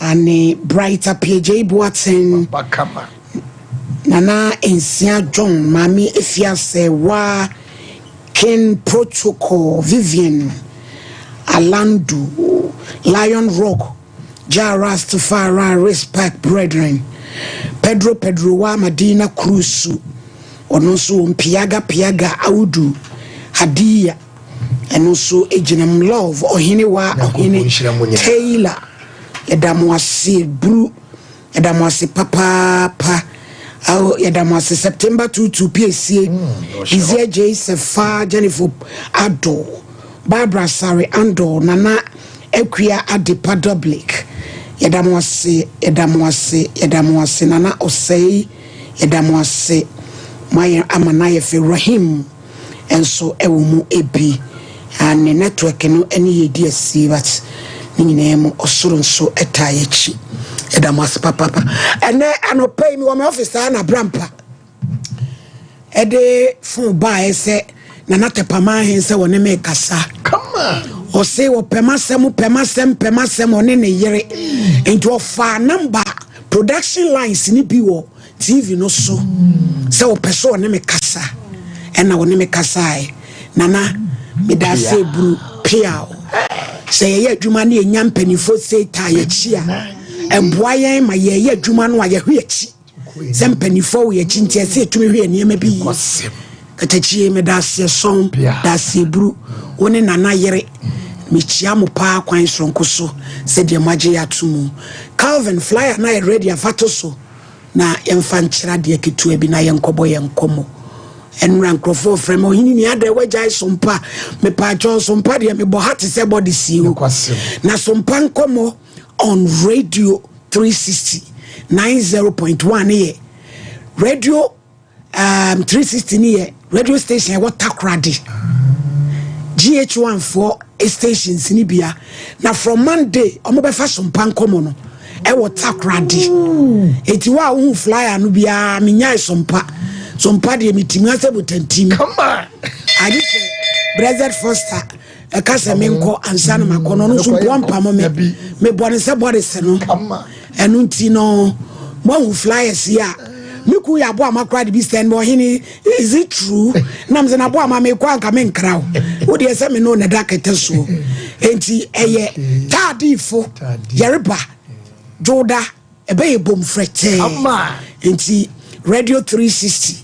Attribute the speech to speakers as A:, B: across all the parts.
A: ane brighter PJ Boaten
B: Bakama
A: Nana Ensia John Mami Efia Sewa Ken Protocol Vivian Alandu Lion Rock Jaras to Fara Respect Brethren Pedro wa Madina Cruzu Onoso Piaga Audu Hadia and also Ejinam Love or Hinewa Taylor Edamwasi Blue Edamwasi Papa Edamwasi September 2 PSC Izia J Sefa Jennifer Ado Barbara Sari Ando Nana Equia Adipa Dublic Edamwasi Nana Osei Edamwasi Maya Amanaya Fe Rahim and so Ewumu Ebi and the network no any DSC but name Osurun so etayechi Edamwasi papa and then I no pay me my office na brampa ede phone buy say Nana Tepama he say won me kasa
B: come on
A: o say wo pemasem one ne yere into ofa number production lines ni bi wo TV no so say wo person one me kasa and na won me kasa nana me da say bru pia say ye adwuma na enya mpanifo say ta ye chia emboa yen ma ye adwuma no aye hwechi say mpanifo ye chi ntia say tumi hwe ne ma bi katachie me da say son da say bru woni nana yere me chia mo pa kwan sonko so say de magye atumu Calvin flyer na ready afato so na emfanchira de ketua bi na yenkobo yenkomo enran crofo frame ohini ni ade wajai sompa me pa cho sompa de me bo hat se body siu na Sompa Nkomo on radio 360 90.1 here radio 360 here radio station what takradi GH1 for stations ni bia na from Monday omo be fa Sompa Nkomo no e wo takradi eti wa hu flyer no bia me nyai Sompa de meeting asebutantim
B: come on
A: adike Brazil Foster e kasa menko ansana makono no so pompa mo me bone se body se no
B: come on
A: enu nti no mo hu flyers ya miku ya bo amakra de bi stand mo hini is it true nam ze na bo ama me kwa nka me nkraw wo de se me no na dakete so enti eye tadifo yereba joda ebe bom frete enti radio 360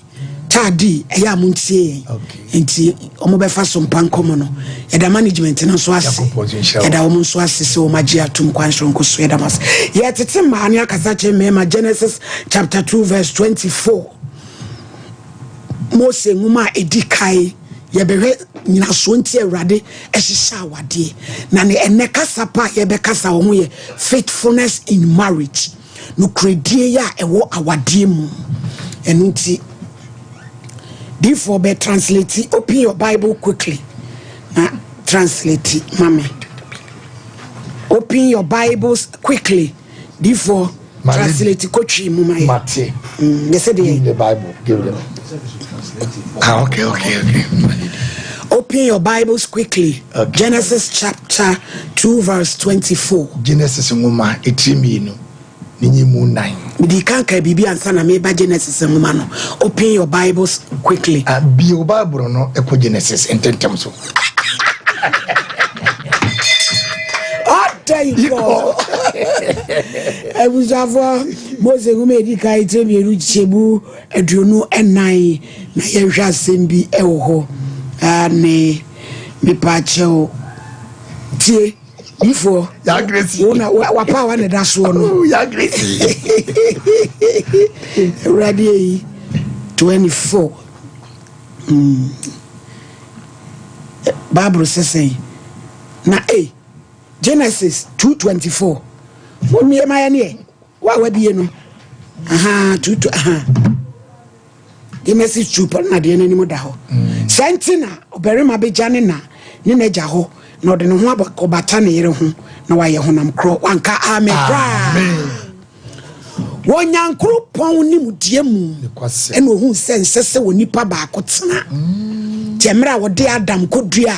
A: tadi eya muntie enti omo be fa Sompa Nkomo no eda management no so ase eda omo so ase se o magia atum kwan sonko so eda mas ye tete ma ne akasa che me ma Genesis chapter 2 verse 24 Mose nguma edikai ye behwe nyina so ntie awrade ehihya awade na ne ene kasa pa ye be kasa wo ye faithfulness in marriage no credie ya ewo awade mu enuti therefore be translate open your Bible quickly na translate mama open your Bibles quickly therefore translate kochi mu mai
B: Mate
A: they said
B: the Bible give them okay
A: open your Bibles quickly Genesis chapter 2 verse 24
B: Genesis ngoma etimi no ninyimu 9
A: Midi kanka bibi ansa na me ba Genesis ngoma no open your Bibles quickly
B: bio Bible no eko Genesis ententem so
A: there you go I was ava Mose ngoma edika itemi eru chebu aduonu enan na ye hwa sembi ewo ho ane me pa cheo tie ifo
B: ya grace
A: una wapa wa ne daso no
B: ya grace
A: ready 24 Bible says na Genesis 2:24 woni ema ya ne wa bie no 2 Genesis 2 na de nani mo da ho sentina oberima be jane na ne naja ho na ode no ho abakobata ne yere ho na waye honam kro wanka amen wonyankro pon ni mudie mu ene ohun sense woni pa ba akotena temra wode Adam kodua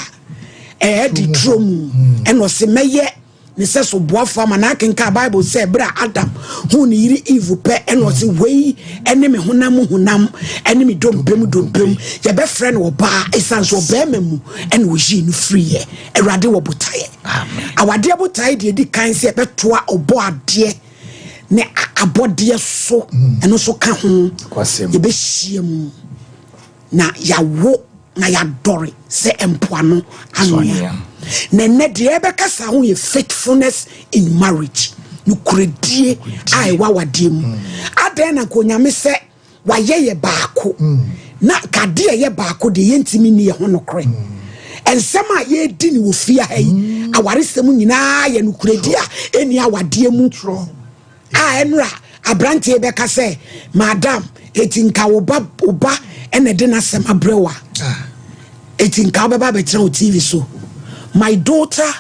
A: di drum ene o se meye ne se so boa fama na kenka Bible say bra Adam hu ne yiri Eve pe eno se wei ene me honam ene me dompem ye be friend wo ba esan so be mamu ene wo ji no free ye Awurade wo botaye amen awade botaye de di kan se be toa obo ade ne abode so eno so ka ho ye be hiem na yawo na yadore se empoano anoya nene de ebekasa ho ye faithfulness in marriage no kredie ai wawade mu aden na konyame se waye baako na kade ye baako de yentimi ni ye ho no kre ensem a ye di ni wo fia hai awaresem nyina ye no kredie a eni awade mu enra abrante ebekasa madam etinka oba ene de na sem abrewa etinka baba betra o TV so my daughter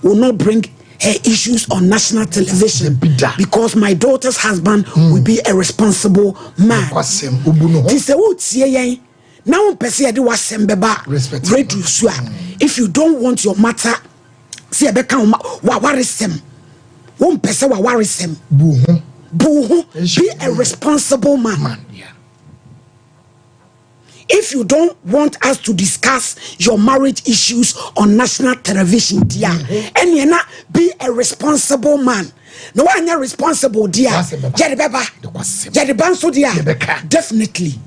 A: will not bring her issues on national television because my daughter's husband will be a responsible man. Now person de wasem beba radio so if you don't want your matter see ebeka wa waresem won person wa waresem buhu be a responsible man. If you don't want us to discuss your marriage issues on national television, dear, and you not be a responsible man. No one are responsible, dear. Definitely.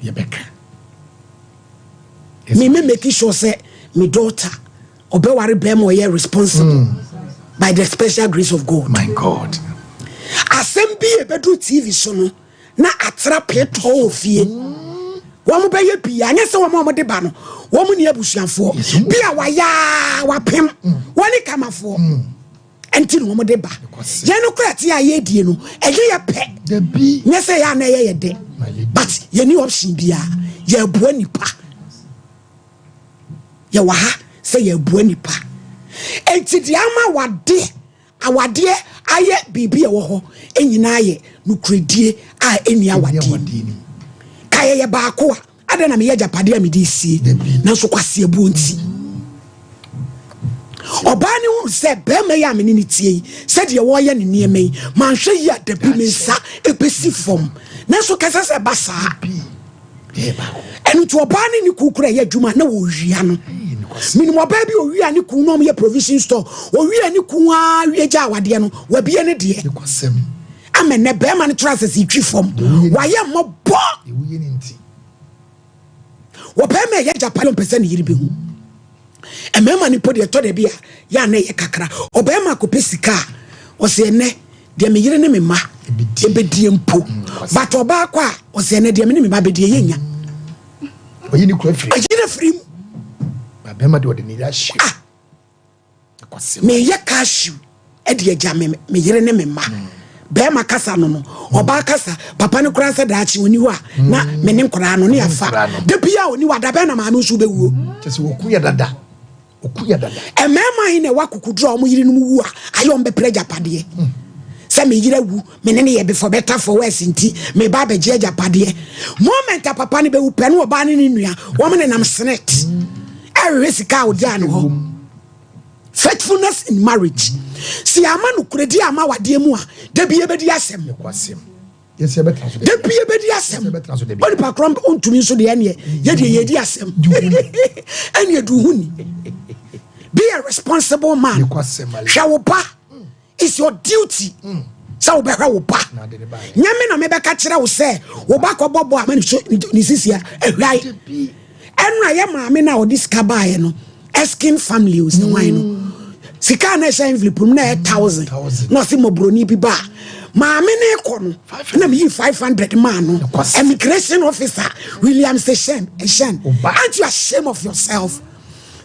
A: Me making sure say my daughter obey blame or responsible by the special grace of God.
B: My God.
A: Assembly a bedroom TV so na attrape it all fie. Woman be ye anya se woman de ba no woman ni abusuafo bia waya wapem woni kamafo enti no woman de ba ye no kwati a ye die no eye ye pe
B: de bi
A: nye se ya na ye de but ye ni option bia ye bua nipa ye wa ha se ye bua nipa enti di ama awade aye bibi e wo ho enyina ye no kredie a eni awade ye baako ada na me ye japade a me di sie na so kwase abu nti oba ne hu se be me ya me ni tie se de wo ye ne nieme yi man hwe yi adabi me nsa ebesi fom na so kasa se basa enu to oba ne ni kukura ye adwuma na wo hwia no minimum oba bi o hwia ne ku no me provision store o hwia ne ku a hwia ja awade no wa bie ne de amene be man trust as itwi fom waye mo bo wo be me ye japalo pese ne yiri be hu e me man po de to de bia ya na ye kakra o be ma ko pesika o se ne de me yiri ne me ma e be die mpo but oba kwa o se ne de me ne me ma be de ye nya
B: o yini ko afiri
A: ajira firi
B: ba be ma de o de ni ya shi
A: me ye ka shi e de ja me yiri ne me ma bema kasa no oba kasa papa ne kura se daachi oni wa na me ne nkora no ne afa de bia oni wa da be na ma no so bewuo
B: tese okuya dada
A: emema hi ne wakukudro omo yiri no wu a ayom be preja pade se me yira wu me ne ye before better for worse nti me ba be je japade moment a papa ne be wu pe no oba ne nua wo me ne nam snet resika odi an ho faithfulness in marriage. Si amanu kredi ama wade mu a da biye bedi asem
B: yes ye betra so
A: da biye bedi asem body background ontumi so de ene ye de ye di asem ene du huni be a responsible man shawopa is your duty sa wo be hwa wo pa nyame na me be ka kire wo se wo ba ko bobo amani so ni sisia ehwai enra ye maame na odi skaba ye no Eskin family was the wine. Sika na sha envelope na 1000. No si mobroni bi ba. Ma me na ekono. Na me 500 man no. Immigration officer William Seshen. Aren't you ashamed of yourself?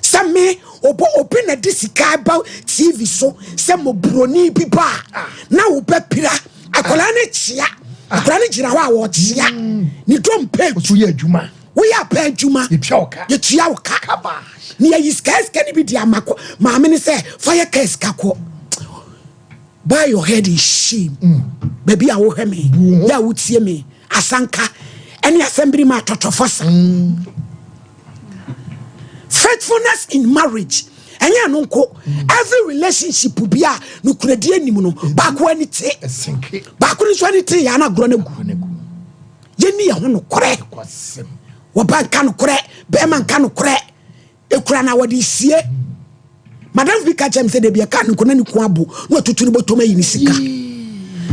A: Some me open a disika about TV so some mobroni bi ba. Na wo pepira akola ne chia. Akola ne jira wa wo chia. Ni don pay
B: so ye adwuma.
A: We are pay adwuma.
B: Ye tua oka.
A: Ye tua oka. Ni ya yiskas can be the amako. Mammy say, fire case kako. Buy your head in shame. Baby, I will hear me. Ya would see me. Asanka. Any assembly ma totofosa. Faithfulness in marriage. enya no nko every relationship bia no kuradi anim no baako ani te baako ni so ani te ya na gro na gu yeni ya ho no kore wo banka no kore be man ka no kore ekura na wodi sie madam speaker chem say de bia ka no ko na ni ku abo no tutu ni botom ayi ni sika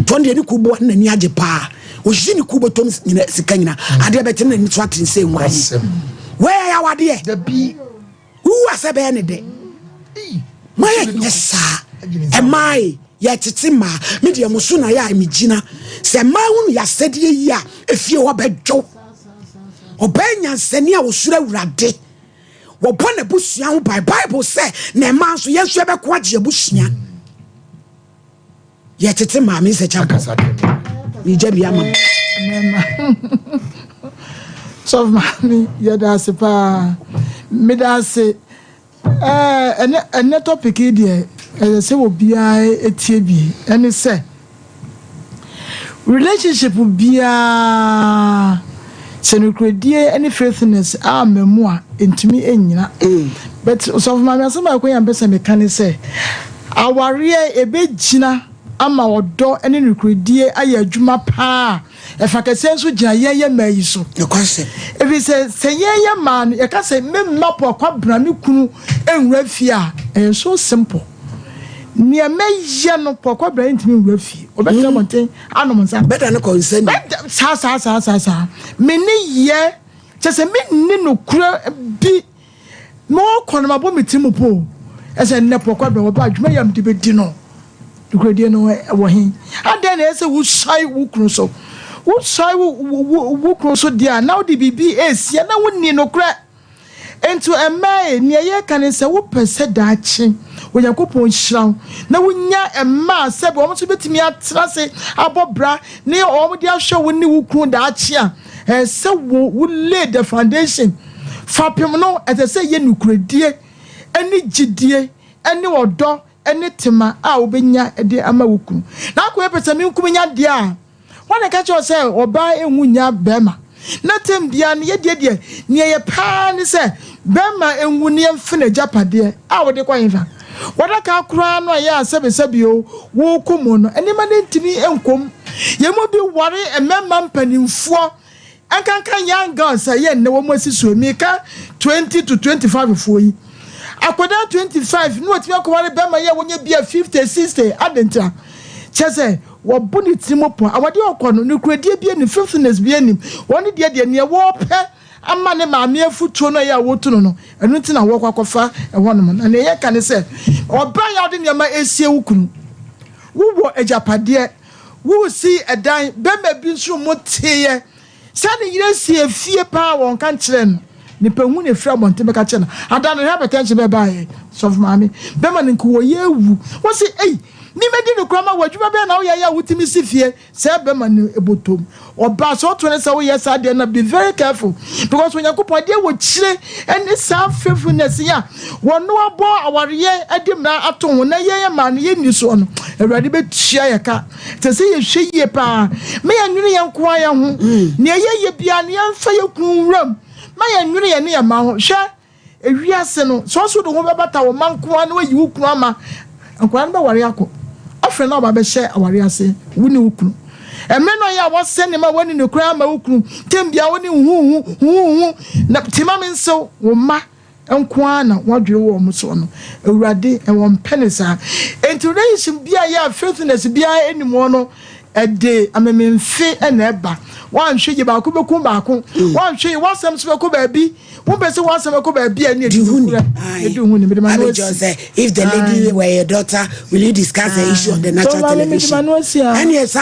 A: ton de ni ku bo na ni age pa o ji ni ku botom nyina sika nyina ade bete na ni so atin say nwa where ya wade
B: the be
A: who was a be ne de my yes am I ya titima media musu na ya emigina se ma hu ya sedie yi a efie wo bedwo obanya nsani a wo sura wurade wo bona busua ho bible say na ma nso yesu e be ko age busua ya titima me se chapa ni jabi ama
C: so mami ya da se pa me da se ene topic here say obia etie bi ene say relationship bia senukredie any faithfulness amemu a entimi enyina but so my asema ko yam pese me kan say aware ebegina ama odo ene nukredie aye adwuma pa efa kese nso gina ye mayi so
A: ekase
C: ebi say ye man ye ka say memma po kwa bra me kunu enwura fia so simple near me no pokwa brain to me refi obetwa monten anom nsa
A: better no concern
C: sa me ni ye chese me ni no kura bi mo kono mabo metimu po ese ne pokwa bra oba adwuma yam de bedi no dukredi no wo hin ade na ese wo sai wo kru so wo kru so dia now the bibi esia na woni no kura ento emae ne ye kan se wo pese daachi Yakopon shroud. Now, when ya a mass said, I want to bet me at Trase, Abobra, near all the show when you could that cheer, and so would lay the foundation. Fapimano, as I say, you could dear, any GDA, any odo, any tema, I'll be ya a dear Amaku. Now, whoever's a new coming out dear. When I catch yourself or buy a wunya bema. Nothing beyond ye dear, near a pan, say, Bema and Wunian Finna Japa dear, I would acquire. What I can cry no ya sebio wo komo no any man ntimi enkom ye mo bi ware ememma mpanimfo ankan young girls say ne wo mo siso meka 20 to 25 fo yi akoda 25 no otimi akware be ma ye wonya bia 50 60 adentra chese wo buni timopo awade okono ne kuradie bia ne faithfulness bia nim woni de ne wo pe ama ne maame afutuo no ya wotu no enu nti na wo kwakofa ehonom na ye ka ne se oba ya de ne ma esie wukunu wo ejapade wo si edan be ma bi nso moteye sa ne yire sie fie pa won kan kire no ne pahu ne fra monte be ka kire no ada no hypertension be bae so maame be ma ne ko ye wu wo si ni medi no krama wadwuma be na wo ya wutimi sifie se be ma ne ebotom oba so to ne se wo yes ade na be very careful because when yakopon de wo kire any self faithfulness ya wono abo awariye adim na ato ho na ye ma ne ye ni so no awurade be tua ye ka te se ye hwe ye pa me ya nwene ye nko aya ho ne ye bia ne ye mfa ye kunwram ma ya nwene ye ne ye ma ho hwe ewiase no so so do ho be bata wo manko na wayi wo kunu ama ankwan ba ware akọ afre na ba be hye aware ase wuni wukunu emeno ya wose ne ma woni ne kura ma wukunu tembia woni hu na timame nso wo ma enkwa na wadwe wo mo so no awurade e won penisa inturation bia ya faithfulness bia enimo no ede amememfe na eba wan hwe ba ko beku ba ko wan hwe wasam so beku ba bi won be se wasam beku ba bi ani eduhuni me man
A: if the lady were your daughter will you discuss the issue on the national television and yes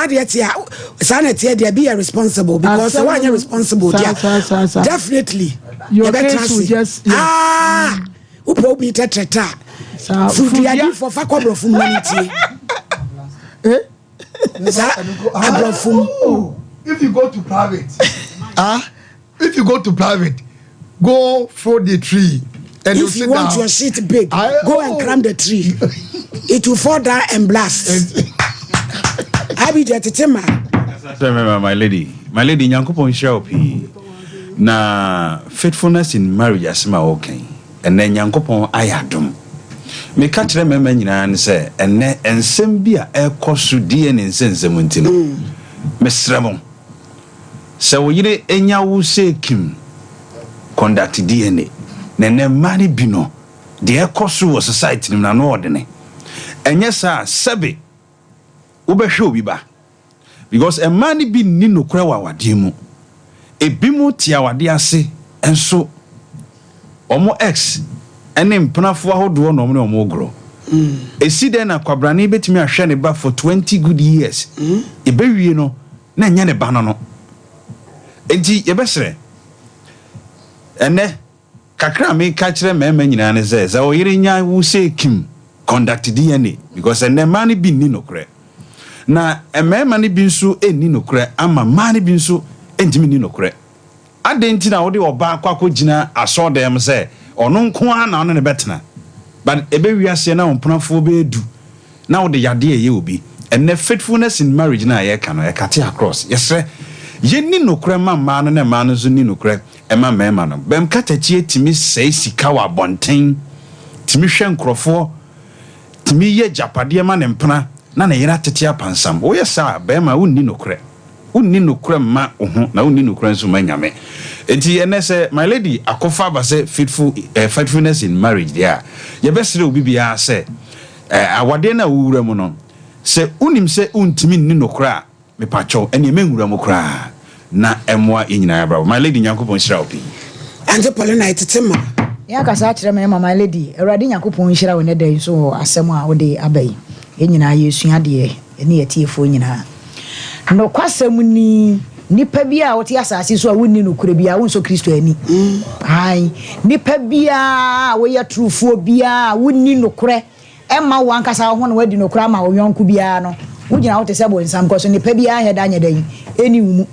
A: sanity they be responsible because one you responsible definitely
C: your case will just
A: who probably tetreta food ya for fakobro fun manity
B: if you go to private, if you go to private, go for the tree. And
A: if you want your shit big, go and climb the tree. It will fall down and blast. I be there to tell
D: my lady, Nyankopon Shelpi. Na faithfulness in marriage as my okay, and then Nyankopon ayadum. me catch them and say and sembia air cost DNA and sense them Miss Ramon. So we enya wu say Kim conduct DNA. Nene mani bino. The air cost was society in an ordinary. And yes, sir, Sabi Ube show biba. Because a mani be nino krewa wadimu. E bimu tia wadiase and so Omo X and then Panafua hold one or more grow. A sidena quabrani bet me a shiny back for 20 good years. A baby, you know, Nanyane banano. Enti yebesre. And ne kakra me catch them and says, our Irinya will say Kim conduct DNA because a money be nino cre. Na a man money bin so a nino cre, ama money bin so and Jimmy nino cre. I didn't know or back jina I saw them say or no kwan on a better. But a baby I say now Panafua do. Now the idea you will be and the faithfulness in marriage na I can across. Yes, sir. Ye ni no kra man na man zo ni no kra e ma mema no bem katachie timi sei sika wa bonten timi hwe nkrofo timi ye japade ma ne mpena na na yira tete apansam wo yesa be ma unni no kra ma ohu na unni no kra nso manyame enti ene se my lady akofa ba se faithfulness in marriage there ye besere obi bia se awade na wuwura mu no se unim se untimi ni no kra me pacho eni menwura mo kra na emwa enyina bra my lady Nyankopon hira opi
A: anje Paulina itema
E: ya kasa kire me my lady Awurade Nyankopon hira wo ne dan so asem a wo de abai enyina yesu ade eni yetiefo nyina no kwasem ni nipa bia wo te asase so a wonni no kura bia wo so Kristo ani ai nipa bia wo ya trufuo bia wonni no kura emma wo ankasa ho no wadi no kura ma wo yonku bia no wugina wo te sebo nsam ko so nipa bia heda anya dan eni wu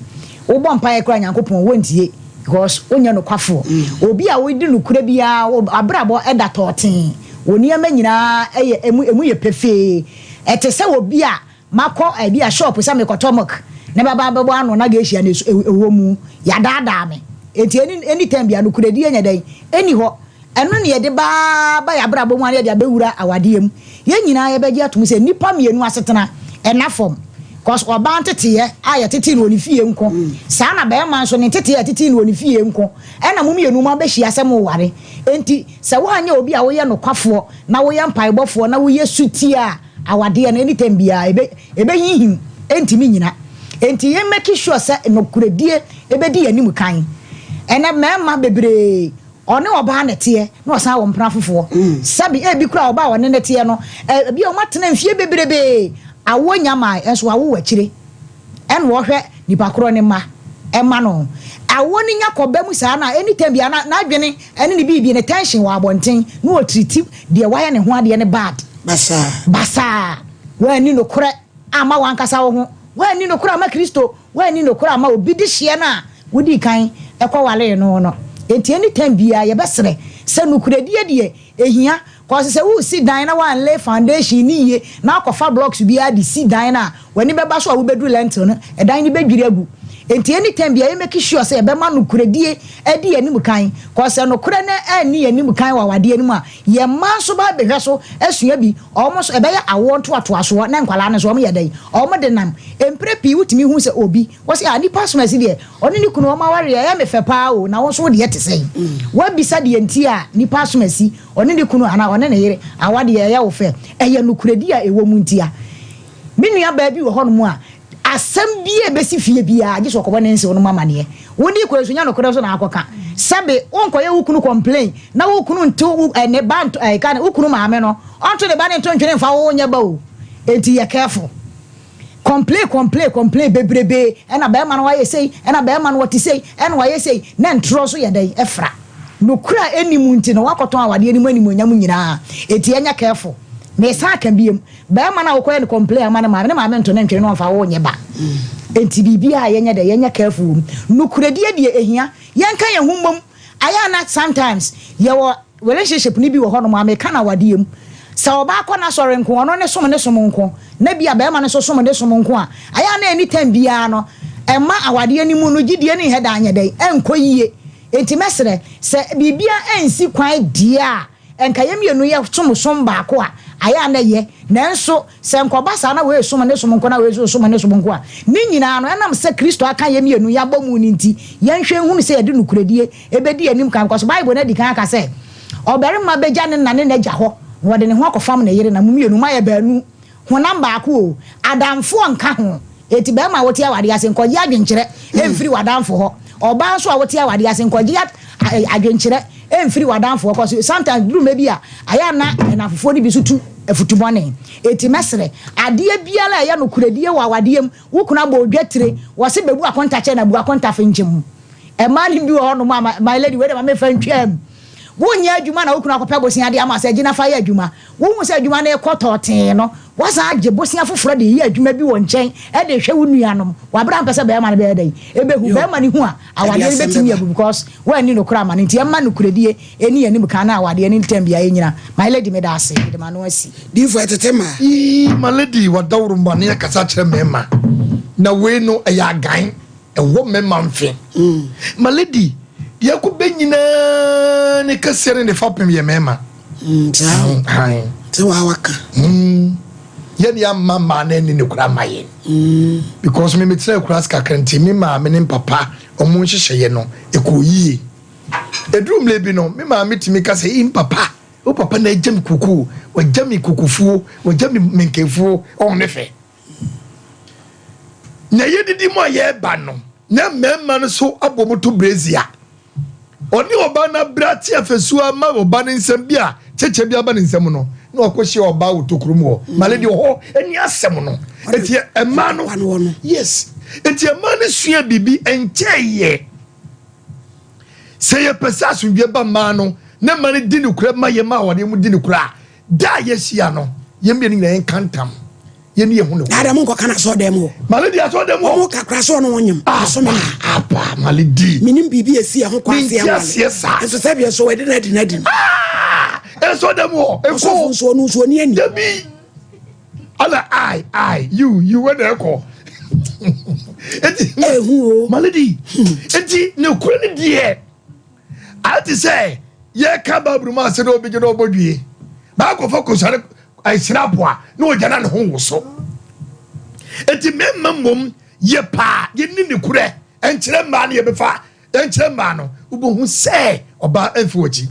E: wo bom pa ekra Nyankopon wontie because onya no kwafo obi a wodi no kura bia abrabo eda toten woni ama nyina emu ye pefe ete se obi a makọ bia shop sa mekotomok ne baba babo anu na ga ehia na ewo mu ya dada me enti anytime bia no kura di anya dan eni ho eno ne ye de ba ya brabo mu ane de abewura awadiem ye nyina ye beje atum se nipa mienu asetena enafom cause oba ntete ye aye tete no ni fie nko sa na be man so ne tete ye tete no ni fie nko ena mu mienu ma be hia asem ware enti se wo anya obi a wo ye no kwafo na wo ye mpaibofo na wo ye suti a awade na anytime bia ebe hihim enti mi nyina enti ye make sure se no kuredie ebe di anim kan ena mema bebre one oba na tie na osan wo mpra fofo sabi e bi kura oba wone na tie no bi o matena mfie bebrebe awo nyama enso awo wachire en wo hwe nipa kro ne ma ema no awo ni nyakoba mu sa na anytime bia na adwene ene ne bibi ne tension wa abonten na o treat de wire ne ho ade ne bad basa wani no kure ama wankasa wo ho wani no kure ama Kristo wani no kure ama obi di hye na wodi kan ekwa wale no enti anytime bia ye besere se no kure die ehia cause se wo si dan na wan lay foundation ni ye na akofa blocks bia di si dan na wani beba so a wo bedru lentil no e dan ni bedwiri agu enti anytime bia ye make sure se e be ma no kure die edi anim kan cause no kure na ani anim kan wa wade anim a ye man so ba behwe so asua bi almost e be ya awo to aso na nkwala ne so mo ye dai omo de nam empre pi wutimi hu se obi wo se ani pasma si de oni ni kunu o ma ware ya me fe pa o na wo so de yete sei wa bisa de enti a ni pasma si oni ni kunu ana oni ne yire awade ya wo fe eye no kure di a ewo mu ntia minua ba bi wo ho no mu a asem bie besi fie bia age so kobo ne nse wono mama ne wodi kwasonya no kodo so na akoka sabe onkoye wukunu complain na wukunu nto ne band kan wukunu maame no onto ne ba ne nto ntwene mfa wo nya ba o enti ye careful complain bebrebe ena ba ma no waye sei ena ba ma no wati sei ena waye sei na ntro so ye dai efra no kura enimu nti no wakoton awade enimu enimu nyam nyina enti enya careful me sa kan biem ba ma na wo koye complain ama ne maame nto ne ntwene no mfa wo nya ba enti bibia yenya de yenya careful no kura die ehia yenka ye hummom aya na sometimes ye wo relationship ni bi wo hono ma me kana wadiem sa oba akona sore nko ono ne som nko na bia ba ma ne so som nko a aya na anytime bia no emma awade animu no gidie ne heda anya dai enko yie enti mesere se bibia ensi kwan dia enka yemienu ye som baako a aya na ye nanso se nkoba sa na we som ne som nko na we som ne som nko a ni nyina no enam se Kristo aka yemienu ya bomu ni nti yenhwe hunu se yede nukuredie ebedi anim kan ko so Bible na di kan aka se oberima beja ne nane na gya ho wode ne ho akofam na yere na mumienu ma ye baanu honam baako o adamfo nka ho eti be ma wote awade ase nkoje adwenkyere emfiri wadamfo ho oba nso a wote awade ase nkoje adwenkyere emfiri wadamfo ko sometimes duru mebi a aya na fofo ni bi so tu afutubone eti mesre ade biala ya no kuradie wa wadiem wukuna bo odwetire wo se bebu akonta che na bu akonta fenjem e ma ni bi ho no my lady we dey ma me fantwam wonya adwuma na wukuna akopɛ bosia de ama se gina fa ya adwuma wo hu se adwuma na ekototen no wasa agye bosia foforo de yi adwuma bi wo nkyɛn e de hwɛ wo nuanom wa bra mpɛ sɛ be ma na be dai ebehu be ma ni hu a awade ni betimi abu because when ni no kura ma ni nti emma no kuradie eni anim kan na awade ni ntam bia yenyina my lady me da ase de ma no asi
A: di fo tetema
B: my lady wa dawru ma ne kasa kyerɛ mema na we no ya gan e wo mema mfe my lady yako benyina ne kasere ne fapem ye mema
A: te wa waka
B: yeni ya mama na ni kura maye because me metre kura ska kanti me ma me ne papa omo nhyehyeye no ekoyie edrum lebi no me ma metimi ka se im papa o papa na jam kuku o jam kukufuo o jam menkefuo on ne fe na yedidi mo ye ba no na mema no so abomoto brazia oni oba na brati afesua ma oba ne nsem bia cheche bia ba ne nsem no na okohye oba wotokrum ho maledi ho eni asem no eti ema no yes eti ema ne sua bibi encheye seye pesa asundwe ba ma no na ma ne di ne kura ma ye ma wode mu di ne kura da yesia no ye mbie ni na kantam ye ne ye hu ne
A: adam nko kana so dem ho
B: maledi aso dem ho
A: mo kakra so no wonyem so me
B: apa maledi
A: minim bibi esi ho kwase ya
B: enso
A: se bia so we de na di
B: enso dem ho
A: eko so no so ni ani
B: debi ala you were there ko eti
A: hu o
B: maledi eti ne kura ne die ati say ye ka babru ma se do bi je do bodue ba ko focus are ai sinapoa no jana ne ho woso eti memmom ye pa ye ni ne kura enkyere ma ne ye befa enkyere ma no ubohu se oba enfochi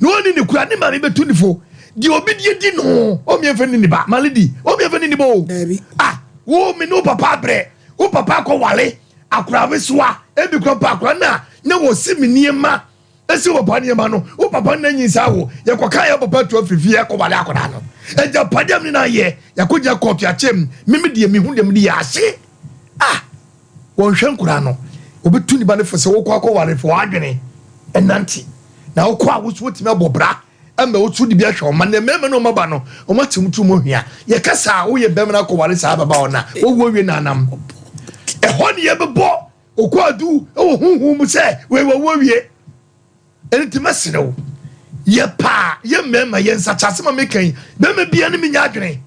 B: no ni ne kura ne ma ne betu nifo di obi di no o mi efe ni ba maledi o mi efe ni bo wo me no papa bre wo papa ko wale akura besoa ebi ko pa akura na wo si mi niema esi wo pa niema no wo papa na nyinsa wo ye ko kan ye papa to afifie ko wale akura no eja padam ni na ye yakoja kotu achem mimi de mi hu dem de ya ase wo hwen kura no obetu ni ba ne fose wo kwa ko wale fo adwene enanti na wo kwa wo so timi abobra amba wo tu di bia hwe o ma na mema no maba no o matimtu mo hia ye kasa wo ye bem na ko wale sa baba ona wo wo wie na anam e ho ne ye bebo okwadu wo hunhu mu se we wo wie enti masene ye pa ye mema ye nsa chasema mekan bema bia ne menya adwene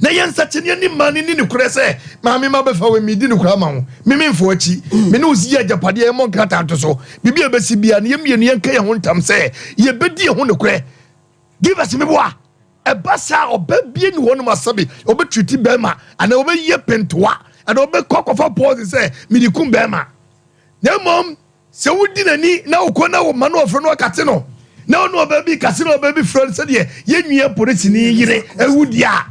B: na ye nsa chene ni mani ni ne kure se maame ma befa we midi ne kura ma ho meme mfo achi me ne osi ye japade ye mon krata to so bibia besi bia ne ye mienu ye nka ye ho ntam se ye bedi ye ho ne kure give us me boa e basa obabie ni wonu masabe obetwiti bema ana obeye pentoa ana obekokofa pause se midikum bema na mom se wudi nani na ukona wo ma no ofro no akate no na ono obabi kase no obabi friend se de ye nwia polisi ni yire ewudia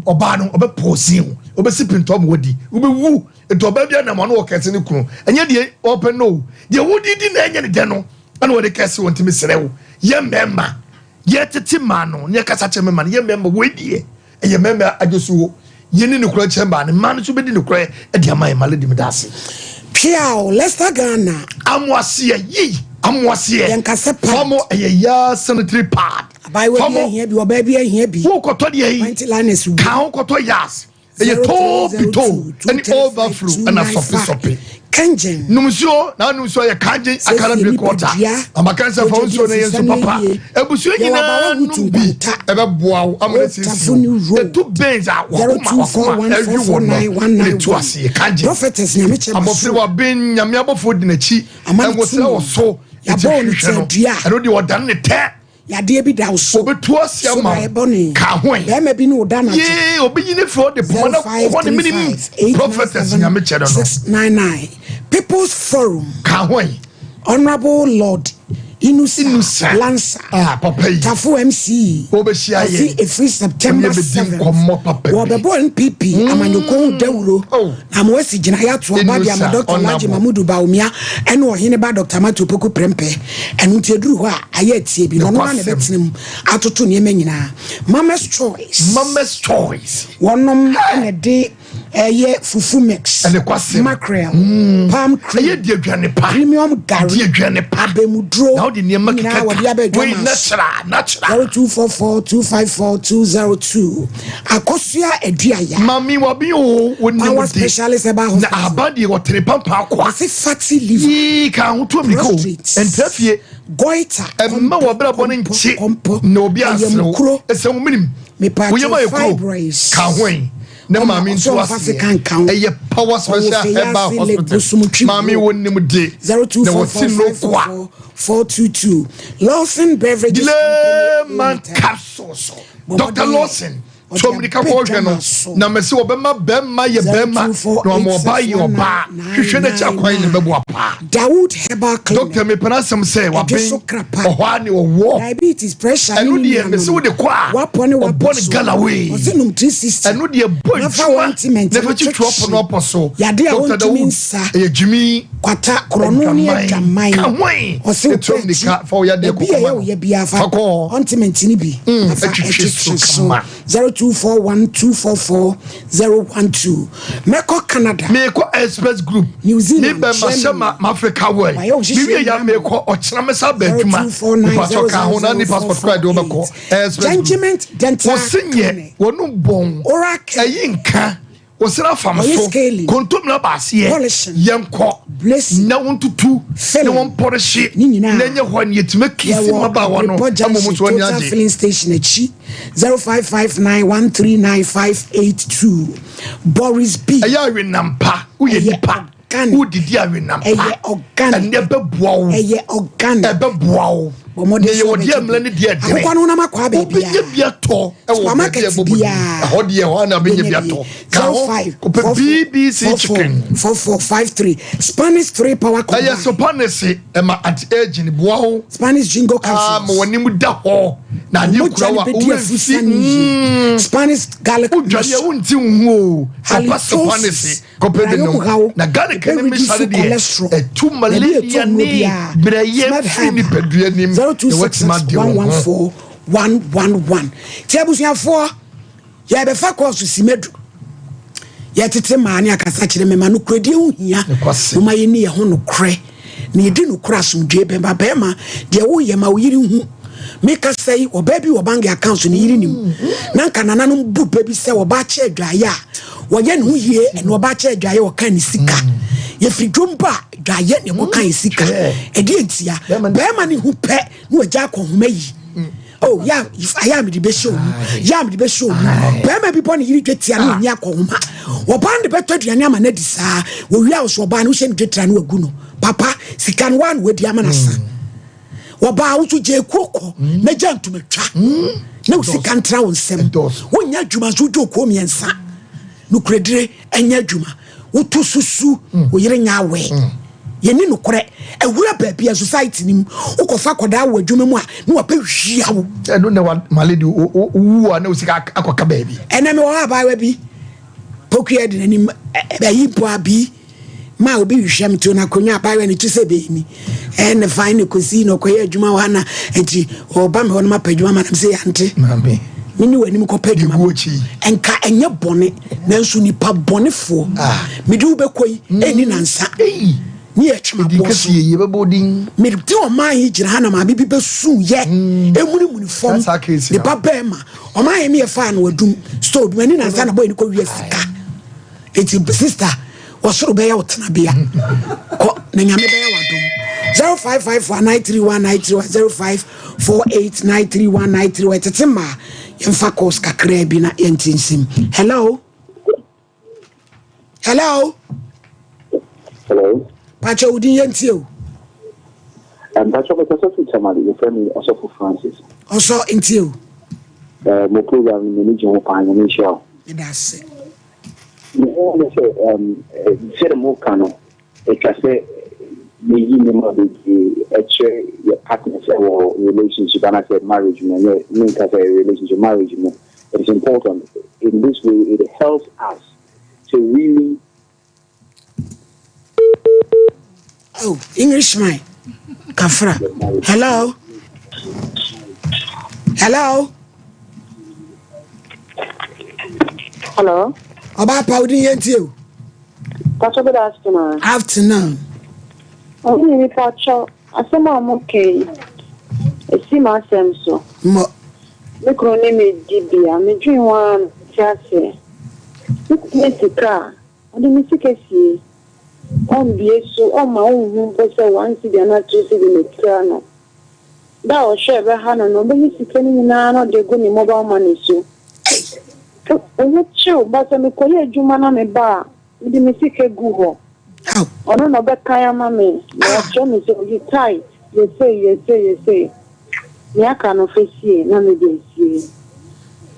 B: oba no obe posi ho obe sipintom wodi obe wu eto obabi na ma no okese ne kunu enye de open no de wudi di na enye ne de no ana wo de kase won timi serewo ye memma ye tete ma no ne kasa che memma ye memma wedie ye memma ajosuwo ye ni ne kura chemba ne ma no so be di ne kura e de amai maledi medase
A: Piao, Lester Ghana.
B: Amwasie yi, amwasie.
A: Yankase pad.
B: Famo ya sanitary pad.
A: By way here be baby here be.
B: Who koto de yi?
A: 20 liners.
B: Ka koto yas. Eye to any overflow and a sopi.
A: Kanjen.
B: Numsuo na numsuo ye kanjen akara be quarter. Amakansa fa nsuo na yenso papa. Ebusuo nyina numbi. Ebe boawo amresi. Etu benza wakoma everyone na to ase kanjen.
A: Prophetess nyame che.
B: Abofre wa ben nyame abofo di na chi. Enwosre wo so.
A: Yabon dua.
B: Eno di odan ne te.
A: yadeɛ bi da so
B: obetu asia ma ka ho
A: bɛrima bi ne woda na
B: ye obi yine fro de pomana ho ne minimum prophetess nyame kyerɛ no
A: 699 People's Forum
B: ka ho
A: Honorable Lord Inusa Lancer
B: papa yi
A: Tafu MC
B: obehia ye
A: every September 7 wobebo NPP amanyoko dawuro na mwesi gina ya to abadi am Dr. Laji Mamudu Baumia ene ohene ba Dr. Matu Poku Prempe enu ti eduru ho a aye tie bi no no na betenem atoto ne nyina Mama's Choice wonom ene de eye fufu mix mackerel palm cream premium gari abemudro
B: now the name
A: we natural 0244254202 akosua eduaya
B: mami wabi o
A: our specialist about
B: na abadi o trepampa akwa
A: fatty liver
B: ka hoto mi ko entrafie
A: goiter
B: emma wabra bone nchi na obi asro esem minim wo yema fibroids
A: ka
B: hoin na mami nso ase eye power special herbal hospital mami wonnim de
A: 024422 Lawson Beverages
B: man capsules Dr. Lawson so mrika ko hwe no na mese obema bema ye bema no mo ba ye oba hwehwe na cha kwan ne bebu apa
A: Dawood Herbal Clinic
B: Dr. me penasem say wa ben ohwa ne wo
A: diabetes pressure
B: enu de mese wo de kwa
A: wapone
B: galaway
A: ozinum 360
B: enu de bonchwa never to drop no poso
A: yade a wontimin sa
B: ye jimi
A: kwata krono ne adwaman
B: ose otumnika for ya de ko
A: ye bia fa ontiment ni bi afa 0241244012 Meko Canada
B: Meko Express Group
A: New Zealand
B: Nibe Mashema Africa World Bibi ya Meko Ochnamesa Beduma Passport ka hona ni passport card obeko
A: Judgment Dental
B: Osinye wonu bon
A: Oracle
B: ayinka osira famso kontom na baase yenko na wontutu na won polish na nye ho ne yetime kisi maba wono amomo so anya je
A: filling station achi 0559139582 Boris B
B: aya nampa uye nipa udidi awe nampa
A: eye organic
B: ene beboa wo
A: eye organic
B: beboa wo ye wodi amla ne de de
A: akwano na makwa ba bia
B: bia to e wo bia bobu hodi e ho na bia bia to ka ho BBC chicken
A: 4453 Spanish 3 power
B: company aye Spanish e ma at age ni boa ho
A: Spanish jingo capsules
B: ma woni mu da ho na ni kura wa o
A: Spanish garlic
B: udwale wonti hu o Spanish kopede no na garlic ni mi sare de e tu malaria ni braye fini pedua ni
A: 0266114111 tiabusuafo ya be fa course simedu ya tete maani akasa kire me manu kredi hu hia uma ye ni ye ho no kre na ye di no kra asomdwe be ba ma de wo ye ma wo yiri hu meka sei obabi wo bank account ni yiri nim na nka nananom bu baby se wo ba che adwaye a wo ye ne hu yie ene wo ba che adwaye wo kan ni sika ye fidwomba dwaye ne mo kan sika e di entia be ma ni hu pe no agya akohoma yi oh yeah I am the best show ya am the best show be ma bi pon yiri dwetia no nya akohoma wo ban de beto aduane ama na di saa wo wi a so ba no hye ne dwetia no agu no papa sika no wan wedi ama na sa woba wo je koko na jantumetwa na usika ntra wo nsem wonya dwuma so dwoko miensa no kredire enya dwuma wotu susu wo yire nya awe yeni no kore ewura baabia society nim ukofa koda wo adwuma mu a na wapa hwia wo
B: eno ne maledi wu a na usika akoka baabi
A: eneme wo aba wa bi pokuya de nanim bayi po abi ma obi hwehwam to na konya abawe ne tuse be ni ene fine kosi no koye adwuma wa na enti oba me hono mapadwuma ma nam se yante
B: mame
A: mini wani ko padwuma enka enye bone nanso nipa bonefo me di ubekoi eni nansa ni e twema boso
B: ye bebodin
A: me di o man yi gira na ma bibi besu ye emuni muni fom nipa bema o man yi me ye fa na wadum store bi mani nansa na boy ni ko wi sika enti sister wasoro be ya otena bia ko na nyame be ya wadom 0554931931 tetema yemfa course kakra bi na yentinsim hello pacha udin yentio
F: Pacha ko so chamali your friend Osofo Francis
A: Also into you.
F: My program manager will find an issue.
A: That's it.
F: Say the more canon. It can say the your partnership or relationship, and I said marriage, relationship, marriage. It is important. In this way, it helps us to really.
A: Oh, Englishman. Kafra. Hello. Hello.
G: Hello.
A: About Paudi you.
G: Good afternoon.
A: Afternoon.
G: Oh, Pacho. I'm okay. I see myself so.
A: Mo.
G: The name is Dibia. Me dream one chase. Mexica. I didn't see on BSO on my own person once they are not choosing in the piano. That was share by Hannah. Nobody is telling now they're going mobile money so. I'm not sure, but I'm a colleague. Jumana me bar. The music a Google.
A: Oh.
G: I don't know about Kaya Mammy. My chum is you tight. You say. I can't face you. None of this.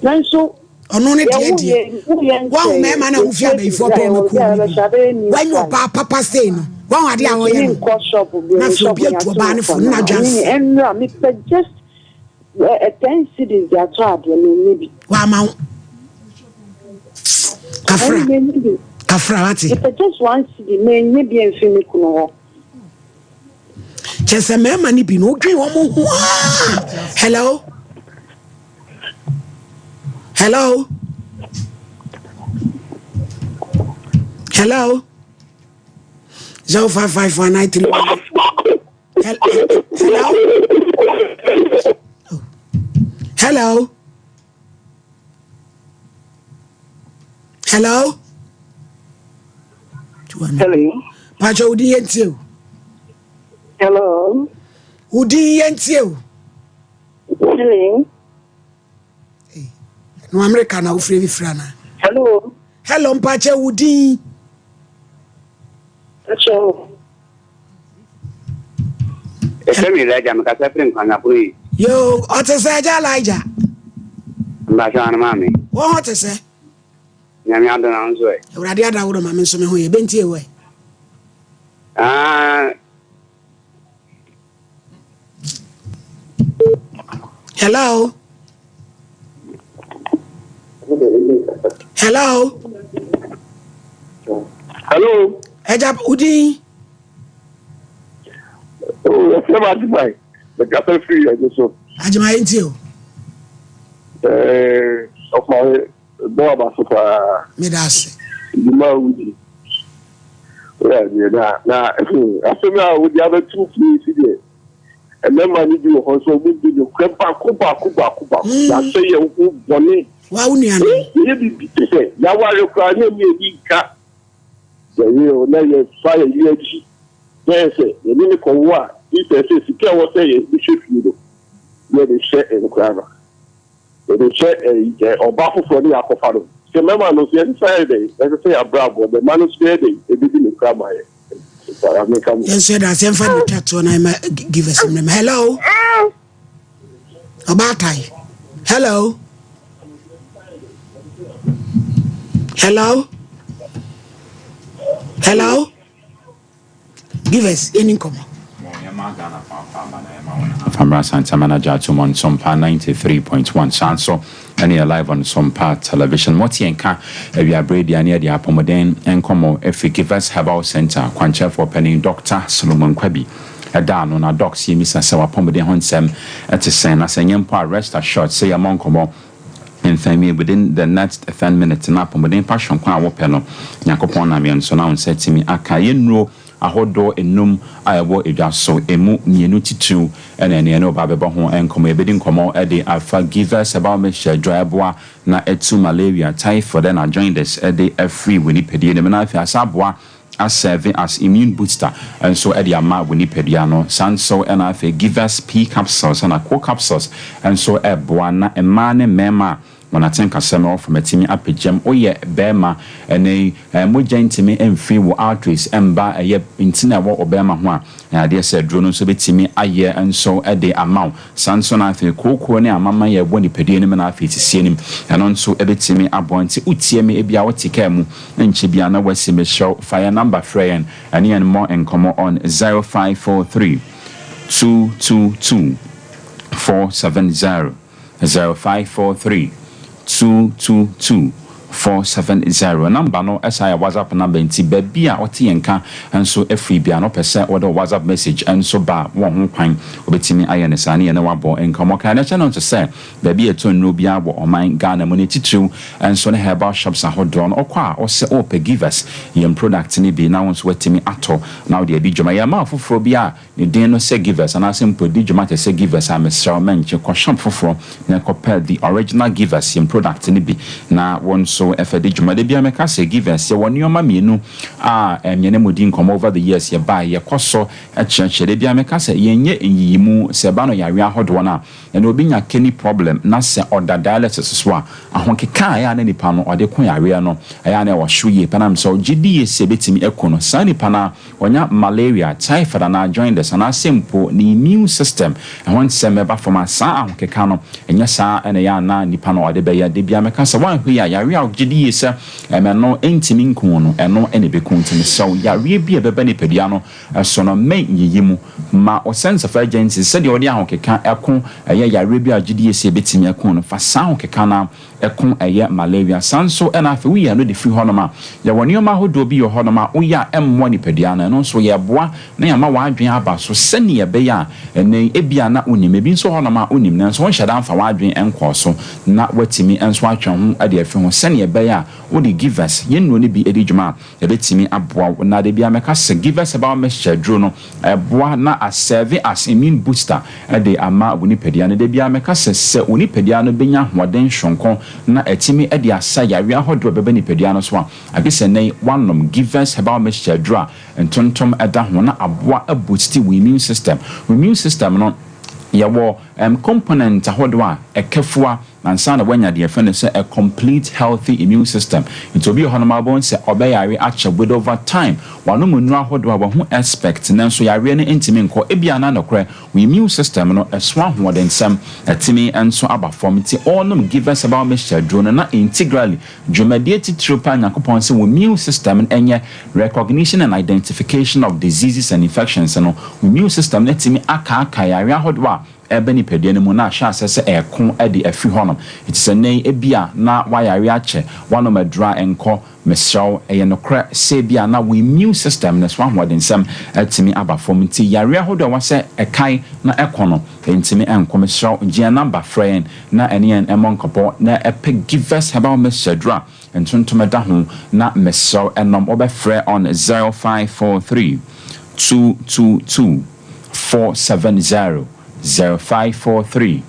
G: Then so.
A: Ono ne dear. One man who fear before when your papa say no. One idea how you know. Be to a ban for not just.
G: And me suggest 10 cities that are maybe.
A: Wow, Kafra,
G: if just one city, maybe in Finikuno.
A: Just a man, money be no dream. Hello. Hello. Hello. 055193. Hello. Hello. Hello.
G: Hello.
A: Pacho Udi and you.
G: Hello.
A: Udi and you.
G: Hello.
A: No American now free frana.
G: Hello.
A: Hello, Pacho Udi.
G: Pacho.
A: Yo, what to say, Elijah? What to say?
F: Nyame adona nso e.
A: Urade ada wo ma menso me ho ye benti ewe. Hello. Hello.
F: Hello.
A: Ejap Udi.
F: Oh, sama Dubai. The capital free I so.
A: Ajima enti o.
F: Of my boy about
A: Medase.
F: You know, yeah, now, I feel with the other two places, and then I need you also with you. Kuba. That's say you money.
A: Wow, Nian.
F: You say, now while you're crying, you cat. So you know, you fire UG. Yes, you need to call what? If I say, secure what say, you should do. Where they share in the crowd. They share a baffle for the Akofado. So, remember, no, Friday, let's say a bravo, the manuscript, they didn't the crab.
A: Yes, sir, that's in front of chat when I give us some name. Hello. Abatai. Hello. Hello. Hello. Give us any income.
D: Famra Santa Manager to on Sompa 93.1 Sanso and you're live on Sompa television. Motienka, we are Brady and the Apomoden Nkomo, if we give us Herbal Center, Quancha for Penny Dr. Solomon Kwebi. A down on our docs, see Mr. Sawa Pomode Honsem at the same as a Yampa rest assured, say a Monkomo. And family within the next 10 minutes, and up on the passion, Kwa Wopelo, Yakopon, so now said to me, Akayenro. Ahodo enum ayewo edwa so emu mienu titu ene ne no babebo ho enkomo ebedi nkomo e de alpha give us about me share dryboa na etu malaria typhoid and I joined us e de free winipedi ne na afi asaboa as serving as immune booster and so e de ama winipedi no sanso and afi give us p capsules and co capsules and so e boa na ema ne mema
H: monaten kasem of metimi apegem oye bema ene mogya ntimi emfi wo outreach emba eye ntina wo obema ho a na de se dro no so betimi aye enso de amaw sanso na afi kokoro ne amama ye bo ni pedie ne na afi tisie nim eno nso ebetimi abonti utie me ebia wotika mu nche bia na wasime show fire number friend and yen more Nkomo on 0543 222 470 0543 222 470 number no SI WhatsApp number nti babia oti yenka enso efri bia no pese order WhatsApp message enso ba wo ho kwan obetimi ayene sane na wabo Nkomo kan na channel to say babia to no bia wo oman Ghana mo ne titru enso ne herbal shops ahodron okwa o se ope givers yem product ni bi na won so wetimi ato na de bi djuma ya ma foforo bia ne den no se givers and simple di djuma te se givers am sra menche ko shop foforo na compare the original givers yem product ni bi na won so efede djumade bia meka se givers ye woni oma mienu emyene modi Nkomo over the years ye ba ye koso echechere bia meka se yenye enyimu se ba no yare ahodo na ene obi nya keni problem na se order dialysis so a ahonkeka ya na nipa no ode ko yare no ya na wo hwoye panam so gidi se betimi ekono sani pana onya malaria typhoid na join the sana simple ni immune system ehon se meba from asa ahonkeka no enya sa ene ya na nipa no ode be ya de bia meka se wan hwe ya yare gidi yesa emeno entimi nku no eno ene be kuntimi so yare bia beba ne padua no so no men yiyimu ma o sense of urgency said the odi ahokeka eko eye yare bia gidi yesa betimi eko no fa sa ahokeka na ekon eye malaria sanso ena afi wi ya no de free honoma ya woni oma hodo bi yo honoma wo ya emmo ni padua na no so ye boa na ya ma wa adwen aba so sene ye be ya ene ebia na onim ebi nso honoma onim na so won hyada amfa wa adwen enko so na watimi enso atwen ho ade afi ho sene ye be ya wo de givers ye no ne bi edi djuma ye betimi aboa na de bia meka se givers about message dro no boa na a serve as immune booster ade ama woni padua na de bia meka se woni padua no benya hoden hwonko na etimi edi asa yare ahodo bebe ni padua no so a agese nei wanom givers about message dra entontom eda ho na aboa boost we immune system no yawo component ahodo a ekefua ansa na wanya de efene say a complete healthy immune system it obi honoma bon say obeyare ache with over time wano mu nura hodo a ho expect nanso yare ne intimi nko ebia na nokre we immune system no eswa hodensam atimi enso aba form ti onum give us about mixture drone na integrally dwumade titropa yakopon say we immune system enye recognition and identification of diseases and infections no we immune system na timi aka yare hodo a ebeni pedene mu na sha asese ekon ade afi honom itse nei ebia na wayare ache wano madra enko mesraw eyenokra se bia na we immune system na swa hodensam atimi aba form ti yare hodo wa se ekai na ekono entimi enko mesraw gia number friend na ene emonkopo na epe givers about mesadra entontomeda ho na mesraw enom obefre on 0543 222 470 0543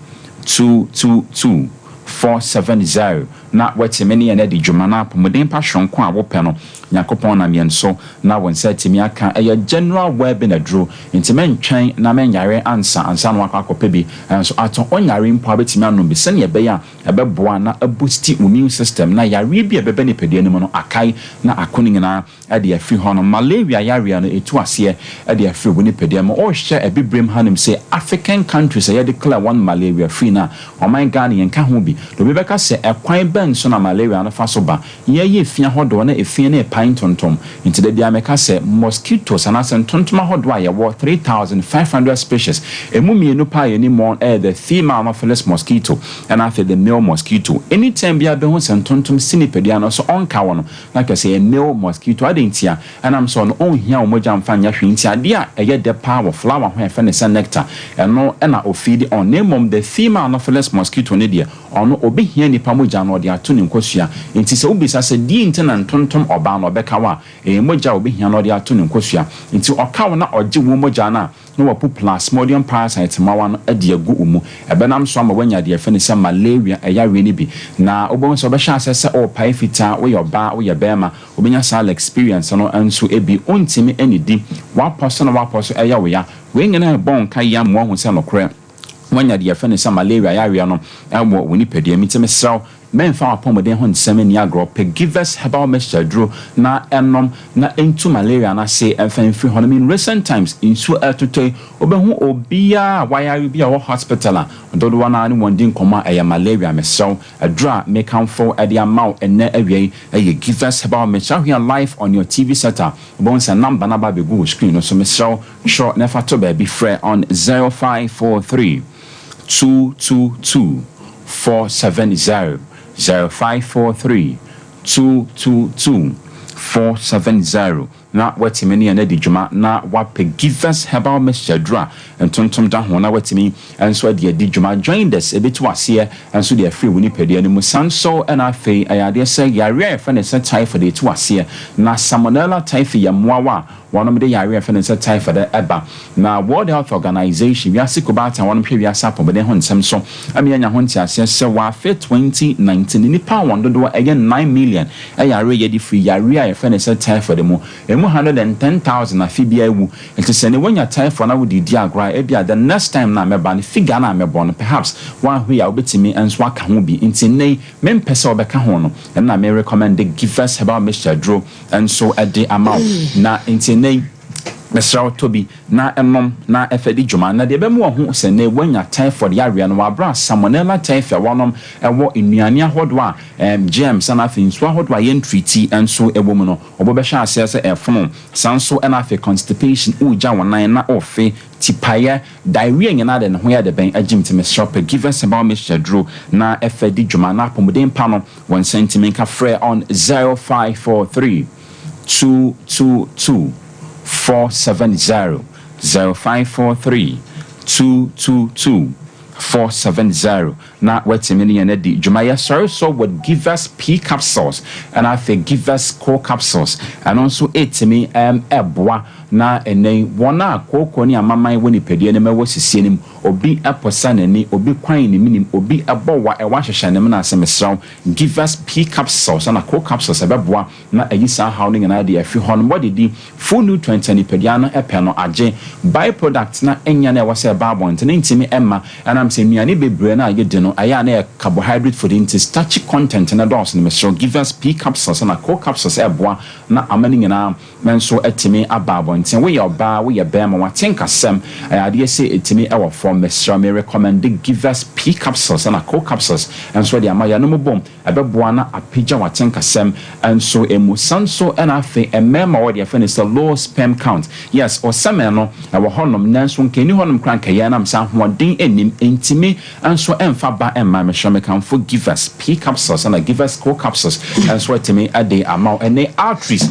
H: 222 470 na wetimeni ene di djumana pomodin pa hwonko a wope no yakopon na mienso na wonsa timi aka eye general webinar dro intimen twen na menyare ansa no akwakope bi so ato onyare mpo abetimi anom bi sene ebeya ebeboa na boost immune system na yare bi ebebe ne pedie ne mo no akai na akoni na ade afi hono malaria yare no etu ase ade afi bo ne pedie mo o hye ebibrem hanim say African countries ye declare one malaria free na o man Ghana yenka ho bi do be beka se ekwan ben so na malaria no fa so ba ye fia hodo na efia na pine tontom into the diameka se mosquitoes and as tontom hodo a ye 3500 species emumi enu pa ye ni more the female anopheles mosquito and after the male mosquito anytime bia be ho sentontom sinipedia no so onka wono like I say a male mosquito adentia and am so no onhia omoja mfa nya hwinti ade a eye the power flower ho efe ne sen nectar eno na ofeed on name the female anopheles mosquito ne dia ono obehia nipa moja no de ato ne nkosua enti se ubisa se di intena ntontom oba no beka wa moja obehia no de ato ne nkosua enti okawo na oje wo moja na no wapu plasmodium parasite mawa no ade agu umu ebenam so ama wanya de efe ne se malaria eyare ni bi na obon so be sha asese o pai fita wo yoba wo yebema obenya sal experience no anso ebi ontimi enidi wa person eya we ya we ngena bon kai ya mo hu se no kre wanya de efe ne se malaria yare no ewo woni pedie mitime sraw men fa apomode ho nsem ni agro pe givers herbal mixture dro na enom na entu malaria na say enfenfri ho. In recent times insu atotoy obehu obia wayare bia wo hospital a dodo wana ni wondin koma eya malaria mesew adra make am for e dia maw enne awie eye givers herbal mixture here live on your TV setter bonsa number na ba be go screen no so mesew short never to be free on 0543 222 470 0543 222 470 na watimi na di dwuma na wape givers herbal mixture dra entontom da ho na watimi enso de di dwuma join this ebetu ase enso de free woni pede ani mu sanso na afei ayade se yare efa ne se typhoid etu ase na salmonella typhi ya moawa wonom de yare efa ne se typhoid eba na World Health Organization wi ase kobata wonom hwe wi ase apobede ho nsem so ami anya ho nti ase se wa fe 2019 ni pa wondodo eye 9 million ayare ye di free yare efa ne se typhoid mu 110,000 afibia ewu enti se ne wonya typhoid na wodi di agora ebia the next time na meba ne figure na mebon perhaps one hwe ya obetimi enso aka ho bi enti nei mempese obeka ho no na me recommend the givers herbal mixture dro enso ede amount na enti nei Mr. Toby na emom na efedi dwuma na de be mu ho se ne wanya typhoid yare no wabra salmonella typhi wonom ewo enuane ahodo a germs na afi nso ahodo a yen treaty enso ewo mu no obo hwa ase se efono sanso na afi constipation uja wonan na ofe tipaya diarrhea nyana de ne ho ya de ben agimti Mr. Toby give us about Mr. Drew na efedi dwuma na pomodin pa no 1 cm ka free on 0543 222 470 0543 222 470 na wetimini and di Jumaya sorry so would give us P capsules and I think give us core capsules and also me ebwa na ene wona akoko ni amamai woni pedie ne mewo sisie nim obi aposa nani obi kwan ni minim obi abowa e wa hwehwe ne na asemesraw give us P capsules na core capsules ebeboa na ayisa howling na de afi hon body di full nutrient ni pedia no epe no age byproduct na enya na wase babon tene ntimi emma and am say nuane bebre na ayede no aya na carbohydrate food into starchy content na dose ne mesraw give us P capsules na core capsules eboa na amani nyina menso etimi ababon nti we your ba we your bema watenka sem ade say etimi e wo from Mr. me recommend give us P capsules and core capsules and so the amaya no bom ebeboa na apija watenka sem and so emusanso and afi emema we the finish low sperm count yes or some no e wo honom nanso nkeni honom kranka ya na msa hoden enim entimi and so emfa ba emma me sure me can for give us P capsules and give us core capsules and so etimi ade amount and they arteries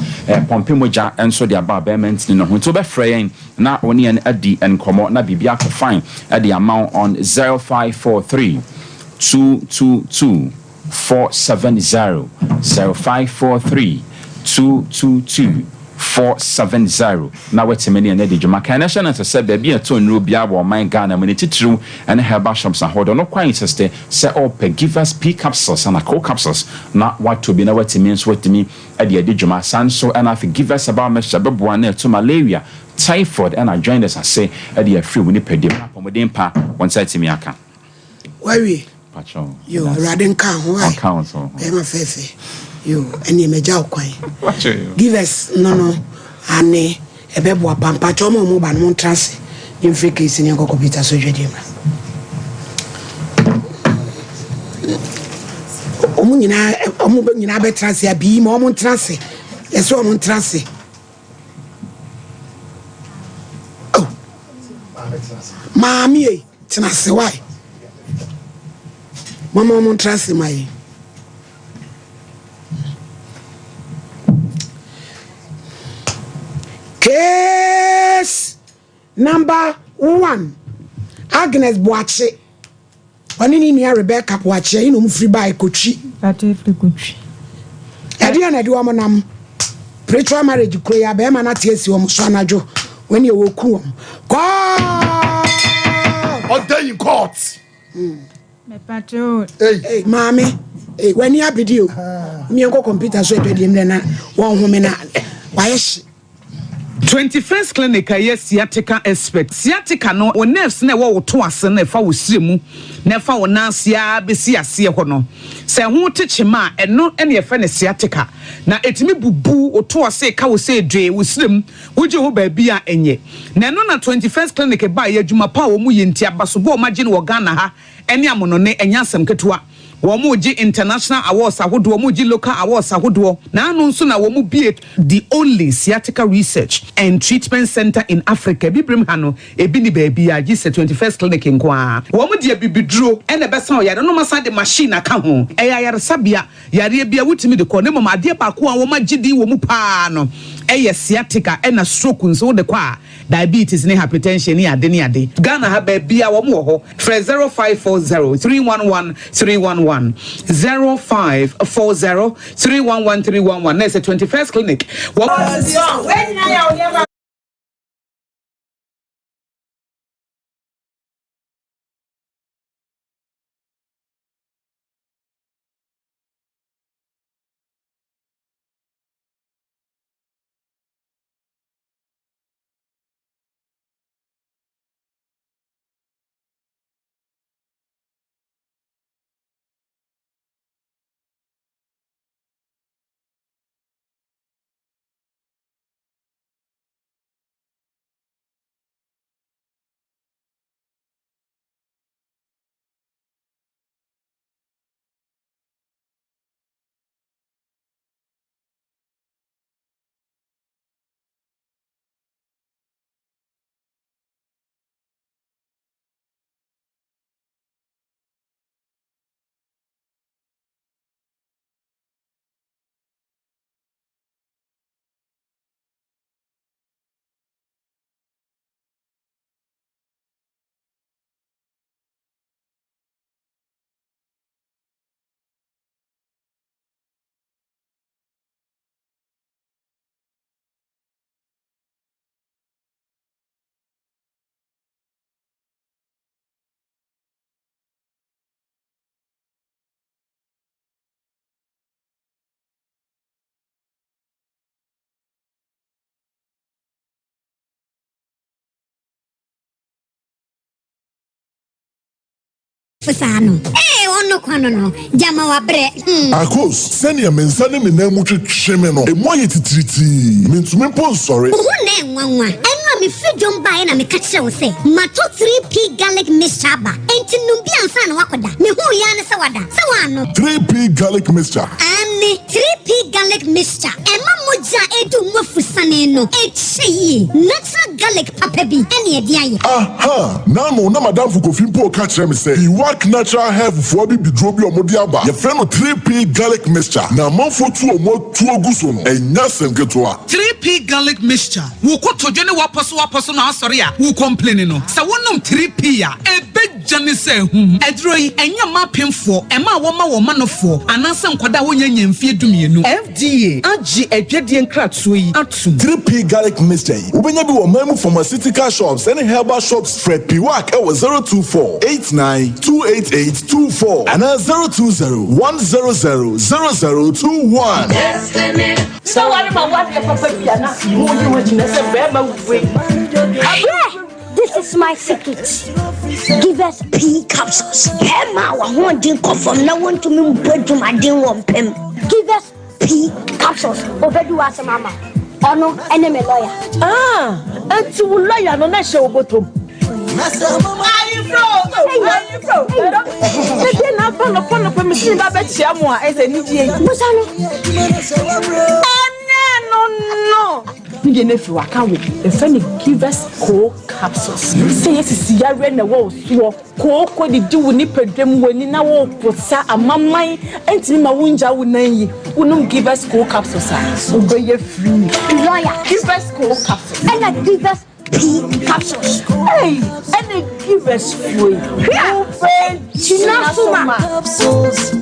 H: pompe moja and so the ababement no ho to be fraying na oni an adi and komo na bibia ko fine at the amount on 0543 222 470 0543 222 470 na wetimeni and edi juma kan nation to say baby a to nru bia wo man Ghana mani titru and herbal shops and hold on no quite sister say up give us P capsules and core capsules na what to be na wetimi so wetimi edi juma sanso and afi give us about Mr. Beboa na to malaria typhoid and I joined us I say edi free we ni pedi pomodin pa one side timi aka
A: worry
H: pacho
A: yo radin kan ho ai
H: council
A: e ma fefe yo eni meja okwan give us no ane ebebo pampa chomo mo ba no trance in fake is ni ko computer so dwede ma omu nyina be trance abi ma omu trance eso omu trance oh mami e trance why mama omu trance mai case number 1 Agnes Boache onini ni Rebecca Boache inu mfri ba ekotwi
E: ati free kutwi
A: edi na di wo nam pretrial marriage kro ya be ma na tiesi wo so anajo when you wo ku wo ko
B: on day in court
E: me patro
A: hey mami when you video me enko computer so edwediem na won home na wayeshi
I: 21st clinic yes sciatica expert sciatica no o nerves na wo to ase na fa wo siremu na fa wo nansia besi ase ho no se ho techema eno ene ye fa ne sciatica na etimi bubu o to ase ka wo se dwe wo sirem wo je ho ba bia enye na no na 21st clinic ba ye adwuma pa wo mu ye ntia baso bo ma je no Ghana ha ene amono ne enya asem ketua Womuji international awards ahodo womuji local awards ahodo na anu nso na womu be the only sciatica research and treatment center in Africa bibrim hano ebi ni baby a gise 21st clinic nkoa womu de bibiduro ene besa o yare no masa de machine aka ho yare sabia yare bia wutimi de ko ne mama ade ba ko a woma gidi womu pa no sciatica ena stroke nso de kwa diabetes ne hypertension ne ade Ghana ha ba bia womu ho 0540 311 311 0540 311 311 That's the 21st clinic.
J: Fasano. Ono kwano no. Jama wa bre.
K: Akos, send your mensane me na mutu chemeno. E mo yetitriti. Mentumi pon sorry.
J: Ne nwanwa. Enwa me fidjom bae na me ka kire wo se. Mato 3P garlic mixture ba. Enti numbi ansa na wakoda. Me hu ya ne se wada. Se wano.
K: 3P garlic mixture.
J: Ani 3P garlic mixture. Ema moja edu mo fusane no. Echi. Natural garlic papa bi. Ene e dia ye.
K: Aha. Na no na madam fu kofi mpo ka kire me se. I work natural health for bi bidrobi omodiaba. Ye friend no 3P garlic mixture. Na manfo tu omo tu oguso no. Enya semketoa.
I: 3P garlic mixture. Wo ko tojo ne waposo na asori a wo complain no. Se wonum 3P a ebe jane se hu. Edro yi enya mapemfo, ema wo ma nofo. Ananse nkoda wo nya nyamfie dumienu. FDA agi adwade nkratso yi atum.
K: 3P garlic mixture. Ubenya bi wo mamu pharmaceutical shops and herbal shops Fred P Work e 024 89288824 and 020-100-0021.
C: So what about what the papa piano?
J: This is my secret. Give us P capsules. Emma, I want to come from now on to me to my dear one pen. Give us P capsules. Obedu as a mama. Ono enemy lawyer.
C: And to lawyer no na show bottom. Are you from? They na follow permission ba bet chiamo as a nidie.
J: Musano.
C: No. You never work out with the funny give us cold capsules. Say yes, is yare na wo so ko di do ni pedem wani na wo posa amamai enti ma wunja wunan yi. Unum give us cold capsules. So be free.
J: Lawyer,
C: give us cold capsules.
J: And I give us P capsules.
C: Hey, and they give us free.
J: Chinasuma capsules.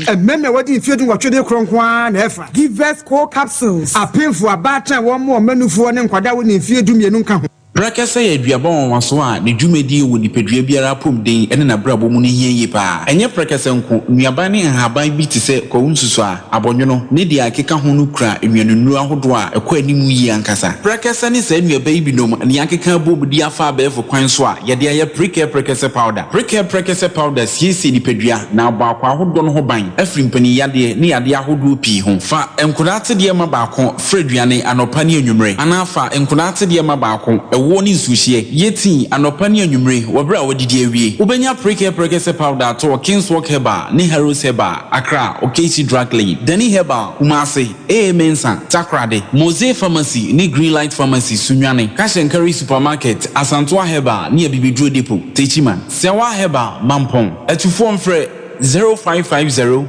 A: And men what if you do what you do kwan efa. Give us cold capsules. A painful a battle one more menu for and kwada win if you do me nunca.
L: Brakasa ye duabon waso a ne dwumedi wo nipadua biara pom den ene na brabo mu ne hieye pa enye brakasa nko nuaban ne haban bi te se ko unsusu a abonwono ne dia akeka ho no kura enwanunu ahodo a ekọ animu yi ankasa brakasa ne sa nuaban bi nom ne akeka bobudi afa abefo kwan so a ye de aye brakasa powder brakasa powder siesi nipadua na abakwa ahodo no ho ban afri mpani yade ne yade ahodo pi ho fa enkodate de ma baako freduane anopa ne anwumre anafa enkodate de ma baako woni nsuhie yeti anopa ne anwumre wobra wodidi awie ubenya brakasa powder to Kingswalk Herbal ne Heroes Herbal Accra Okesi Drug Lane Dani Herbal Kumasi Mensa Takrade Mose Pharmacy ne Greenlight Pharmacy Sunwane Cash and Carry Supermarket Asantwa Herbal ne Bibidro Depot Techiman Sewa Herbal Mampong etufo mfre 0550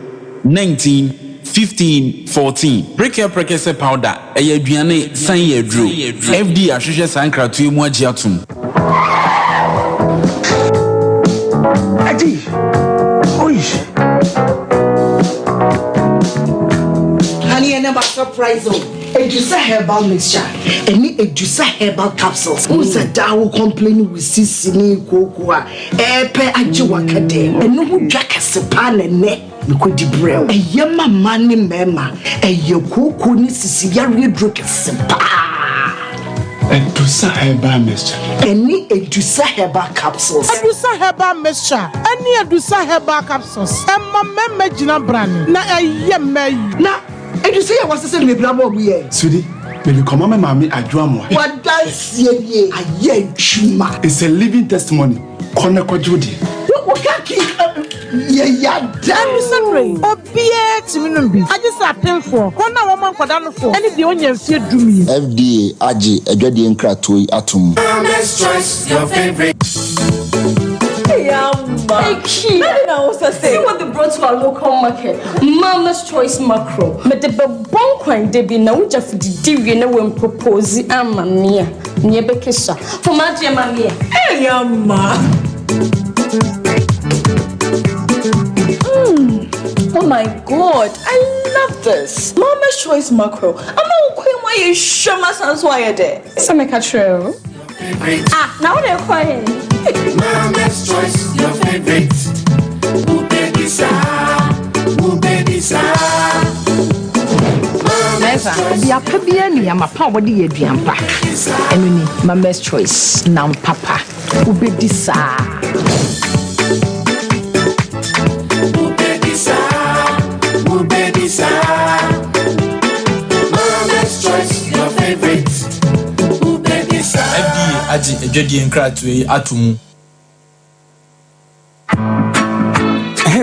L: 19 15 14 brakasa powder aduane san ye dro FD ahwehwe sankratu mu agi atum
B: Adi oi
C: honey and surprise Edusa herbal mixture any Edusa herbal capsules who's a dawo complain with sisini kokua epe ajiwakade enu hu dwaka sepa ne because the brew a yama money mema a yoko ni sisi yari drink sepa
B: Edusa herbal mixture
C: any Edusa herbal capsules
M: Edusa herbal mixture any Edusa herbal capsules emma mema jina brand na eyeme
C: na Edusa ya wasese me brabo we
B: Sudi me come mama me adwamo
C: what dance ye aye chuma
B: it's a living testimony kone kojudi
C: what kaki ya
M: damn sorry obie timinumbi I just attend for kona woman kwada for any the onye mfie dumi
N: FDA agi adwade nkrato atum
O: Mama's Choice your favorite
P: Hey, Key, see what they brought to our local market. Mama's Choice Macro. But the bon coin they be now just the divine when propose mamma near Bekesha. For my dear mamma. Hey, oh my God, I love this. Mama's Choice Macro. I'm not queen why you show my son's wire there. Some make a true. Now they're quiet.
O: Mama's Choice, your favorite. Ubedisa.
Q: Dia pebia ni amapa wodi yeduampa. Enu ni Mama's Choice nam papa. Ubedisa.
O: Mama's Choice, your favorite.
R: FDA agi adwadi nkratu atumu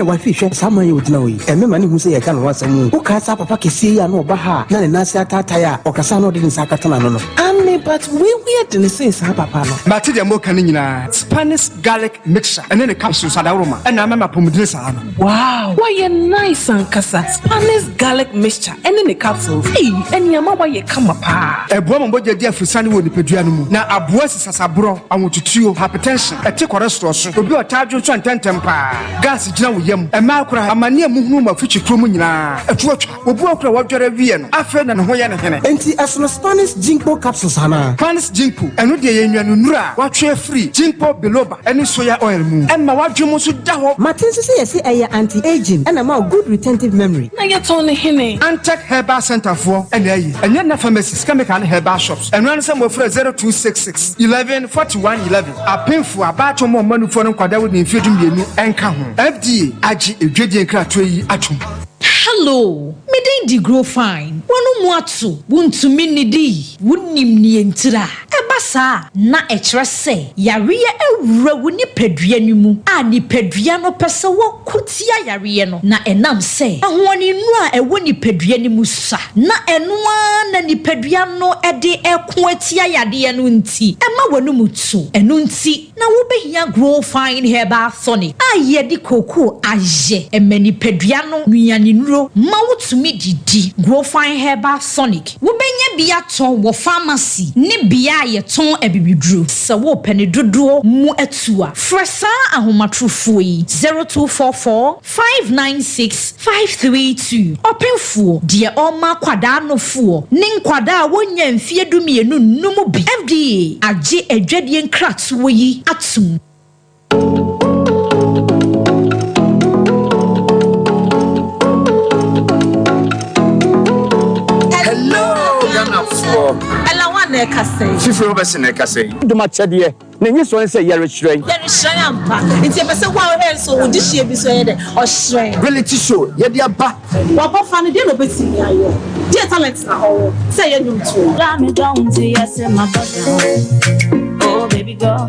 S: wa fi hwe sama ye wudina oyi emema ne hu se ye ka no wasam wo ka sa papa kesi ya na oba ha na ne nase atata ya okasa no de ne sa katana no ame but we de say sa papa no
B: mate de mo kan nyina Spanish garlic mixture ene ne capsules adawroma ena mama pomudire sa no
Q: wow why you nice and kasa Spanish garlic mixture ene ne capsules eni ama why you kama pa
B: eboa momboje di afrisane wo nipadua no mu na aboa sisasabro awotutuo hypertension ete cholesterol so obi otadwo so antentem pa gas gina wo yam ema akura amane muhunu ma fichi krom nyina etuotwa obu akura wadware wie no afa na ne ho ye ne hene
S: enti asono Spanish ginkgo capsules ana
B: Spanish ginkgo eno de ye nnuanu nura watwe free ginkgo biloba eni soya oil mu emma wadwemo so da ho
S: matin se ye say anti aging and ma good retentive memory
Q: na ye ton ne hene
B: Antec Herbal Center for enye na pharmacies chemical herbal shops eno an se mo fra 0266 11 41 11 apemfu abacho mo manufo no kwada wo ne mfiedu mienu enka ho FDA agi edwedi nkrato yi atum
T: hello me dey grow fine wonu mu atu wuntumi nidi wunnim ni entira ebasa na ekire se yare ewura woni padua nimu a ni padua no pese wo kutia yare no na enam se ahoni nu a ewo ni padua nimu sa na enoa na ni padua no ede eko atia yade no nti ema wonu mutu eno nti na wo behia grow fine herbal tonic a ye di koko aje emani padua no nuane nuro ma wotumi didi grow fine herbal tonic wo benya bia ton wo pharmacy ne bia ye yɛtɔn abibiduro sɛ wo pɛne dodoɔ mu atua frɛ saa ahomatrofoɔ yi 0244 596 532 ɔpemfoɔ deɛ ɔma kwadaa nofoɔ ne nkwadaa a wonya mfie dumienu num bi FDA agye adwadie nkratoɔ yi atum.
M: Ela wane kase.
U: Fifre obese ne kase. Duma chede na nyi so nse yare hyiren.
M: Yare hyiren ampa. Nti ebese wa o hen so wo di hie bi so ye de o hyiren.
U: Reality show ye de aba.
M: Wa bofa ne de no beti mi ayo. Dear talent na ho. Say ye nyum to.
V: Let me down to yes in my body. Oh baby girl.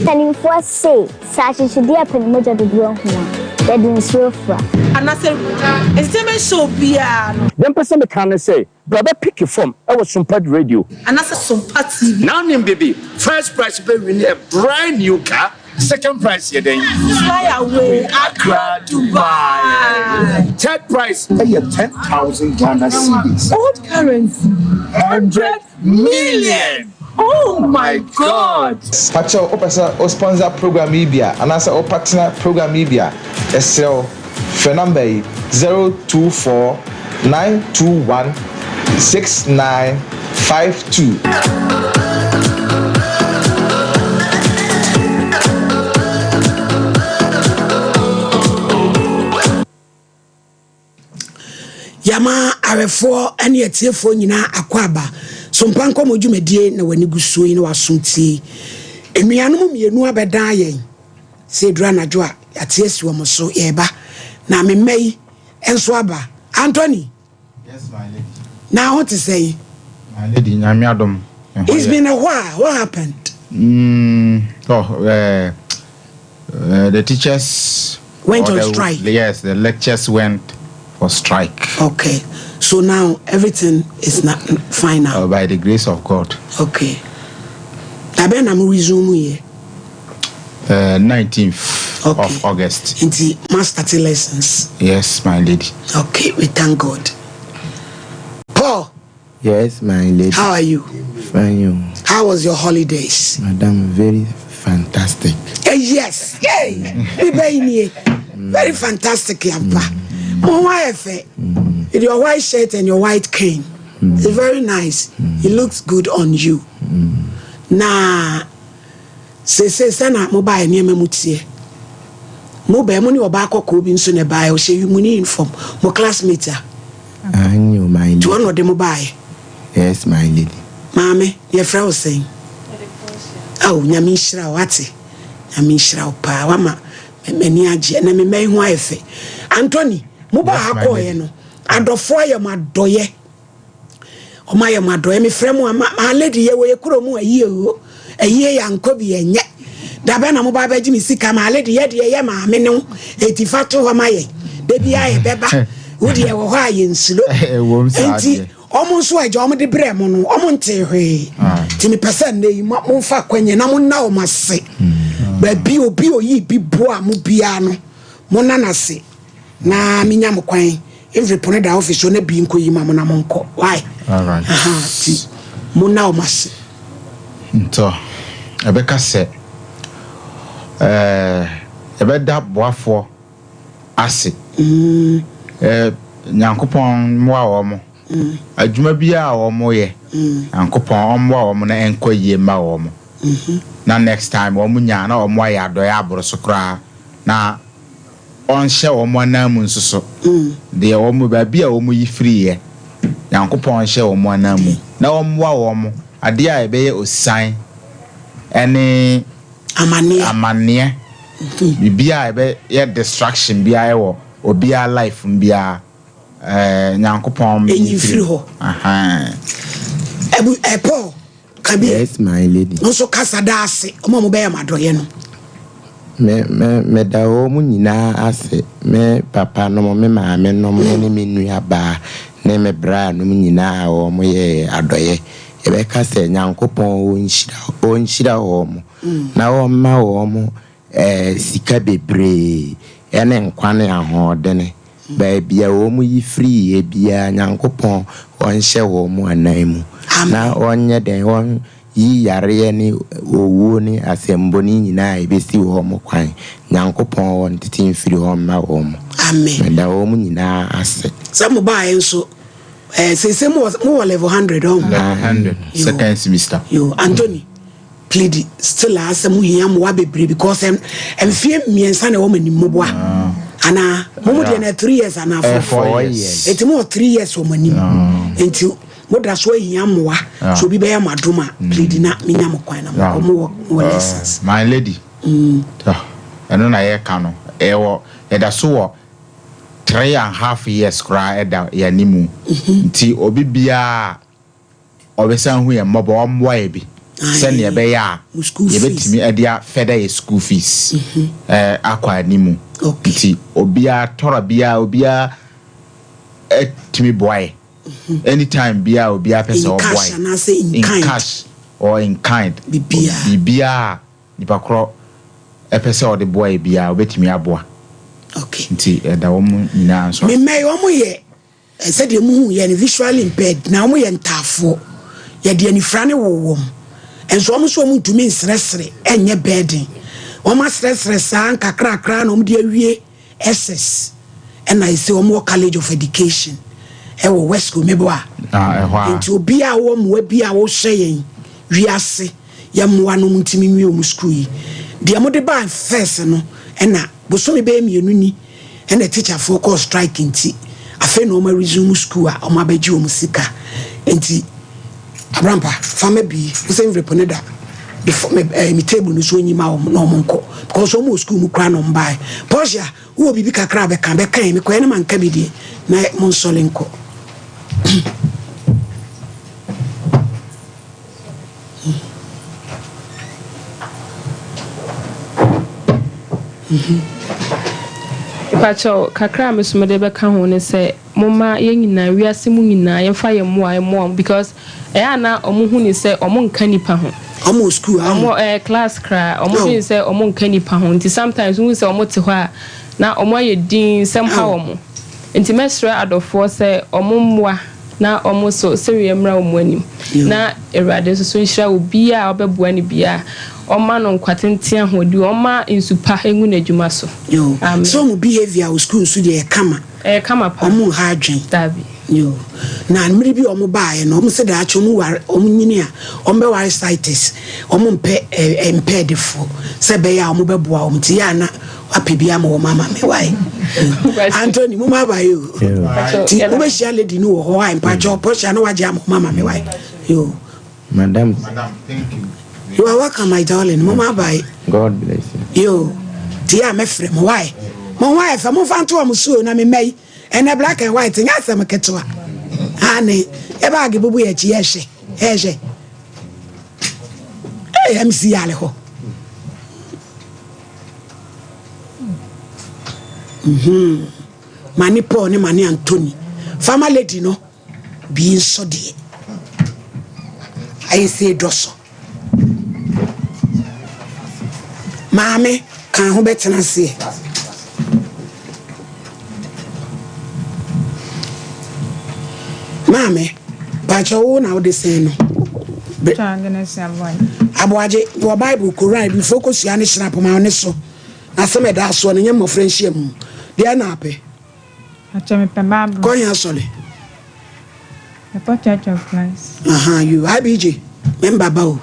J: Telling for say, such as you dear Penmoja the Drone, that didn't show for.
M: And I said, it's so piano.
U: Then person can say, brother, pick your form. I was Sompa radio.
M: And I said, Sompa TV.
U: Now, name baby, first prize will win a brand new car. Second prize, you then
M: fly away, Accra, Dubai.
U: Third prize, pay 10,000 Ghana cedis.
M: Old currency, 100 million. Oh my God!
W: Pacho, o sponsor program Ibia, and as a partner program Ibia, SL phone number 024 921 6952.
A: Yama arefo ene etiefo nyina akwaba Sompa Nkomo dwumadie na wani gusuo yi na wasomtie enuanom mienu abedan yen se dura najo a yatiesi wo so yeba na memai enso aba Anthony.
D: Yes my lady.
A: Now what to say?
D: My lady nyame adom.
A: It's been a while. What happened?
D: The teachers
A: went on strike.
D: Yes, the lectures went for strike.
A: Okay. So now everything is not fine now.
D: By the grace of God.
A: Okay. Taben am resume here.
D: 19th of August.
A: Into master lessons.
D: Yes, my lady.
A: Okay, we thank God. Paul.
X: Yes, my lady.
A: How are you?
X: Fine.
A: How was your holidays?
X: Madam, very fantastic.
A: Yes. Yay. Very fantastic, Yampa. With your white shirt and your white cane. It's very nice. It looks good on you. Nah. Say sana mobile near me mutie. Mobile money or back or could be soon a buy or say you money inform my classmates.
X: I knew my lady.
A: To one of them mobile.
X: Yes, my lady.
A: Mammy, your friend was saying. Oh, Yamishra Wati. Yamishra Pa Wama. Many aji and me may wife. Anthony, mobile hako no. Adofo ya madoye. O my madoye me friend my lady ye we kuro mu ayi o. Eye ya nkobi enye da be na mo ba baji mi sika ma le de ye ma me no etifato ho maye de bia ye beba wo de wo ho aye nsuro enti omo so aja omo de bre mo no omo nte hwe ti mi pese na yi mo fa kwanye na mo na o mase ba bi obi oyi bi bo a mo bia no mo na na se na mi nya mo kwan every pone da office na bi nko yi ma mo na mo nko why
D: all right
A: ti mo na o mase
D: nto ebeka se ebeda boafo ase nyankopon moa wo mo adwuma bia wo mo ye nyankopon moa wo mo na enko yie ma wo mo na next time wo mo nya na wo mo ya do ya aboro so kra na on hye wo mo na mu nsoso de wo mo ba bia wo mo yi free ye nyankopon hye wo mo na mu na wo moa wo mo ade a ebe ye osan ene amane bibia ebe ye distraction bia ye wo obia life mbia nyankopon
A: enyi free ho Paul kabi.
X: Yes, my lady.
A: No so kasa da ase o mo be ya madoye no
X: me da o mu nyina ase me papa no me maame no me ne me nua ba ne me bra no nyina wo mo ye adoye ebeka se nyankopon onhyira wo mo na wo ma wo mo sika bebre ene nkwane ahodene ba bia wo mo yi free e bia nyankopon onhye wo mo anaimu na onye den won yi yare ni owu ni asembo ni nyina ebesi wo mo kwan nyankopon won titin firi ho ma wo mo amen da wo mo nyina ase
A: some buy so say more level 100 on
L: 100 second semester
A: yo Anthony plead still asem hia mo wa bebre because em fie miensa na wo mani moboa ana mo de na 3 years ana 4 years it more 3 years wo mani enti mo da so hia mo so bi be ya madoma plead na minya mo kwan na mo lessons
L: my lady eno na ye ka no ewo e da so wo 3.5 years kra eda ya nimu nti obi bia obesan hu ye mbobo omwa e bi sene be ya ye betimi edia feda school fees akwa nimu nti obia tora bia obia etimi boy anytime bia obia pesa o boy in cash or in kind bia nipa kro pesa o de boy bia obetimi aboa okay nti da womu nyina so me may omu ye said de mu ye ni visually impaired na omu ye ntafo ye de anifra ne wowom enso omu so omu ntumi nsresre enye burden omu asresre san kakra na omu de awie SS and I say omu college of education ewo west school mebo a nti obi a wo mu abi a wo hyeyen wiase ya moa no ntimi nwi omu school yi de amu de ba first no ena bosomi be mienu ni and the teacher for call striking ti afa no ma resume school a o ma baji o musika enti abrampa fama bi we say reponeda before me table no so nyima o no monko because o mo school mu kra no mbai Portia wo bibi kakra be kan me ko ene man ka bi die na mon solenko
E: Pacho kakra mesumede be ka ho ne se moma ye nyina wiase mu nyina ye fa ye mo because na omo hu ni se omo nka nipa ho omo school omo class kra omo ni se omo nka nipa ho nti sometimes hu se omo te ho a na omo ye din somehow omo nti mesra adofo se omo mwa na omo so serious mra omo anim na erade so nhira obi a obeboa ni bia Oma no kwatentia hodi oma insupa engu na adwuma so yo so mu behavior o school so de kama pa omu ha adwen dabi yo na mmiri bi omu baaye no omu se da acho mu war omu nyini a ombe war citis omu mpe impedifo se be ya omu beboa omu ti ya na apebia ma mama me wai Anthony mu ma baaye o ti omu shia lady no ho ha impa jo Portia no waje am mama me wai yo
X: madam
E: thank you.
A: You are welcome, my darling. Mama, bye.
X: God bless you.
A: Yo, dear, my friend, why? My wife, I'm off to a musu, and I may, and a black and white, and I am a ketua. Honey, a bag of weird, yes, hey, MC Alejo. Money pony, money, Anthony. Farmer lady, no, being so dear. I say, Dosso. Mame kan ho betena se Mame bacha wo na wo de se no
F: tangene se abwan
A: aboaje wo Bible Quran bi focus ya ne snap ma ne so na se me da so ne nyam friendship mu de na ape
F: acha me pe Bible
A: ko ya sole
F: the Church of Christ
A: you IBJ member ba o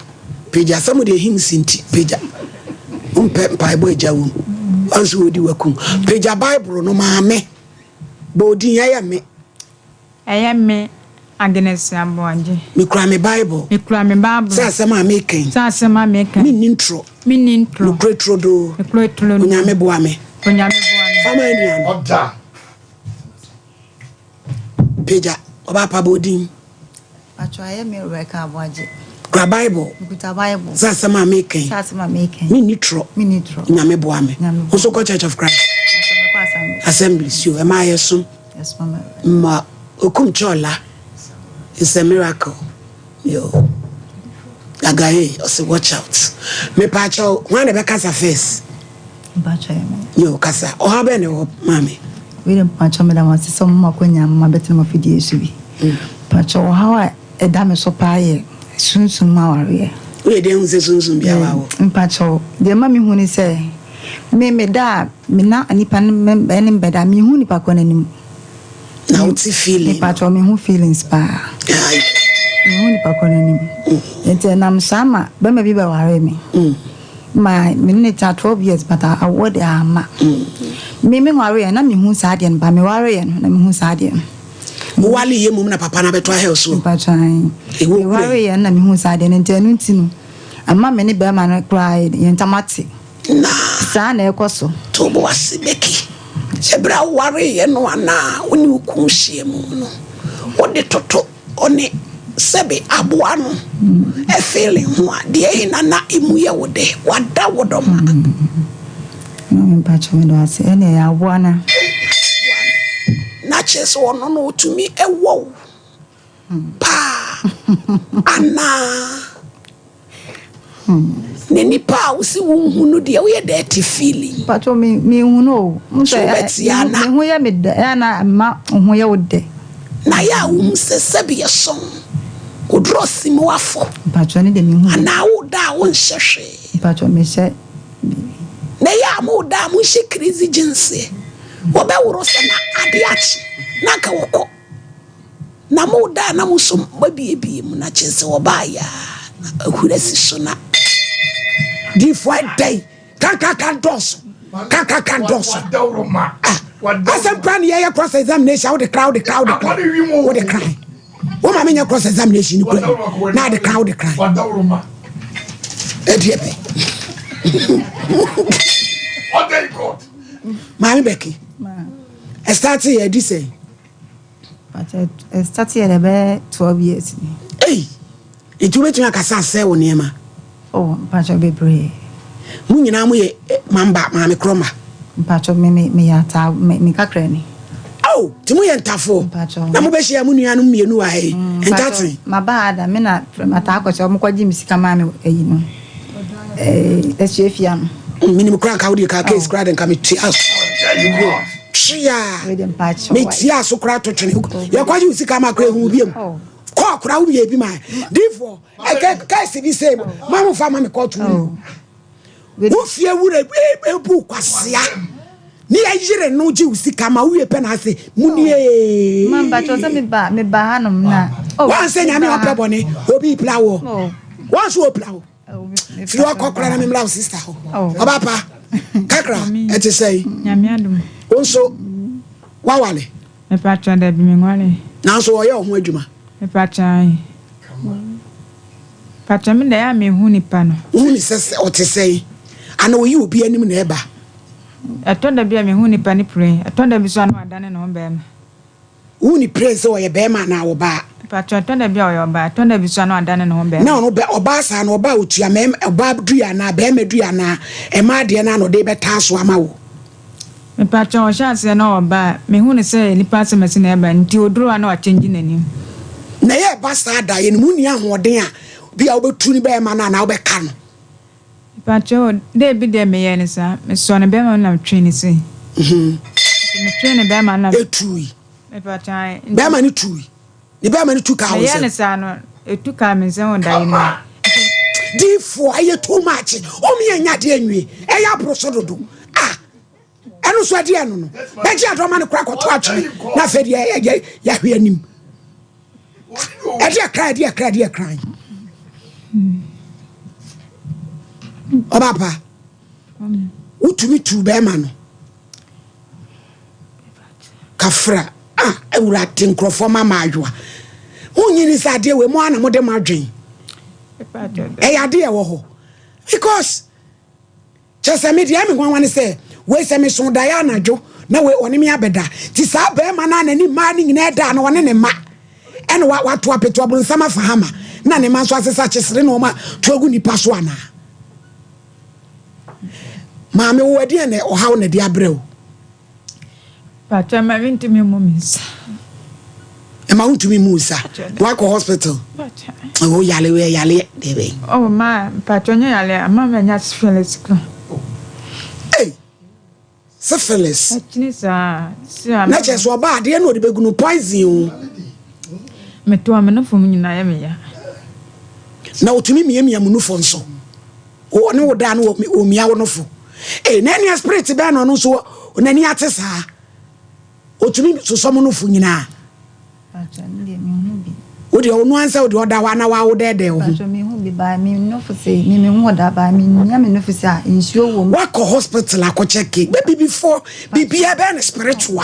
A: peja some de hymns inti peja Bible jawu anso odi wakum peja Bible no maame bodi ya me
F: Agnes Ambonje
A: me kura me Bible sa sama meken me nintro no kretro do onyame boa me fama enian
B: oda
A: peja oba pa bodi
G: acho me Rebecca Ambonje
A: kura Bible sa sama meken me nitro nyame boa me also ko Church of Christ Assembly so am I so
G: yes mama
A: ma Okum chola is a miracle. Yo. Agaye, also watch out. Me pacho, one of the casa face. Yo, casa. Or how many, mammy?
G: We don't patch me. I want to some more when I'm a better of the issue. Pacho, how I a dame so pie. Soon, Maria. We didn't say soon, be our Pacho. The mammy who say, me da, me not any pan any better, me who nipa con now it's feeling. Pacho, me who feelings pa. Me who nipa con and then I'm sama, but maybe worry me. My minute are 12 years, but I would ma. Me worry, and I'm who's Adian, but me worry, and I'm who's Adian. Wali ye mum na papa na beto ahel so patran e worry ya na me hu sa de ntanu ntinu amma me ne be ma na cry yentamati na sa na ekoso to bo asibeki sebra worry ye no ana oni ukun hie mu no odi toto oni sebe aboa no e feeling ho ade e na emu ye wode wada wodoma me patran do ase ene ya aboa na Natchez or no to me a woe. Pa Anna Nenny Pause who no dear we are dirty feeling. But me who know, Yana, where mid Anna ma where would they? Naya says Sabia song could draw Simoafo. Patroni de me and now down sachet. Patron me said Naya more damn we she crazy jinsi. Oba urosa na adiachi na ka woko na moda na musom babie mu na chese oba ya ahurasi so na di fight day kaka dos asem plan ye cross examination with the crowd with the cry wo ma menya cross examination ni kwa na the crowd cry ediepe what they got Mami Becky. I started here this say. But I started here about 12 years. Hey, it will make a say on Yama. Oh, Pacho be brave. Munina mu mamba mami kroma. Pacho me ata me kakrani. Oh, timu yentafo. Pacho. Na mo be share mu nua no mienu ahe. Entati. Mabada me na ata akwacha mo kwaji misika mami eyi no. Esiefiam. Minimum crank out the case crowd and come to us. Tria, me tia so crowd to train. You're quite used to come out who be cock crowd be my. Therefore, I can't see the same. Mamma family called to you. What fear would a book was ya? Near year no Jews to come out with a pen. I say, Munie, Mamma, me bahanum na. Once I am a bonnet, will be plow. Once you plow. If you are cockra, I'm in sister. Oh, Papa, Kakra, et say, Yamiadum. Also, Wawale, a patron that be me. Now, so I am Wedjuma. A patron. Patron, there, I mean, Hunipano. Who says or to say, I know you will be any neighbor. I told the beer me Hunipani pray. I told the son one done and on them. Uni praise or a bear now bar. Patron, turn the beer or bar, turn the son one done and on them. No, but Obasa and about your mem, a Babdriana, Bemedriana, a Madiana, no de betaswamau. Me patron shall say no bar, me who say, any person messing ever, and Theodora no changing any. Nay, bastard die in Munia or dear, be able to bear man and I'll be can. Patron, they be there, me, and sir, Miss Son and Bearman of Trinity. Train a bearman of true. Bearman true. The bearman took our son, it took him his own dying. Therefore, I too much. Oh, me and Yadi anyway. I have prosodo. Ah, I know what I know. That's your Roman crack or touch me. Nothing, ya hear him. And dear crying. Oh, Papa. Who to me to bearman? Kafra. Ah, I will think for my majua. Only this idea with one of the margin. A idea, because just a medium one say, where's a Miss Diana Joe? No way on me abeda. Tis our bear man and any mining in a dan one in a ma. And what to up a trouble summer for hammer. None of us was such as Renoma to a good paswana. Mammy, what dear or how in the diabro. But I'm having to me moments.
A: Emma want to be Musa. Walk hospital. Oh, yale, David.
F: Oh, my, Patronia, Mamma, and that's Phyllis.
A: Hey, syphilis.
F: Not
A: just so bad, you know, the big no poison you.
F: Me to a man from Nayamia.
A: Now to me, Munufonso. Oh, no, Dan, what me, oh, me, I want to. Eh, Nanny spirit ban on so, on any artist, ha. Oh, to me, so someone of Funina. Would you no answer the other 1 hour there?
G: Me who be by me, no for say, me what by me, Yamin officer, in sure
A: work a hospital, I could check it. Maybe before, be a band spiritual.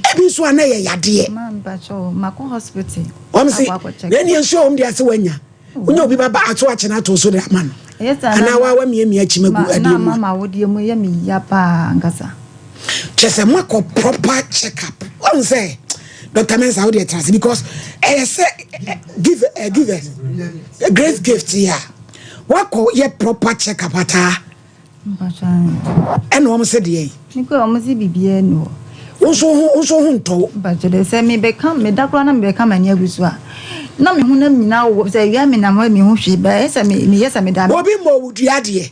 A: Every one ya dear.
G: But Mako Hospital.
A: I'm saying, then you show him the Aswanya. We know people about watching out to that man.
G: Yes,
A: and now I mean,
G: Mamma would you me yapa and gasa.
A: Just a mark of proper checkup. One say. Dr. Mensa, how do you trust? Because I say, give a great gift here. What call ye proper checkup at her? And one said, ye.
G: Nico almost be no.
A: Also,
G: but they say me become me Dakran and become a near Guswa. No, me who now say, Yamin and me who she bears, I mean, yes, I mean, that will be more would you add ye.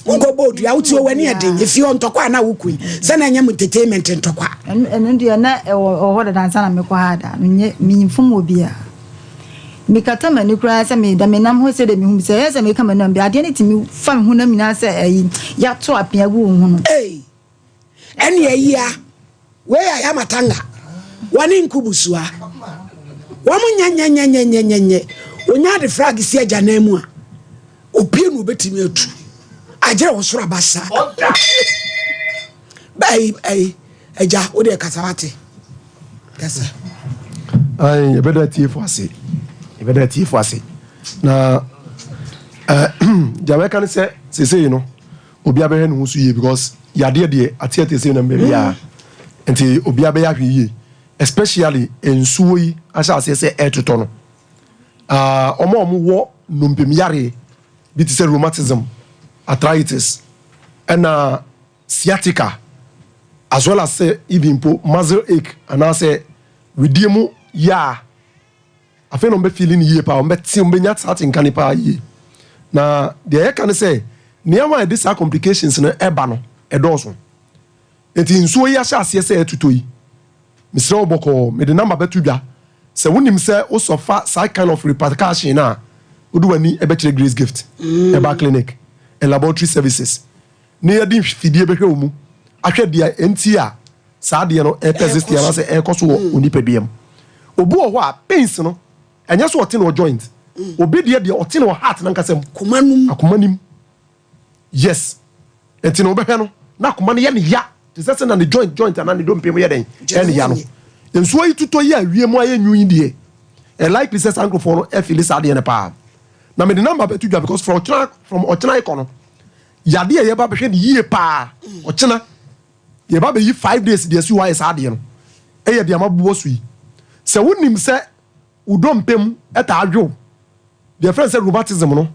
G: Who go boat you out to when you're doing if you want to quite now, Queen. Send an entertainment and talk. And India or what a dance and make harder, mean from Mobia. Mikatama, you cry, I mean, the man who said, whom says, I may come and be identity me from whom I say, ya to up your womb.
A: Hey, any a year where I am a tanga, one in Kubusua. Woman nye onya de frag isi aja na mu a opie no betimi atu aje wo soro abasa bai aja o de kasawate kasa
B: ai ebeda tiefo ase na Jamaica ne say you know obi abehwe no so ye because yade de atiate say na mbia enti obi abehwe ahwe especially ensuo yi asa se etoto no omo wo nompem yare bi ti say rheumatism, arthritis and sciatica as well as say even muscle ache and I say redeem ya afi no be feeling ye pa o be ti o be nya starting kanipa ye na de can say niama this are complications na eba no edoso enti nsuo yi asa se etoto yi Mr. Oboko, me the number betudwa. Se wonim se o sofa side kind of repercussion na odu wani ebetire grace gift. Eba clinic and laboratory services. Ne yadi fidie behwe omu. Ahwe dia enti a saa de no e persist ya na se e koso onipadiem. Obu o ho a pains no enya so ote no joint. Obi de ote no heart na nkasem akumanim. Yes. Enti no behwe no na akuma no ye ne ya. This na the joint and the don't pay me then. Any yano. And so you to ya we mo aye nyu indie. A likely says uncle for e feel sad in a pa. Na me the number betu because from Ochina ikono. Yade ye ba behwe ye pa. Ochina. Ye ba be yi 5 days dey su why sad no. E ye dey amabuo su yi. Se wonim se udom pem eta adwo. The friend said rheumatism no.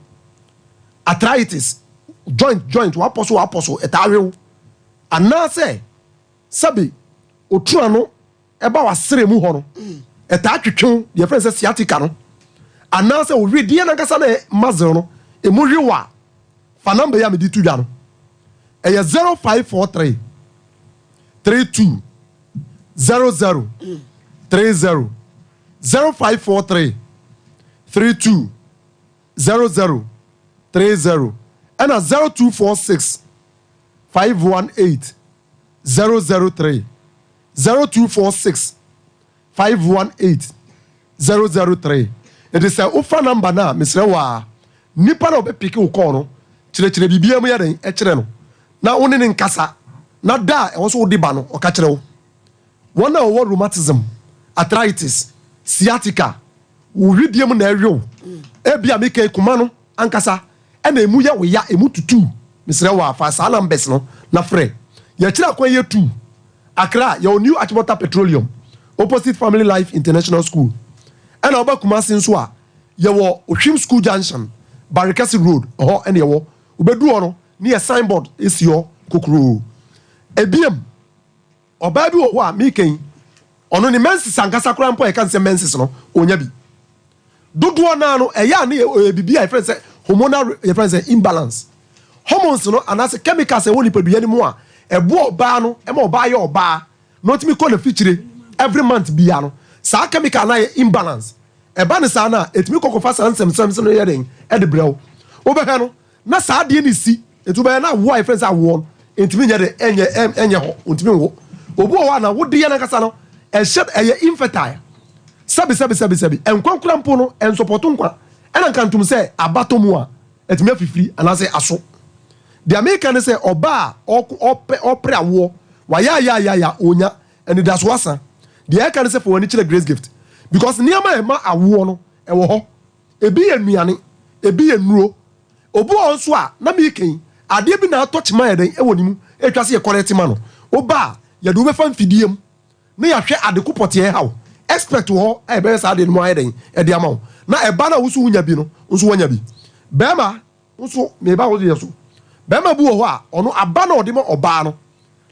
B: Arthritis. Joint waposo eta adwo. Anase sabi otua no eba wasere mu ho no eta atwetwe the friend say sciatica no anase o redie na kasa na muscle no emu hwewa fa number ya me di tudwa no eye 0543 32 00 30 0543 32 00 30 and 0246 518 003 0246 518 003. It is a ufa number na Mr. Wa nipa na obepiki wo call no kire bibia mu ya den e kire no na woni ne nkasa na da e wo so odi ba no o ka kire wo wona wo rheumatism, arthritis, sciatica wo hwedie mu na ewo e bia meke kuma no ankasa e na emu ya wo ya emu tutu Mr. Wa fa sa numbers no na frɛ ya kira kwa ye 2 Accra your new Achimota Petroleum opposite Family Life International School and oba Kumasi nso a ye wo Ohwim School Junction Barikasi Road ho ene ye wo obedu ono near signboard is your kokoro ebiem oba bi wo a meken ono ni menses ankasa kora mpo e kan se menses no onya bi dodo na no e ya na bibia e friend say hormonal e friend say imbalance hormones no anase chemicals e woni padua ni mu a e bo oba no e ma oba ye oba not me call the feature every month bia no sa chemical na imbalance e ba ne sa na etimi kokofa sansem no ye den e de brew obeka no na sa de ni si etu be na wo e friend say wo etimi nya de enye ho ontimi wo obu wa na wo de ye na kasa no e shed e infertile sabi enkonkura mpo no ensopoto nkwa ena nkantum se abatomu a etimi afifiri anase aso the American say oba opre awo wa ya onya and that's wasa the I can say for when it grace gift because niama e ma awo no e wo ho ebi enuane ebi enuro obu onso a na me ken ade bi na touch ma eden e wonimu etwa se e correct ma no oba ya do be fan fidiem na ya hwe ade kopote e hawo expect wo e be sa ade no eden e de ama na e ba na wo so wunya bi no nso wanya bi bema nso me ba wo de so bema bu ho a ono aba na ode mo oba no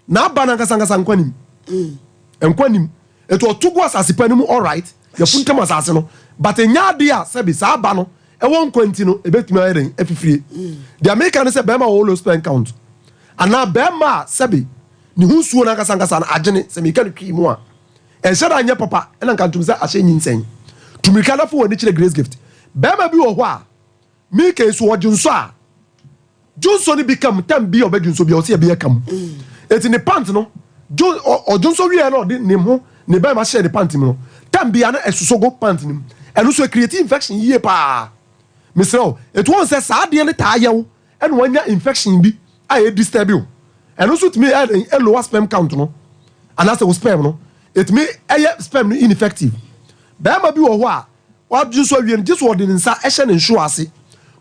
B: na aba na nkasa nkwanim nkwanim eto otugo asase panimu all right ya funtam asase no but enya ade a se bi sa aba no e won kwanti no e betumi ayeden afifire the American say bema wo low sperm count ana bema se bi ni husuo na nkasa na agene se me kan twi mu a e se da nya papa e na nkantum se ahye nyinsen tumika na fo woni kire grace gift bema bi wo ho a mi ke so wojunso a Johnson ni become tam bi obedunso bi o se bi akam eti ne pant no Johnson wi no de ne ho ne ba ma share the pant no tam bi ana esusogo pant nim eno so create infection yie pa misro it won say sa de ne ta yew eno wanya infection bi a e disturb you eno so to me e lower sperm count no and as a sperm no it me sperm ineffective ba ma bi wo ho a wa Johnson wi no just wo de nsa e hye ne nso ase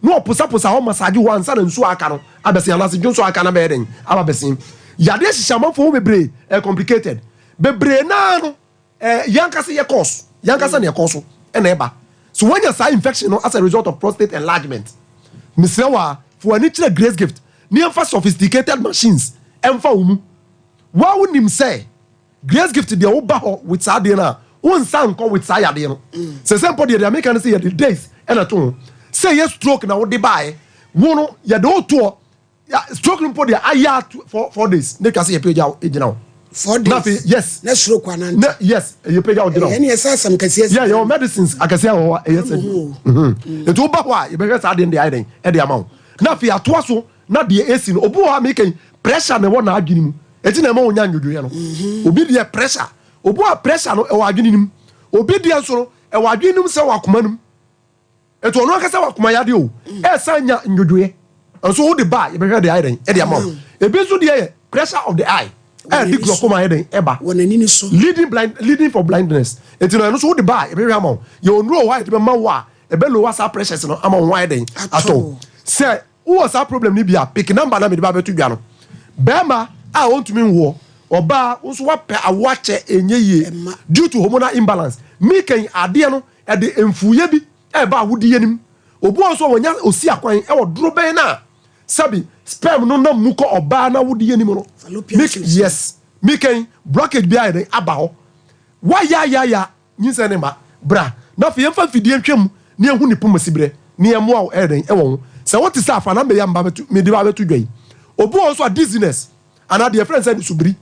B: no posa ho massage ho ansa na nsu aka no abese ya lase Johnson aka na be den ababesin yade hihama fo bebre complicated bebre na no yankasa ye cause yankasa na ye cause na eba so when you say infection no as a result of prostate enlargement misrewa for any chile grace gift near for sophisticated machines emfa umu wa wonim say grace gift dey oba ho with sade na won san ko with sayade no se sempo dey American say the days and ato say yes stroke na wo dey buy wono ya do to ya stroke mpo dey aya for 4 days ne ka say peja ejina
A: 4 days
B: yes
A: na stroke anan
B: yes you peja ojina
A: any esasam kase
B: yeah your medicines akase ho yes it wo ba ho a you be say dey iden e dey amount na fi ato so na dey AC no obu ha make pressure na wo na adwini mu eti na ma onya nyodoye no obi dey pressure obu a pressure no e wo adwini nim obi dey so e wo adwini nim se wo akoma nim eto ono akasa wa kuma yade o e sanya nyodoye so wo de ba ye be hwe de iden e de amount e be so de pressure of the eye e di glaucoma iden e ba
A: wonani ni so
B: leading for blindness eto no so wo de ba ye be hwe amount ye onuro wa e be ma wa e be lower sa pressures no ama won iden ato say wo sa problem ni bia pick number na me de ba betu dua no bema a won tumi wo oba wo so wa pe awache enyeye due to hormonal imbalance mi kan ade no e de emfuye bi ba wudi yenim obu onso wonya osi akwan e wodro ben na sabi sperm no na muko oba na wudi yenim no yes miken blockage bi ayde aba ho wa ya nyinse ne ma bra na fe yemfa fidie ntwem ne ehu ni pomasibre ne emo a eden e won se what is afa na me ya mba betu me di ba betu dwai obu onso a dizziness ana de friend say subiri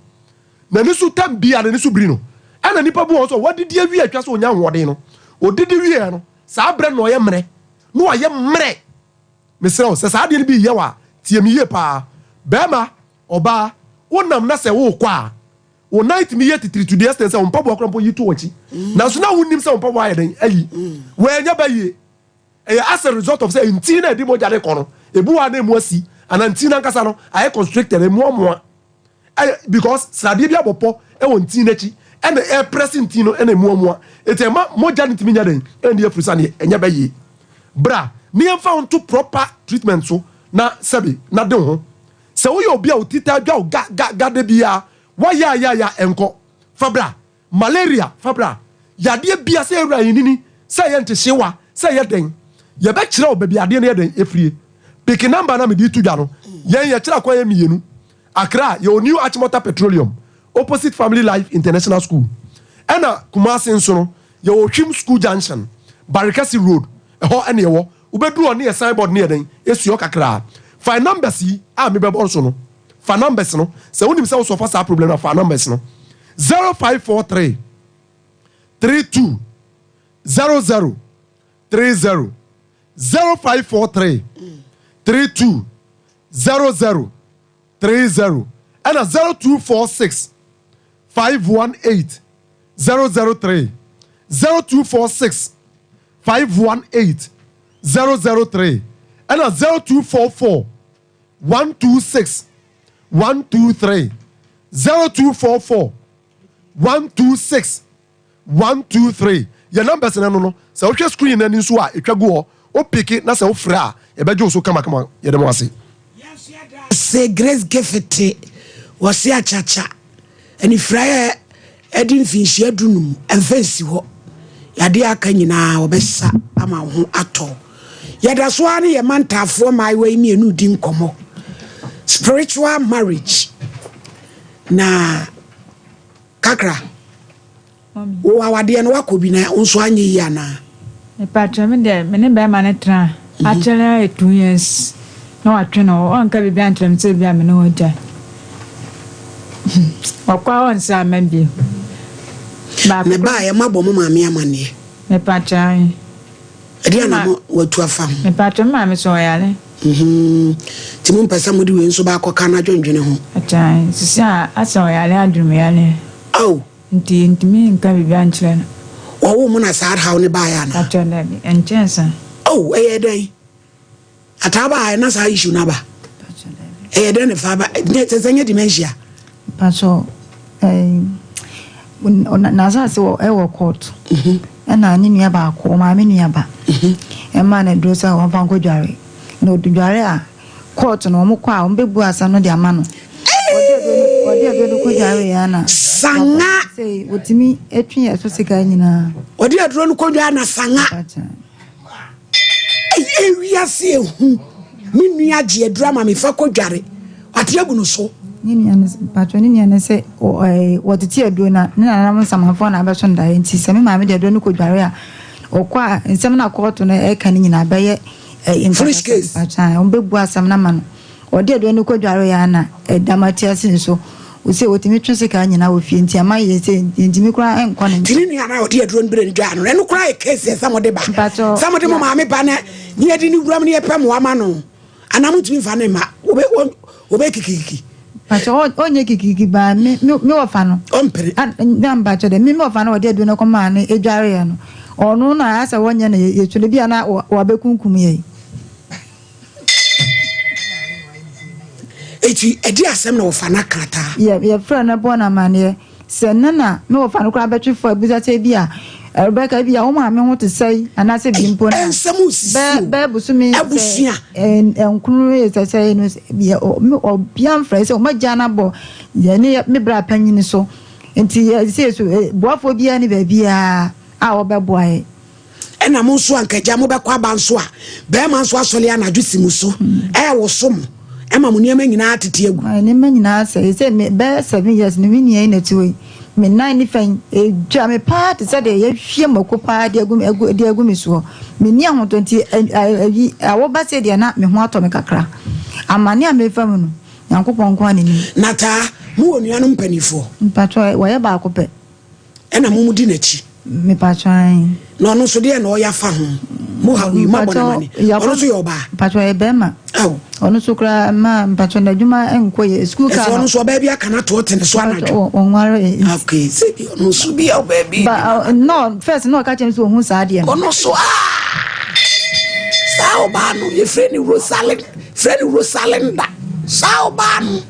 B: na ni su tam bia na ni subiri no ana nipa bu onso wadidi awi atwa so onya hoden no odidi wi no sa bre no ye mre no ye mre mesrew se sa de bi ye wa tie mi ye pa bema oba wonam na se wo kwa o night mi ye titiri to the extent se on pabo akrampo yi to wachi na so na wonim se on pabo ayeden ayi we nya ba ye as a result of say ntina edi mo jare kono ebu wa na emu asi ana ntina nkasa no aye constricted emu because sade bia bopo e won ntina chi and air pressing tino and a more etema more janitimi nyaden and the frusani enya baye bra me am found to proper treatment so na sabi na de ho se wo yo bia otita dwa ga de bia wa ya enko fabra malaria fabra ya de bia se ewra yinini se ye nte hyewa se ye den ye be kire o bia de ne den efrie pick number na me di to dwa no ye kire kwa ye mienu Accra your new Achimota Petroleum opposite Family Life International School ɛna Kumasi nso no yɛwɔ Hwim School Junction Barikasi Road ɛhɔ ɛna yɛwɔ wobɛduru ɔne yɛ signboard ne yɛ den esuo kakra fa numbers yi a mebɛbɔ so no fa numbers no sɛ wonim sɛ wosɔfa saa problem na fa numbers no 0543 32 00 30 0543 32 00 30 and 0246 518 003 0246 518 003 and 0244 126 123 0244 126 123 your numbers no so we screen na nso a etwa go o pick na se wo frɛ a ebejo so kama ye dem wase
A: say Grace Gefete was ya chacha ani frɛ edin finhia dunum emfansi ho yade aka nyina obesa ama ho ato yada so ani ye mantafo mai we mienu di nkomo spiritual marriage na kakra wa wade no wakobi na nso anye yi ana
F: e patra me de me ne be ma ne tra actually 2 years no atwe no on ka bibia ntram se bia me no hoja wakwa on sa mambi ba
A: me ba ye mabɔ mo ma me amane
F: me patra
A: edi ana mo watu afa
F: me patra ma me so yale
A: ti mo mpesa mo di we nso ba akɔka na dwendwene ho
F: atai sisi a asa yale adrum yale
A: au
F: nti mi nka bibia nkyerɛ no
A: wo mo na sa ha ne ba ya na
F: patra na bi enchensa
A: oh dai ataba na sa issue na ba dai ne fa ba ne tsenye dementia
G: paso na za se wo court na ni nua ba ko ma me nua ba ma na dro sa won fa ko dware na odware a court no mo kwa o bebu asa no de ama no ode do ko dware ya na
A: sanga
G: say wotimi etwi eso sika nyina
A: ode adro no ko dware na sanga wi ase ehu me nua je drama me fa ko dware ate agu no so
G: nini ane patro nini ane se wotiti edo na nam samafo na abeso ndaye nti se me ma me de edo no ko dware a okwa nsem na court no e kan nyina beye
A: English case
G: patro on bebu asam na ma no ode edo no ko dware ya na edamati asin so o se wotimi twese ka nyina wo fie nti ama ye se ntimi kura enko ne
A: tini ni ana ode edo no bere ndwa no eno kura e case samode ba samode mo ma me ba na ni edi ni wuram ni e pem wa ma no anamu tumi fa ne ma obe kikiki
G: pacho onye kikiki ba mi ofa no
A: ompere
G: na mbacho de mi ofa no ode edu no koma ne edware ya no onu na asa wonye na yetule bia na wa bekunkum ye
A: eti edi asem na ofa na krata
G: ye friend na bona mane se nana mi ofa no kra betwe fo abuza te bia Rebecca bia o ma me ho te sei anase bimpo na
A: ensemu sisi
G: be busumi
A: abusua
G: enkunu yesese no bia o bia mfra se o magya na bo ye ne me bra panyini so enti se so boafo bia ne ba bia a obeboae
A: ena mo so ankaja mo bekwa ba nso a be ma nso asole ya na dwusimu so wo som ema mo niam nyina atete agu
G: ne ma nyina se me be 7 years ne mi na tiwe me 9 fan dwa me part said ye hwie makopa de agu me so me ni ahoto nti awo ba se de na me ho ato me kakra amane a me fam no yankopon ko aneni
A: nata mo onuanu mpanifo
G: mpatro wo ye ba akopɛ
A: ena mo mudi na chi
G: me patran
A: no no so de na o ya fa ho mo ha wi ma bona mani ono so yo ba
G: patro e be ma ono so kra ma patro na djuma enko ye school ka
A: ono so ba bia kana to ten so anadwo
G: onware
A: okay se bi ono so bi o ba bi
G: no first no ka chem so hu sa de
A: ono so sao ba no ye friend Rosalinda sao ba no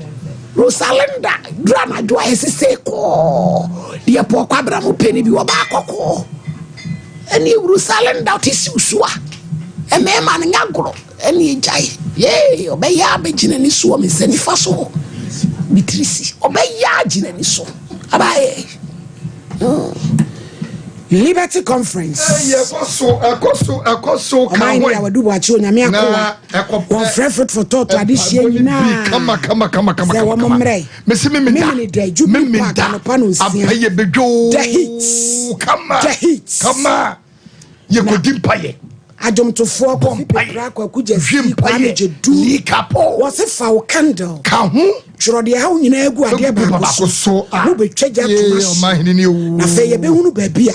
A: Rosalinda drama do esese ko dia po kwabra mo peni bi wo ba akoko eni Rosalinda tisiusua e me ma nyagoro eni jai ye obeya abegina ni so me seni faso bitrisi obeya agina ni so abaye Liberty Conference.
B: Ekoso.
A: Omani ya wadubu achi onyame akwa. Won frefret for toto adishie nyina.
B: Kama.
A: Se wamomre.
B: Mimi
A: de jubi pa kanopano nsia.
B: Apaye bejo.
A: The hits.
B: Kama. Ye kodimpaye.
A: Adwomtofoɔ kɔ pepra kwa kugya fi kwame jedu
B: likapo
A: wɔse fa wo candle
B: ka ho
A: twerɛ de ha wo nyina agu adeɛ baako so wo betwa gya toma na fe yɛbɛhunu baabi a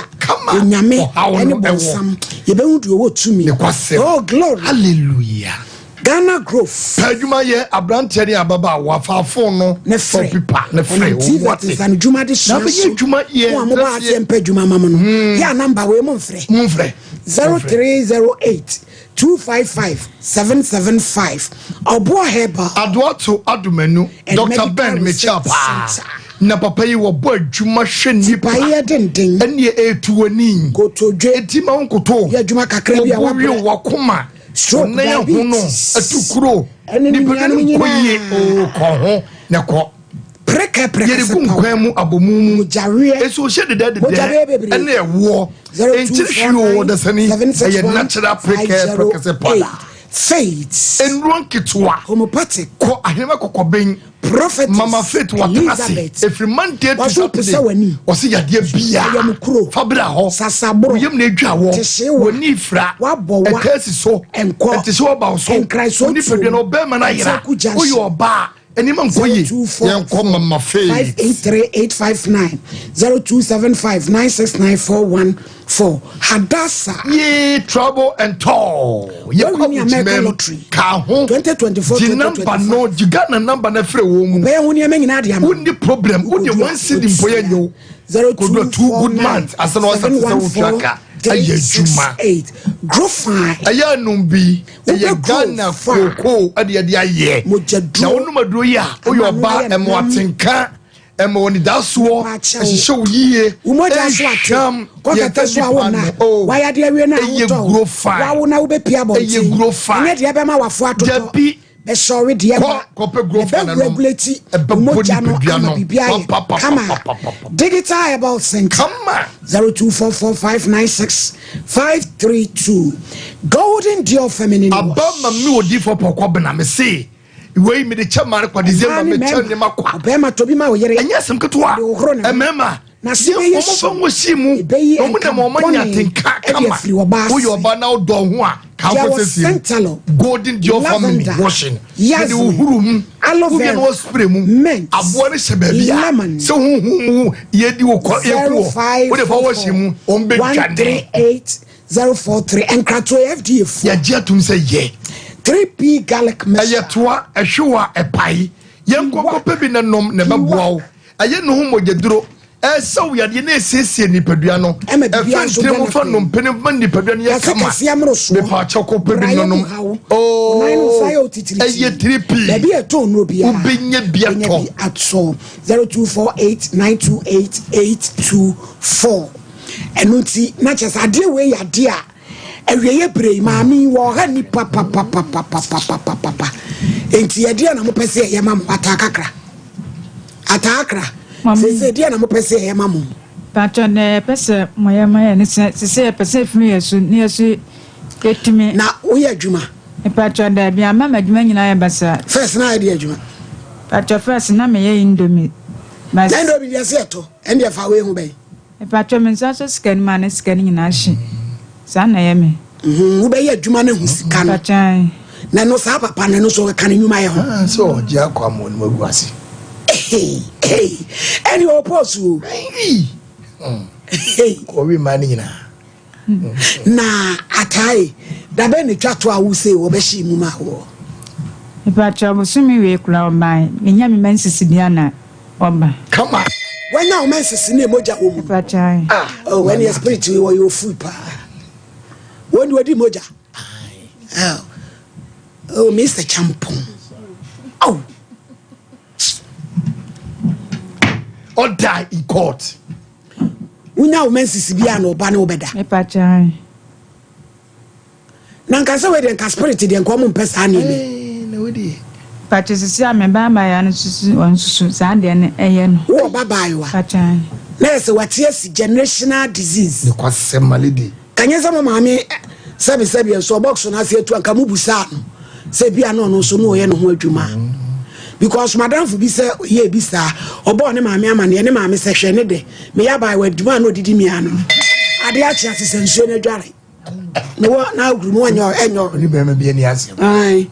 A: onyame ɛne bɔnsam yɛbɛhunu deɛ ɔwɔ tumi. Oh glory,
B: hallelujah.
A: Ghana Grove
B: adwuma yɛ abrante ne ababa wafaafo no
A: ne frɛ
B: ne frɛ
A: what is an adwuma de so
B: na bɛyɛ adwuma yɛ
A: mo ba atie mpa adwuma ma mo no yɛ number we mo mfrɛ 0308 255 775 Obo Heba
B: Adwato Adumenu Dr. Ben Mechapa na papa yi wo bo adwuma hwe nipa
A: ya denden
B: ene etuani
A: kotodwe
B: etima nkoto
A: ya adwuma kakra bia
B: wa koma
A: stroke
B: na ya hono atukuro nipa no koye o ko ho ne ko preka yere kunkwan mu abomumu
A: jare
B: eso hye de ene ewo entirhwo da sani eye natural preka se pada
A: faith
B: enruan kitwa
A: homeopathic
B: ko ahema kokoben
A: prophet
B: mama faith watanase every monday to saturday wose yade bia fabra ho
A: sasabro
B: yem na edwa wo woni fra etasi so enti so ba so ni pedwe no be mana yira oyi oba anima nkoyi yenko mama faith
A: 583859 0275969414 Hadassa
B: ye trouble and toll ye
A: American lottery
B: ka ho
A: 2024
B: the number no Ghana number na frɛ wo mu
A: be hu ne nyina de am
B: woni problem woni one city mpoya nyo 02 good months asana wasa se wo traka ayejuma
A: grofine
B: aya numbi aya Ghana koko ade aye na wonu maduro ya oyoba emo atenka emo oni daso ehihye oyiye
A: umoja so atem kokata so awona waya de awie na awoto wawo na wo be pia bo
B: eye grofa
A: nye de be ma wafo atoto be sorry de ba
B: kope grofa na no
A: regulate umoja no bibia kama digital herbal center
B: kama
A: 0244596532 golden deal feminine
B: abama mi odi for pokwa na me say we me de chama kwa December me chane makwa
A: abema tobi ma oyere
B: enya sem ketwa emema
A: na sibe
B: yeso mo shimu omo na mo manya tenka kama uyo ba na odo ho a ka ko sesi golden deal family washing ye de uhuru
A: aloe
B: no spray mu abo ne shebabia se hu ye di wo ko ekuo wo de fa washing mu on be twane
A: 138 enkrato FDA
B: ya jetum se ye
A: 3P garlic mixture
B: ayetoa ehwewa epai yenkoko pebi na nom ne baboawo aye no ho mojeduro esaw yade na esesie nipadua no efentre mo fa nom pene ma nipadua no yakama me pa chako pebi no nom oh aye 3P
A: baby eto no bia
B: ubenya bia to
A: atso 0248928824 enunti na chesa ade we yade a ewiye brei maami wo ha ni papa enti ye dia na mo pese ye mam atakakra se dia na mo pese ye mam
F: patron pese moya ne se pese fimi yesu ne yesu ketimi
A: na wo ye adwuma
F: patron da bia mama adwuma nyina ya basa
A: first na ye adwuma
F: patron first na me ye indomie
A: mas indomie dia se to ende fa we hu bai
F: patron men so scan man scan nyina hye sana ye me
A: wo be ye adwuma na hu sika no na no sa papa na no so ka na nyuma ye ho
B: so je akwa mo no magu ase
A: any oposu
B: ko wi man nyina
A: na atai da be ne twato a wo se wo be shi mu ma wo
F: patron mo sumi we kula o man nya me man sisidia na oba
B: kama
A: when now man sisine moja wo mu
F: patron
A: oh when your spirit we your food pa when you di moja oh Mr. Champon oh
B: or die in court
A: unya o mensisi bia na oba na obeda
F: me pachan
A: na nkansa we de nka spirit de nko mo mpesa na
B: ebe na we di
F: pachan sisi ameba ma ya no susu on susu sa de ne eye no
A: wo baba yo
F: pachan
A: Nurse what yes generational disease.
B: The kwasem malady.
A: Kanyesa mama sabi so box na se tu anka mubusa no. Se bia no so no ye no ho adwuma. Because madam fu bi se ye bi sa obo ne maame amane ne maame se hwe ne de me ya bai wadwuma no didi mi ano. Ade a chia se nsuo na dware. No na agru mo enyo
B: ni be me bi ani ase.
A: Ai.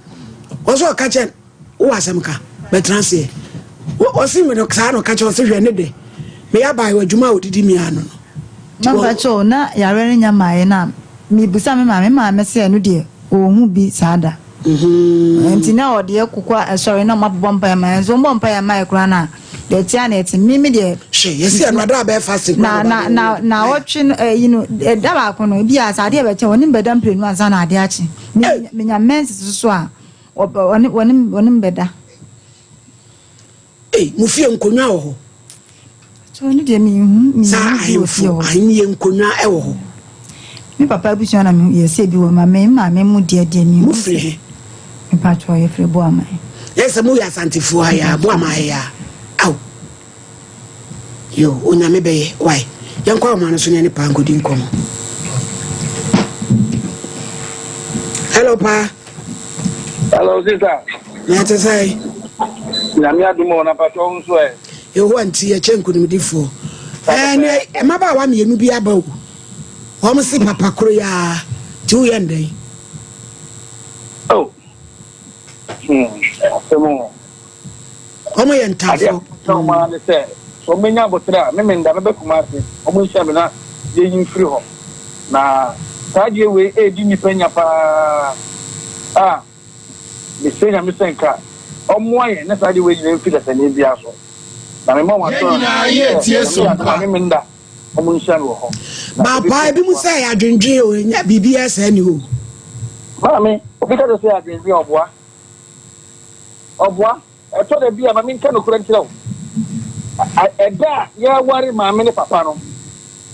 A: Oso ka chen wo asem ka betranse. Wo si me no ka no ka chen se hwe ne de. Me ya bai wadwuma odidi mi ano.
G: Mama cho na yare nya mai na mi busa me maame se no de ohun bi sada. Enti na ode akukwa sorry na mabobọ mpa ya so mpa ya mai kura na de tia na eti mimi de
A: she yesi anwada be fasting
G: na watch you know da ba kono bi asade be che woni bedam plenu ansa na ade achi menya mens so a woni beda
A: mufie nkonwa wo ho
G: so ni de mi
A: sa ayefo anye nkonwa e wo ho
G: mi papa bi so na mi yesi bi wo maame mu de mi
A: mufie
G: mi pa cho ye frebo amai
A: yes mu ya santifu aya bo amai ya aw yo onya me be why yankwa ma no so ne pa ngodi nkomo. Hello pa.
C: Hello sister.
A: Na te sai
C: na mi adumo na pa to nso e
A: yo wanti ya chenkunimdifo ne maba wa mienu bi aba o wo si papa kro ya ti wo yendai
C: oh semo
A: omo yentafo
C: so ma ne se so menya botra me nda me bekumase omo hia me na ye yin firi ho na taje we e di ni penya pa me senya me senka omo aye na taje we ni firi da ne bia so na me mo wa so
B: na ye tie so pa
C: me nda omo hia me ho
A: ba ba bi mu say adwendwe o nya BBS ani o
C: mami obi ka do say adwendwe obwa eto de bia mami nka no kura ntira o eda ya wari mami ne papa no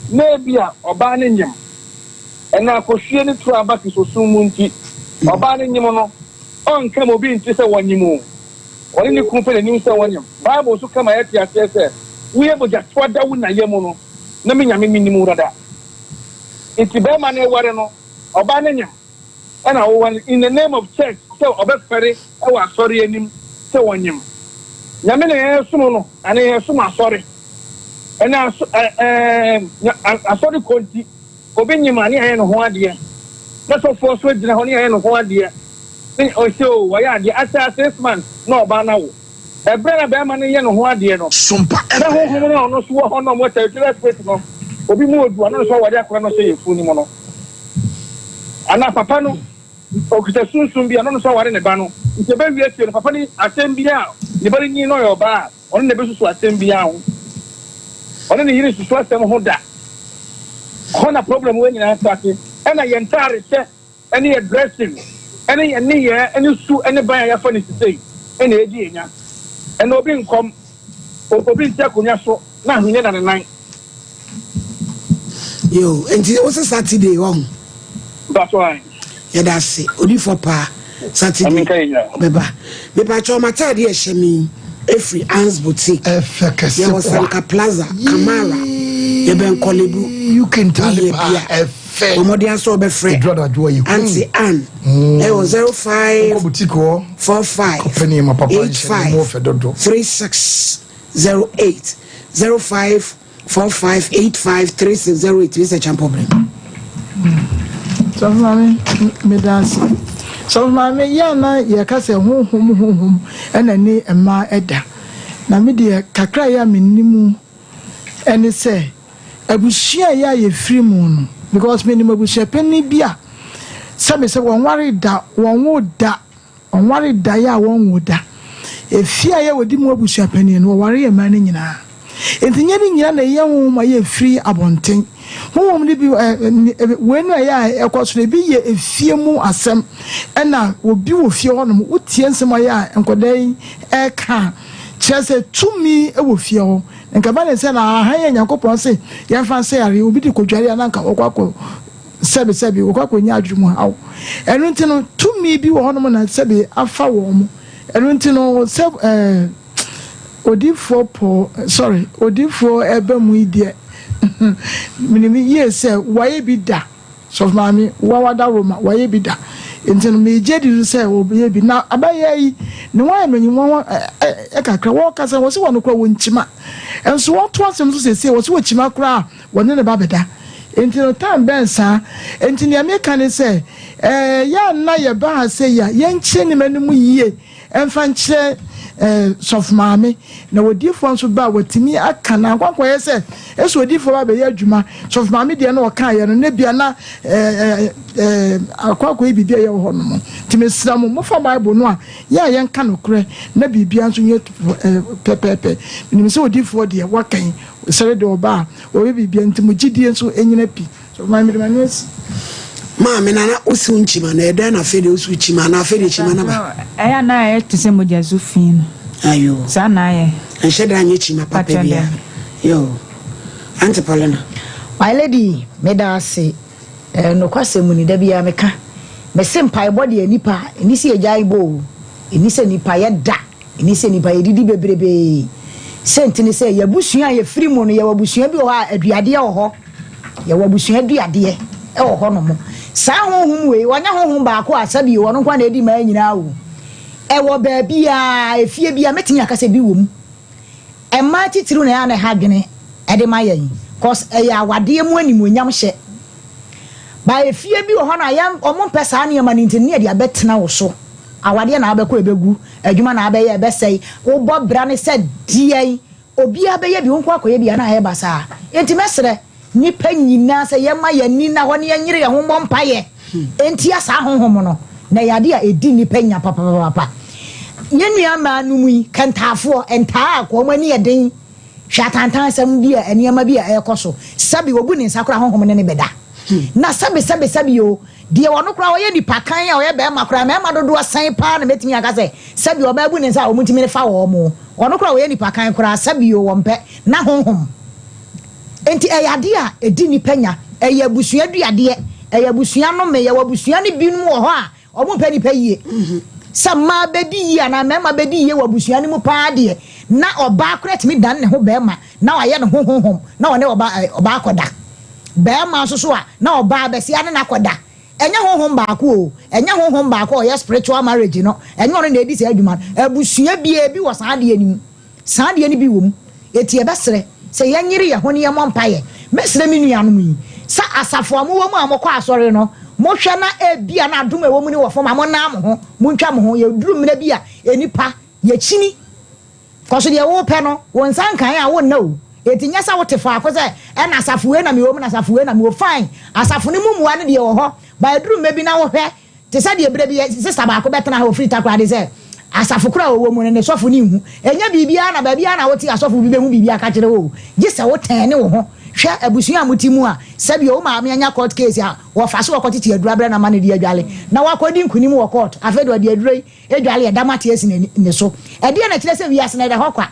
C: na bia oba ne nyem ena akohwie ne tura ba kisosun mu nti oba ne nyem no onka mo bi nti se wonyimu oni ne kumpe ne nim se wonyem bible so kama yati ase wiye boja twada wu na yemu no na me nyame minimu rada iti be ma ne wari no oba ne nyem ena wo in the name of church so obefere e wa sorry enim se wonyem nyame ne yesumo no ane yesumo asori ena asori konti obi nyima ne aye no ho ade na so for so dina ho ne aye no ho ade ni o show wa ya ade asa 6 months no oba na wo ebre na be ma ne ye no ho ade no
B: Sompa
C: na ho ho ne ono so ho no mo ta space no obi mu odu ano so wade akora no so ye fu ni mo no ana papa no okita sunsun bia no so ware ne ba no nte be wie tie no papa ni atembia ne bari nyi no yo ba ono ne be susu atembia ho ono ne yiri susu asem ho da ona problem we nyina start ena yentare che any aggressive any su any ban ya fani sei ena edi enya ena obi nkom obi nte konya so na hwenye na ne nan
A: yo enti o se Saturday won
C: that's why
A: yada se odi for pa Saturday beba cho matade e hemi every Anne's boutique
B: efekese
A: ya Sanka Plaza Kamara ye ben kolebu
B: you can tell efe
A: omodian so be friend Auntie Anne e 05
B: boutique ho
A: 45
B: company ma papa mo fe dodo
A: 3608 05 45853608 is a champ problem.
M: So mami me dance. So mami ya na ye ka se honhom ena ni ema eda. Na me de kakra ya menimu ene se abusia ya ye free mu no because me ni abusia pani bia sabe se wonware da wonwo da onware da ya wonwo da efia ya wodi mu abusia pani no ware ye ma ni nyina entinya ni nyina na ye hu ma ye free abonten hu ni bi wenu ya ekoso bi ye efie mu asem ena obi wo fie hono mu utie nsem ya enkodan e ka chese tumi e wo fie ho nka ba ne se na ha ye yakopon se ye fa se yare obi di kodware na nka okwako sebi okwako nya adwumu hawo enu ntino tumi bi wo hono mu na sebi afa wo mu enu ntino se odifo po sorry odifo ebe mu ide minimi yes waye bi da so mami wawada roma waye bi da ntino me jedi say obiye bi na abaye yi ne wan no nyimo kakra wo kasa wo se wono kra wo nchima enso wo to asem so sese wo se wo chima kra wone ne babeda ntino time ben sa ntino ya meka ne say ya na ye ba ha say ya ye nche ne manimu yiye emfa nche sof maame na wodifo nso ba watimi aka na kwankwa ye se eso wodifo ba be ya adwuma sof maame de na oka ye no ne bia na akwakwa bibia ye ho no timesira mo fa bible no a ya ye nka no kure na bibia nso ye pepepe nim se wodifo de wakan sere de oba o bibia ntimo gidie nso enyina pi sof maame de manes
A: maame na osu nchima na eda na fede osu chima na fede chima na ba
F: eya na ye tise moja zufin
A: ayo
F: sana ye
A: ensheda anye chima papa bia yo Auntie Paulina
H: my lady medase no kwase muni da bia meka me sempai body anipa eni se ejai bo eni se nipa ye da eni se nipa ye didi bebrebe sentini se ye busua ye free mu no ye wabusua bi o ha aduade ye ho ye wabusua aduade ye ho no mo sa honhum we wanya honhum ba ko asabi wo no kwa na edi ma nyina wo e wo ba bia efie bia metinya kase bi wo mu e ma titiru na ya na ha dwene e de ma yan cause e ya wade mu animonyam hye ba efie bi wo ho na ya omo pesa na ma nintini e de abetena wo so awade na abekọ ebegu adwuma na abeye ebesei wo bo bra ne se die obi abeye bi wonko akoye bia na he basa enti mesre nipa nyina se ye ma ya ni na ho ne nyire ye ho mpaye enti asa honhom no na yade a edi nipa nya papa nyenua ma numu yi kantafo enta akọ mani eden hwatantan sam bia eniama bia ekoso sabi wobu ni nsakora honhom ne beda na sabi yo die wono kra oye nipa kan a oye be makra me ma dodo san pa na metimi aka se sabi oba bu ni nsa o mutimi fa wo mo wono kra oye nipa kan kra sabi yo wompe na honhom enti eyade a edi nipa nya eye busua duade eye busua no me ye wabusua ne binum wo ho a omo mpa nipa yie sama bedi yie na me ma bedi yie wabusua ne mu pa de na oba kra timi dan ne ho be ma na waye ne honhom na one oba akoda be ma so a na oba besia ne na akoda enya honhom ba ko o enya honhom ba ko o spiritual marriage no enya ono na edi se adwuma abusua bia bi wo saade anim saade ani bi wo mu eti e besere se yanyire ye hone ye mompaye mesere minu mu yi sa asafo amu wo mu amokọ asore no mo hwe na ebia na adom ewo mu ni wo fo ma mo na mo ho mo ntwa mo ho ye duru mna bia enipa ye chini koso de wo pe no won san kan a wo na o etinya sa wo tefa ko se e na asafo we na me wo mu na asafo we na me wo fine asafo ni mumuwa ne de wo ho ba duru mebi na wo hwe te se de ebre bi sister ba ko betena ha ofri takra de se asafo kura wo mu ne sofo ni hu enya bibia na ba bia na wo ti asofo bi be hu bibia ka kire wo gise wo tan ne wo ho hwe abusua amutimu a sabi o ma anya court case a wo fa so wo kotiti adura bra na ma ne de adwale na wa kodi nkunim wo court afedo de adure adwale edamate esi ne so e de na kire se wiase na de hokwa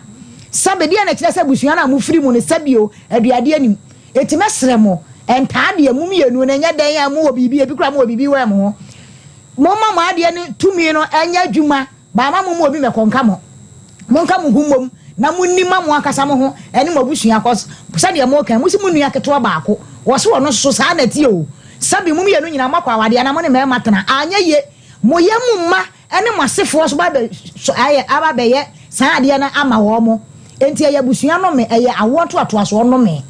H: sabe de na kire se busua na mu firi mu ne sabi o aduade anim etimesre mo enta de amum yenu na nya dan amu wo bibia bi kura mo bibi wa mo mo ma de ne tumi no anya adwuma ba ma mo obi me konka mo monka mo humom na munima mo akasa mo ho ene mo busua kos sa de mo kan musimu nua keto ba ko wo so no so sa na tie o sabi mum ye no nyina makwa wade na mo ne me matena anya ye mo ye mumma ene mo asefo so ba be aye aba be ye sa de na ama wo mo enti ye busua no me eye awoto atoaso no me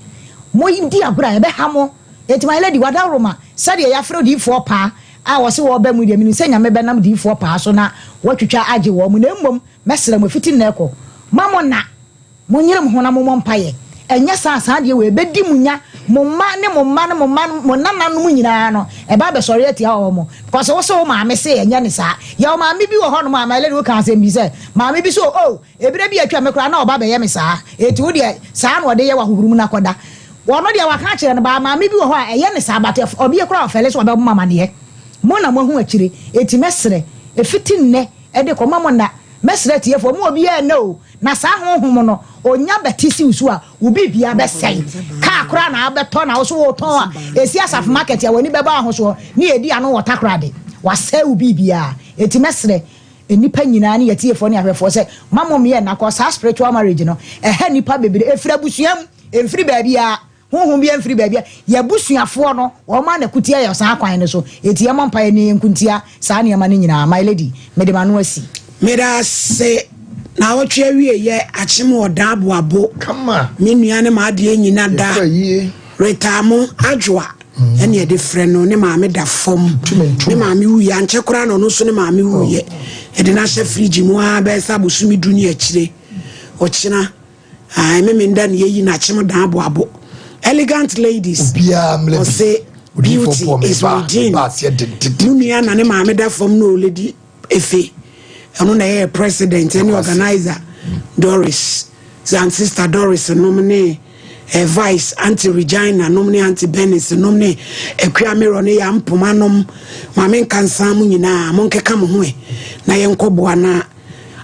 H: mo di agura ye be ha mo enti my lady wada roma sa de ya fro di fo pa a wo se wo ba mu de mi se nya me be nam di fo pa so na wo twetwa age wo mu na mmom mesere mo fiti na ekọ mamo na mo nyere mo hona mo mpaye enya sa de we be di munya mo ma ne mo ma ne mo nana no nyina no e ba be sori atia wo mo because wo so ma me se enya ne sa ya ma me bi wo ho no ma le wo kan se bi se ma me bi so oh ebire bi atwa me kra na oba be ye me sa eti wo de sa na ode ye wa huhurum na koda wo no de wa kan kire ne ba ma me bi wo ho a eye ne sa ba te obi e kra ofele so oba mo mama ne mo na mo hu akire eti mesere e fiti nne e de ko mamo na mesere tie fo mo obi e no na sa honhom no onya betisi usu a ubi bia be sei ka akra na abeto na wo so wo ton a esi asaf market ya wani beba ahoso ni edi ano water kra de wase ubi bia eti mesere nipa nyina ne yetiefo ne ahwefo se mamom ye na ko sa spiritual marriage no nipa bebre efra busuam emfiri baabia honhom bia emfiri baabia ya busuafo no wo ma na kutia ya sa kwan ne so etie mo mpa ne nkuntia sa ne ma ne nyina my lady mede ma no asi
A: meda se na wotwe awie ye achim oda aboabo
B: kama
A: me nua ne ma ade nyina da retamo adwoa ene ye de frɛ no ne ma me da fom ne ma me wuya nche kora no no so ne ma me wuye e de na hye fridge mu a be sa bosumi duni akire ochina ai me nda ne yi na achim da aboabo elegant ladies or say beauty is within nua na ne ma me da fom no lady efe eno na ye president any organizer Doris and sister Doris nominee vice anti Regina nominee anti Benis nominee ekua mero ne ya mpomanom ma men kansa mu nyina mo nkeka mo ho na ye nkoboa na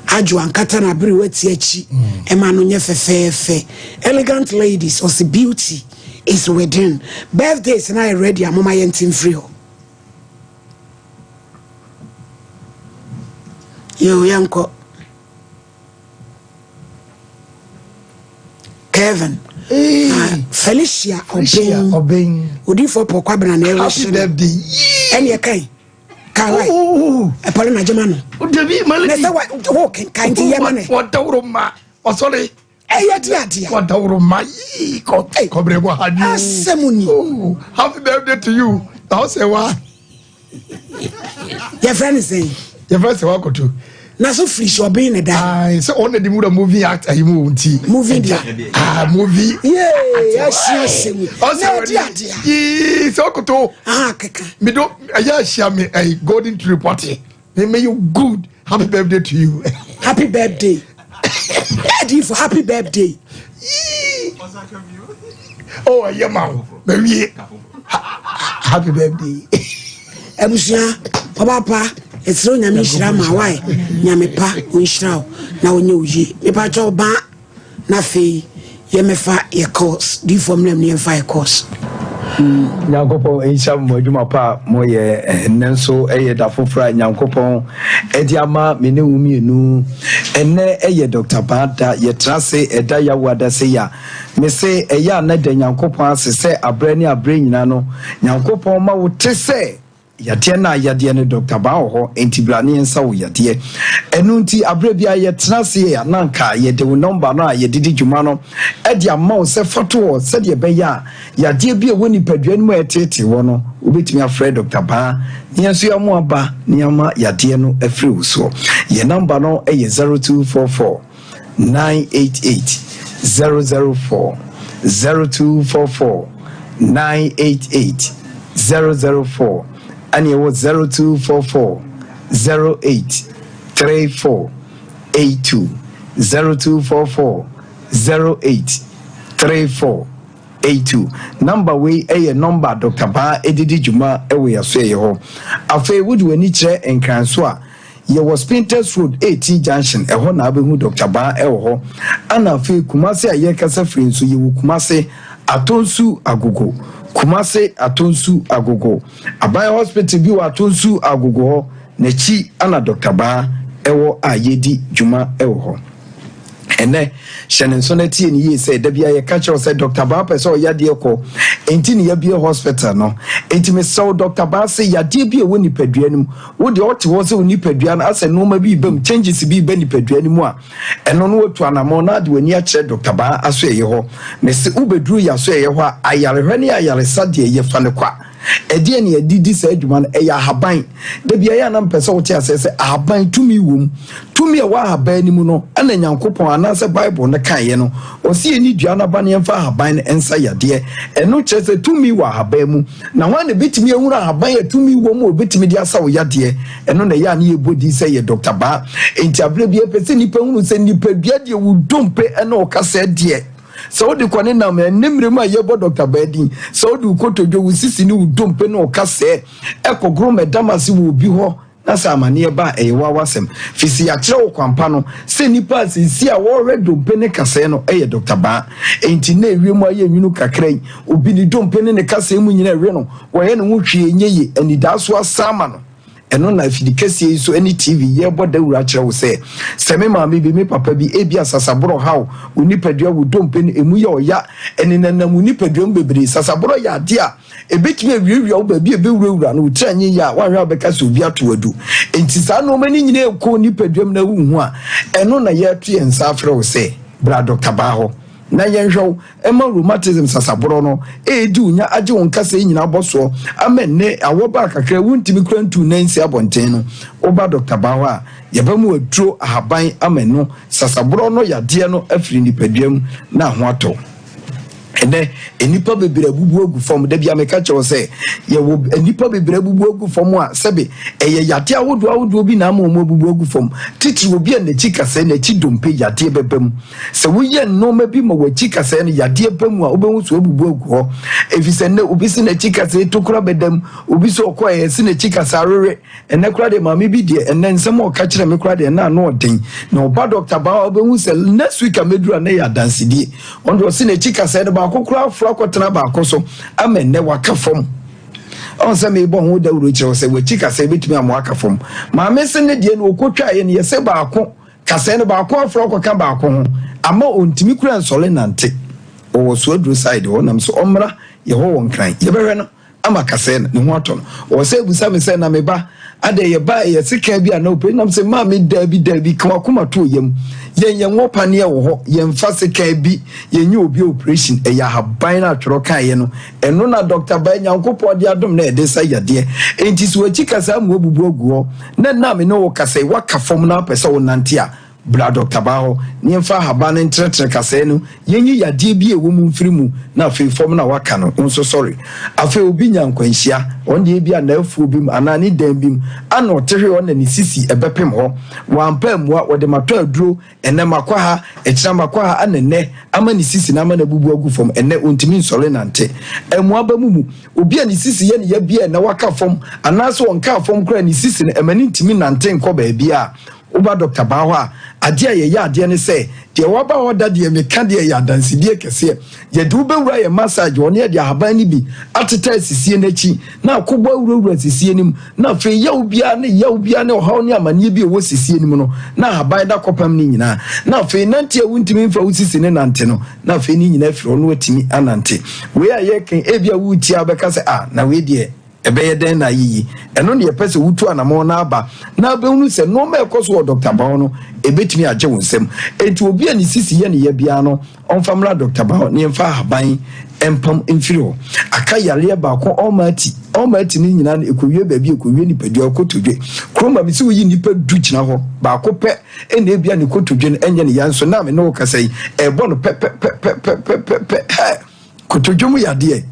A: ajo ankata na bere wati achi e ma no nye fefefe elegant ladies or the beauty is within birthdays na ready amoma ye ntim free ho yo yanko Kevin Felicia Obeng odi for pokwa bana na
B: happy birthday
A: ene kai kawai e pole na jema no
B: odebi maledi
A: na say wo kan ti yema ne
B: wadawro ma osori
A: eya di adia
B: wadawro ma ko brebo hadi
A: asemuni
B: happy birthday to you now say why
A: your friend is saying
B: your friend say what to
A: na so free so be in da
B: so on the movie actor himu unti
A: movie dia
B: movie
A: yes
B: also so koto
A: kaka
B: me do aya share me a golden tree party may you good happy birthday to you
A: happy birthday ready for happy birthday
B: oh yeah man baby happy birthday
A: ebusia papa etro nyame hira ma wai nyame pa onhira na onye uyi me pa cho ba na fe ye mefa ye course di formula me fa ye course
I: nyankopon enhyam mo adwuma pa mo ye nenso eye da fofra nyankopon edi ama me ne wumienu enne eye Dr. Bada ye trase eda ya wada se ya me se eya na da nyankopon asese abre ne abre nyina no nyankopon ma wo tese yade na yade ne Dr. Bawo entiblane ensa wo yade enu nti abre bia ye trase ya nanka ye de number no ye didi dwuma no e dia ma wo se foto se de be ya yade bia woni padua mu etete wo no obetimi afre Dr. Ba nyenso ya mu aba niama yade no afri wo so ye number no e ye 0244 988 004 0244 988 004 and it was 0244 08 34 82 0244 08 34 82 number we a number Dr. Ba edidi juma ewe yaso ye ho afa would wani kire enkanso a ye was Painters Road 18 junction eho na abehu Dr. Ba ewo ho ana afa Kumase aye kasa free so ye Kumase atonsu agogo Kumase atonsu agogo Abaya hospital bi wa atonsu agogo na chi ana Dr. Ba ewo ayedi juma ewo ho ene shenen so na tie ni yi say da bia ye catch us say Dr. Ba person o yade ko enti ni ya bia hospital no enti me so Dr. Ba say yade bia woni padua nim wo de ote wo say woni padua na ase no ma bi bam changes bi ba ni padua nim a eno no otu anamo na de wani a kire Dr. Ba aso ye ho me se ubedru ya so ye ho ayare hwani ayare sade ye fa ne kwa edi ne edidi sa adwuma no eya haban da bia ya na mpese wo tia se haban tumi wom tumi e wa haban ni mu no ana nyankopon anase bible ne kan ye no o si eni dua na ba ne mfa haban ensa yade eno kire se tumi wa haban mu na wan ne bitimi ehura haban ya tumi wom o bitimi dia sa wo yade eno na ya ne ye bodi se ye Dr. Ba enti abre bia pese nipa hunu se nipa bia de wo dompe ena o kasa de so de kwane na me nimre ma ye bo Dr. Badi so de kotojo wusisi ni udompe na okase ekogro medamasi wo bi ho na samane ba eyewa wasem fisi ya kire wo kwampa no se nipa sisi a wo redompe ne kase no eye Dr. Ba enti na ewie mu aye nwunu kakrai obi ni dompe ne kase mu nyina ewe no wo ye no hwie nyeye anidaso asama no ɛno na afidi kɛseɛ so any TV ye bɔda wura kyerɛ wo sɛ me maame bi me papa bi ebi asasaboro haw onipadua wo dompe no emu ye oya ɛne nanam onipadua bebre sasaboro ya ade a ebetumi awiawia wo ba bi ebewurawura no utranye ya wanhwa bɛka so obi ato adu enti saa no mani nyina ekɔ onipadua na wo hu a ɛno na ye atu yɛ nsa afrɛ wo sɛ bra Dr. Baho na yenhwew ema rheumatism sasaboro no edi unya age won kasa nyina boso amenne awoba kakra wuntimi krantu nansi abonten no oba Dr. Baho a yebamu aduro ahaban ameno sasaboro no yade no afiri nipaduam na ho ato ene enipa bebre abubu ogu fom da bia meka chewo se ye wo enipa bebre abubu ogu fom a sebe eye yade awodo bi na ma omo abubu ogu fom titiri obi a nachi kase nachi dompe yade bebam se wo ye no ma bi ma wachi kase ne yade bebam a obehu so abubu ogu ho efise ne obi se nachi kase tokura bedam obi so okoye se nachi kase arere ene kura de mama bi de ene nsem o ka kire me kura de na no odin na oba Dr. Baho obehu se next week amedura na ya dansidie ondo se nachi kase de akokura afra kwotena ba akoso amenne waka fom on se me bo ho dawuro kire se wachi kase betumi amo aka fom ma me se ne die no okotwa ye ne yese ba ako kase ne ba ako afra kwaka ba ako ho ama ontimi kura nsole nante o so adru side ho nam so omra ye ho won kran ye behwe no ama kase ne ho ato no o se busa me se na me ba ade ye ba ye sika bi ana ope nam se ma me dabi kwa kuma to yem yen wopane wo ho yen fa sika bi yen ye obi operation e ya haban na tworo kan ye no eno na Dr. Banyankopɔ de adom na ede sa yade enti so achi kasa mu obubu oguo na me no wo kasa waka fom na pese wo nante a bra Dr. Baho ni mfa haban entretre kasa no yenyi yade bi e wo mu mfiri mu na fe fom na waka no nso sorry afa obi nyankwanhia on de bi ana afu obi mu ana ni dan bi mu ana otehwe on na ni sisi ebepem ho wampa mu a wode mato aduro ene makwa ha ekira makwa ha anene ama ni sisi na ama na bubu agu fom ene ontimi nsole nante emu aba mu obi ani sisi ye ne ya bia na waka fom ana so onka fom kra ni sisi na emani ntimi nante nko ba bia oba Dr. Baho a ade ye ya ade ne se de waba oda de me ka de ya dansidie kese ye de ubewura ye massage one ye de ahaban ni bi ateta sisie nachi na akobwa wurawura sisie nim na fe ya ubia ne ohaw ne amanie bi wo sisie nim no na ahaban da kopam ni nyina na fe nante wuntimi mfa wusisi ne nante no na fe ni nyina firo no atimi anante we a ye kan ebia wuti abeka se na we de ebeye den na yiyi eno ne yepese wutu anamo na aba na abehunu se no ma ekoso Dr. Baho no ebetimi age wonsem enti obi ani sisi ye ne ye bia no onfamra Dr. Baho ne mfa haban empam mfiri ho aka yare ba ko omati ni nyina ekowie ba bi ekowie ni padu akotodwe kroma mi se wo yi nipa du gyina ho ba ko pe ene bia ne kotodwe no enye ne yanso na me no kasai ebo no pe kotodwe mu yade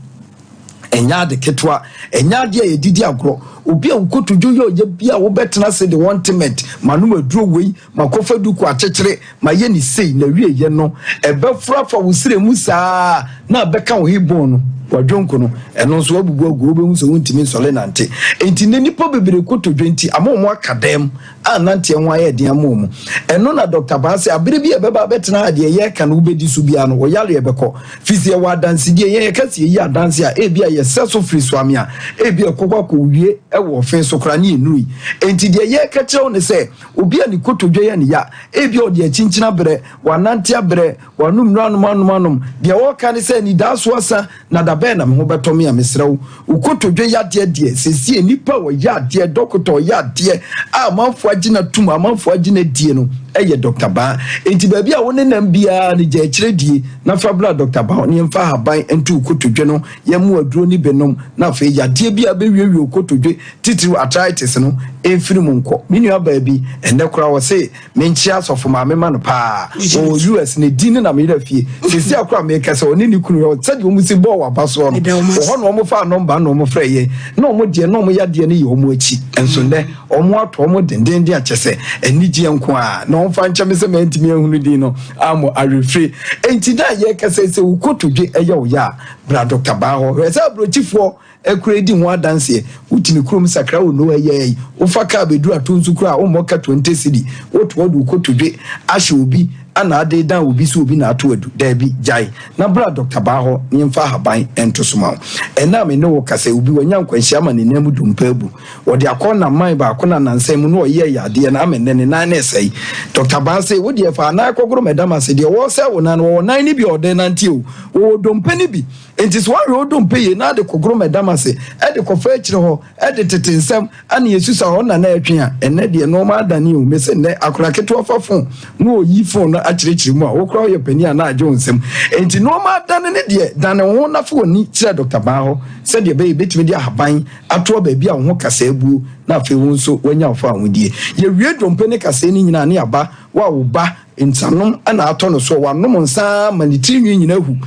I: enya de ketwa enya de ye didi agro obi a nkotojo ye bia wo betena se the wantement manu aduro wei makofa duku akekere ma ye ni sei na wie ye no ebefra fa wo sire mu saa na beka wo hibon no wadwonko no eno so abubu agu obehu so wontimi nsole nante enti ne nipa bebere kotojo enti amomo akadem anante enwa ye de amomo eno na Dr. Baho se abere bi ebeba betena ade ye ka no ubedi su bia no wo yale ebekọ fizie wa danse die ye kase ye adanse a ebia ye seso free swami a ebia kokwa ko wie ewo ofen so kra ne enui enti de ye ka kire ne se obi ani kotojo ye ne ya ebia ode achinchina bere wanante abere wanum ranum de wo ka ne se ni daso asa na dabe na me ho betomi a mesrew ukotodwe yade de sesi enipa wo yade doctor yade a manfo agina tum a manfo agina die no eye Dr. Baho enti ba bia woni nam bia ne je kire die na fabra Dr. Baho ne mfa haban entu ukotodwe no ye mu aduro ni benom na fa yade bia be wiewie ukotodwe titiri arthritis no enfiri mu nko minua ba bi ende kora wo se menchi asofo ma me ma no pa o US ne din na me da fie sesi akora me kase oni ni kunu yo sadi omu si bo wa baso no ho no omu fa number no omu frɛ ye na omu de na omu yade ne ye omu achi enso nde omu ato omu denden de akese enigye nko a na omfa ncha me se mentimi ehunu din no amo arefre enti da ye kase se ukotodwe eye wo ya bra Dr. Baho resa brochifo ekuredi ho adanse utimi krom sakra wo no eye ufa ka bedu atonsu kura o moka 20 cedi woto wodu ukotodwe ahye obi ana ade dan obi so obi na ato adu da bi jai na bra Dr. Baho ni mfa haban ento soma ena me no kase obi wanya nkwanhia ma ne namu dumpabu wode akona man ba akona nansem no ye yade na amene ne nan na sei Dr. Baho say wo de fa na akogoro madam ase de wo se wo nan wo nan ni bi ode nanti o dompani bi enti so wa dompe ye na de kogoro madam ase e de kofa akire ho e de tetensem ana yesusa ho na atwe a ene de no ma dani o me se ne akora keto fa phone no yi phone na akire mu a wo kro ye pani ana ajo nsem enti no ma dani ne de dani ho na fo ni kire Dr. Baho se de be betimi de ahaban ato ba bia ho kasa ebu na fe wo nso wanya ofa ahudie ye wie dompe ne kasa ni nyina ne aba wa wo ba insanom ana ato no so wanom nsa maniti nyina hu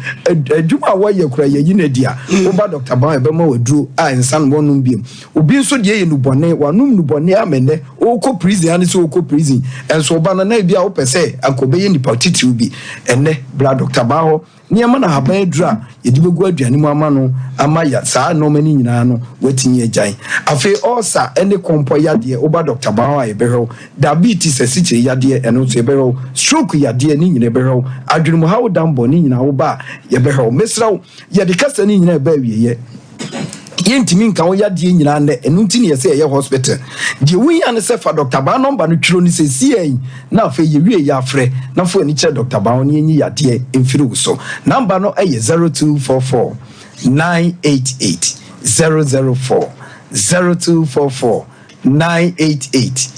I: adwuma wa ye kura ye yina dia wo ba Dr. Baho e be ma waduro a insanom wonum biem obi nso de ye nubone wanom nubone amene o ko prison ani so o ko prison enso ba na bia wo pese akobe ye nipa titiw bi enne bra Dr. Baho niama na haban adura yedi begu aduane mu ama no ama ya saa no mani nyina no watinye agyan afi osa ene kompo yade oba Dr. Baho aye behro diabetes asiche yade eno so behro stroke yade ni nyina behro adwene mu hawo dambo ni nyina wo ba ye behro mesraw yede kasa ni nyina ba wiye yentimi nka wo yade nyina ne enu ntini yese ye hospital de wi ane se fa Dr. Baho number no twiro ni se sie na afi ye wie ya frɛ na fo ni kire Dr. Baho ni enyi yade emfiri so number no eye 0244 988 004 0244 988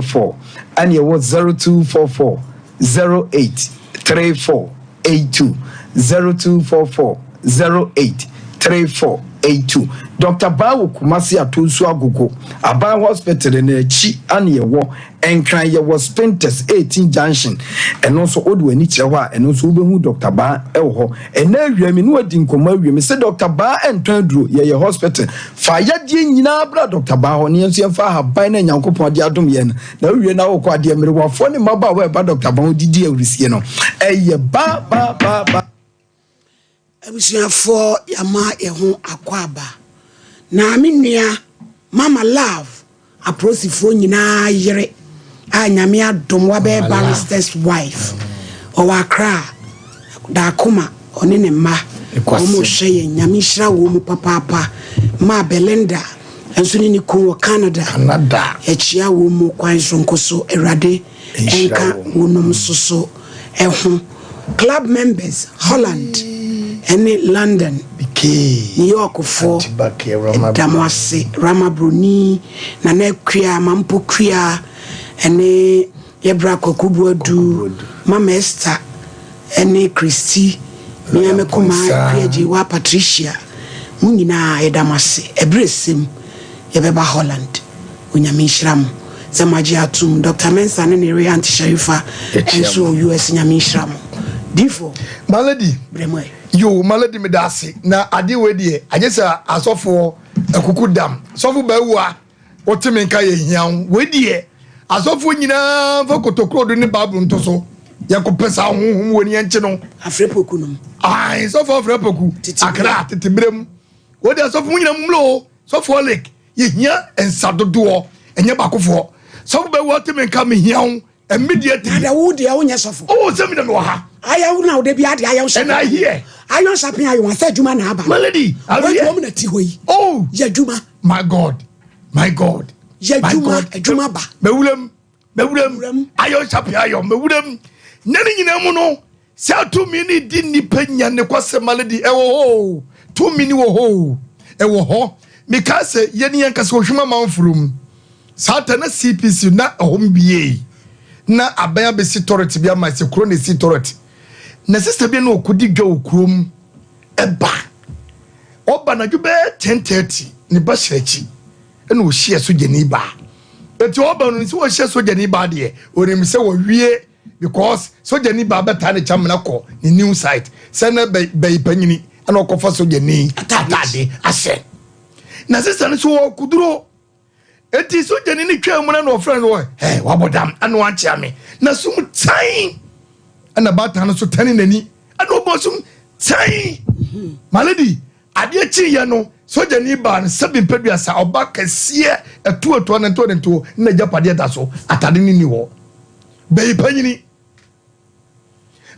I: 004 and ye was 0244 083482 0244 083482 Dr. Baho Kumasi Atusu Agogo Aban Hospital in Chi and ye wo enkran ye was Spinters 18 Junction and also odu ani chewa and also behu Dr. Baho eho and na wiami no adi nkoma wiami say Dr. Baho entran duro ye hospital fa yadie nyina bra Dr. Baho ne enso fa haban na nyankopon de adom ye na wie na wo kwa de merewafo ne maba we ba Dr. Baho didi awrisie no eye ba
A: abusuafo yama eho akwaba na menua mama love aprosifo nyina yere a nyame adom wa be barrister's wife o wakra da koma oni ne ma o mo hye nyame hira wo mu papa ma Belinda enso ni ko Canada echia wo mu kwan so nkoso erade enka wonom soso eho club members Holland any London New York for Damwase Rama Bruni na kwia mampo kwia ene yebra kokubuadu mama Esther ene Christy me amekoma kwia jiwa Patricia munyina edamase ebresem yebeba Holland unyamishram zamaji atum Dr. Mensa ne re anti Sharifa enso US nyamishram difo
B: malady
A: bremwe
B: yo malady me dase na ade we de agesa asofo akuku dam sofo bawua otime nka ye hian we de asofo nyina fa kotokro do ne bible ntoso yakopesa honhom woni enche no
A: afrepoku no
B: ai sofo afrepoku akra tetibrem we de asofo nyina mumlo sofo lek ye hia ensadodo enye bakofo sofo bawua otime nka me hian immediately
A: ada wo de awonye sofo
B: se mi de no ha
A: aya wo na wo de bi ade aya wo
B: and I hear
A: ayon sapin ayon asa juma na aba
B: malady
A: ayo wo na ti hoyi ya juma
B: my god
A: ya juma ba
B: bewulam ayon sapin ayon bewulam nani nyina mu no sa to mi ni di ni panya ne kwase malady ewo to mi ni wo ho ewo ho me ka se ye ni yanka se ohwema manfurum satana CPC na ohombiye na abaya be sitority bia ma se kro ne sitority na sister bi na okudi dwa okrom eba oba na dwube 10:30 ne ba hyerechi na o hye so gani ba eti oba no si o hye so gani ba de onim se wo wie because so gani ba beta ne chamna ko ne new site se na be panyini na okofa so gani atade ase na sister no so okuduro eti so gani ne twam na no friend wo wabodam anu anche me na sum time ana bata no so tani nani ana obosum tai malady ade chi ye no soja ni ba no sebi peduasa oba kase etu na japade da so atade ni wo bei panyini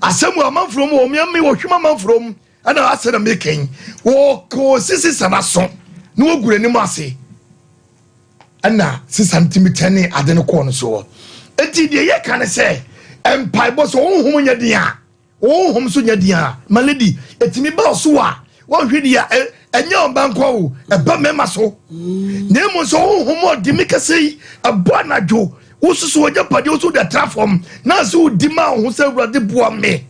B: asɛm amanforo mu omiame wo hwema amanforo mu ana asɛ na meken wo ko sisi sanaso na wo gure ni mu ase ana sisantimita ne ade no kɔ no so enti de ye kan sɛ empaibo so honhom nya dia honhom so nya dia maledi etimi ba so a wo hwedi ya enya ombanko wo eba mema so nemu so honhom odi mikasei abo anajo wo susu wo japade wo so da transform na so di ma ho se awurade boa me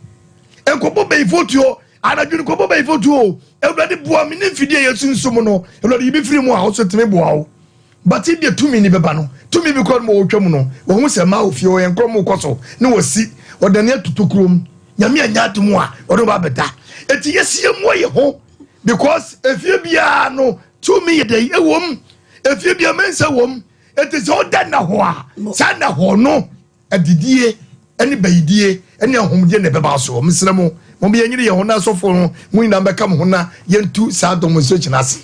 B: enkopo be ifotuo anajo nkopo be ifotuo awurade boa me ne fidie yesunsum no awurade yibi firi mu a wo so teme boa wo but if you tumi ni beba no tumi bi kɔ no wo twam no wo hu se ma ofie wo enkro mu kɔso ne wosi odane atutokrom nyame anya atomu a odo ba beta eti yesie mu ye ho because efie bia no tumi ye dey ewom efie bia mensa wom eti so oda na ho a sa na ho no adidie ene bayidie ene ahomdie ne beba so mesremo mo be nyire ye ho na asofo no mu nyina beka mo ho na yentu sa dom so kyinase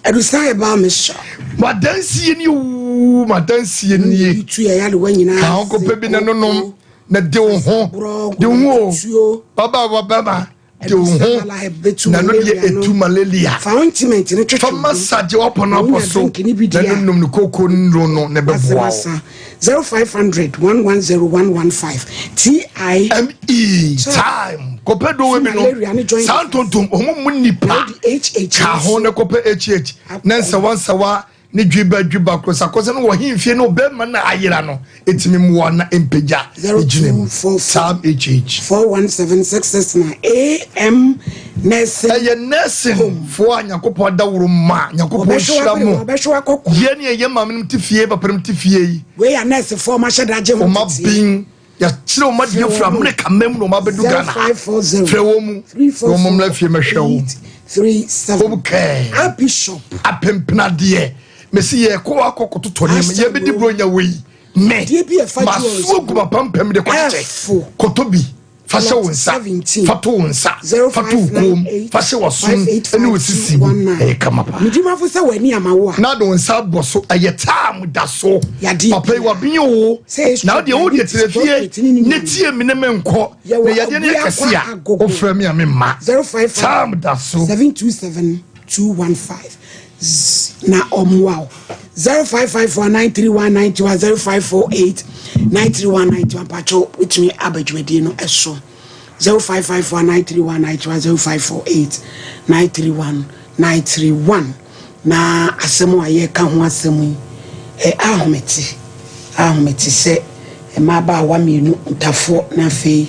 A: Edusai ba mesha.
B: Madansie ni o madansie ni.
A: Tu ya yale wanyina.
B: Ka onko pe bi nanom na de wo ho. De wo. Baba. De wo ho. Na no de etu malaria.
A: Fa ointment ni twetwe.
B: Fa massage open up so. Na no no koko nro no na be boa.
A: 0500 110115 TIME
B: time kopedo we bi no santontom omo nipa ka ho ne kope HH nansa wansawa ne dwiba krosa no wo himfie no be ma na ayira no etimi mo na empeja ejinem sam HH
A: 417669 AM
B: nursing fo anyakopo dawuro ma nyakopo hira mo ye ne ye mamnum tifie paparam tifie
A: we ya nurse fo ma shedaje ho
B: ma bin ya chire o ma die fra me kamem no ma bedu Ghana frewo mu no mo mla fie mehwewo
A: 37
B: okay
A: a bishop
B: apempna de me se ye ko akokoto to ne ye be di bronya we me ma so guma pampem de kwache kotobi fashe wonsa fatu wonsa fatu kom fashe wasun eni osisi kama pa
A: midima fo se wani amawo
B: na do wonsa boso ayetam da so papa wa binyo na de o de tirefie ne tie me ne menko na yade ne kase a ofra me amemma
A: 05
B: tam da so
A: 727 215 na omwao 0554931921 0548931921 pacho which me abadwedi no eso 0554931921 0548931931 na asemo aye ka ho asemo ahometi se ma ba wa mienu ntafo na fei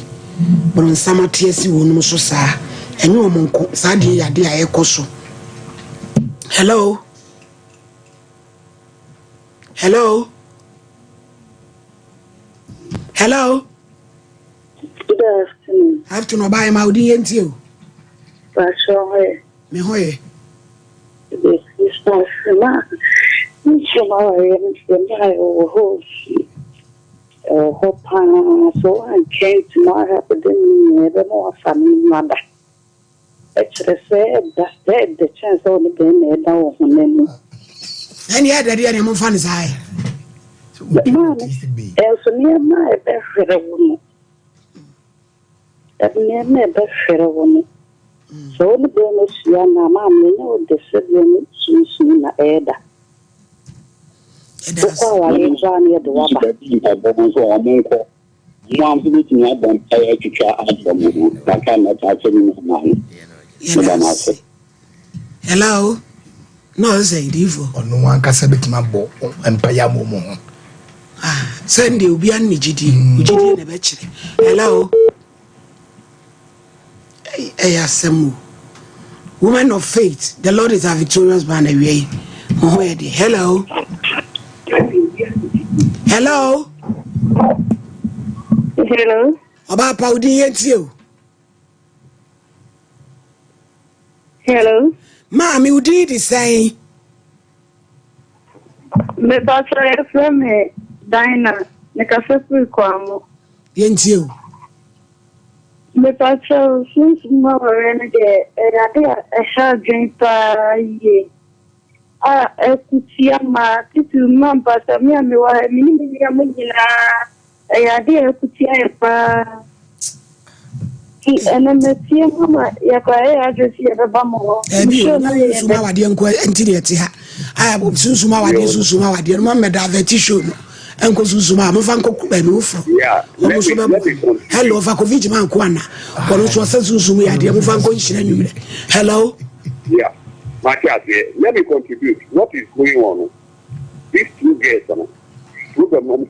A: bronsama tiesi wonum so saa enye omonko saa de yade aye koso. Hello. Good afternoon. Afternoon, bye, my dear, and you. Me hoye.
K: It's not smart. So I came to my happening never more family mother. Actually said that the chance only been made down on them.
A: And yet, the dear name fan is high.
K: Also near my best for a woman. That near my best for a woman. So the bonus, Yana, Mamma, know the sibling, soon Ada. That's how I enjoy the water. Mom's meeting at them, I to try out for me. I cannot touch any money.
A: Hello. No, say divo.
B: No one can say it my bo and payamo.
A: Sunday will be an Nijidi, Ujidi in a betchy. Hello. Ayasemu. Woman of faith, the Lord is a victorious banner. Hello. Hello.
K: Hello.
A: About Paudi yet you.
K: Hello.
A: Mommy, who did he say?
K: Me pasa from me, Dinah. Me cafe kwamo.
A: Yentiu.
K: Me pasa since more energy. I shall drink ye. Ekutia ma titu mamba samia me wa mini ya mujina. Ekutia pa. And then the team, I just hear the bumble.
A: Suma wadi enko entiri ha. I am Suma wadi Suma wadi. Mama da veti show. Enko Suma, mo fan ko kuba mi ufro.
U: Yeah.
A: Hello, Vakovic man kwana. Kono so Suma ya de mo fan ko nhira nwure. Hello.
U: Yeah. Matthias, let me contribute. What is going on? These two girls, problem,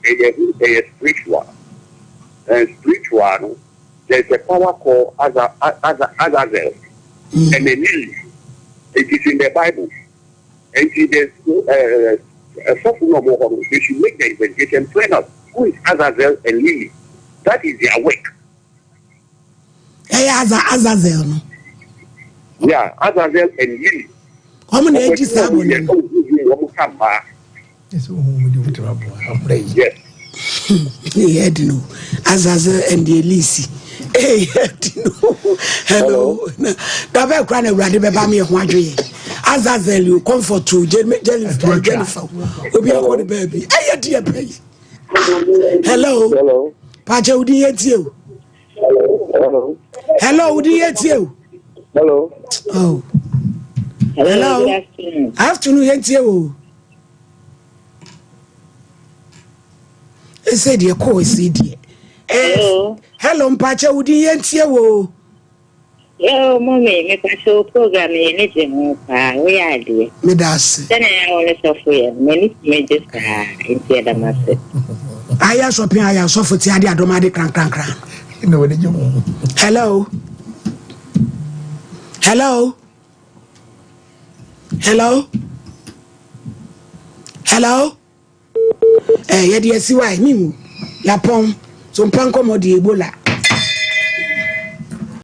U: they are spiritual. And spiritual, there's a power called Azazel. And a lily. It is in the Bible. And there's they should make the investigation, find out who is Azazel and Lily. That is their work.
A: Hey, Azazel.
U: Yeah, Azazel and Lily.
A: How many ages have you?
U: Yes.
A: Hey, no. Azazel and the Elise. Hey, hello. Dabe kwana urade beba me ho adwe. Azazel you comfort to Jennifer. Obi akọ the baby. Hey, dear baby. Hello.
U: Hello.
A: Pacha udi yetio.
U: Hello.
A: Hello, udi yetio.
U: Hello.
A: Oh. Hello. Good afternoon. Afternoon yetio. I said your call is idiot. Hello. Hello, Mpacha, udi yentie wo.
N: Yo, mommy, me paso program ye ne jemu pa, we ade.
A: Me das.
N: Then I want to suffer, me just into the master.
A: Aya shopping, aya suffer ti ade adomade kran.
B: No, what did you?
A: Hello. Hello. Hello. Hello. Yedi esiwa mi. Yapon. Sompa Nkomo di Ebola.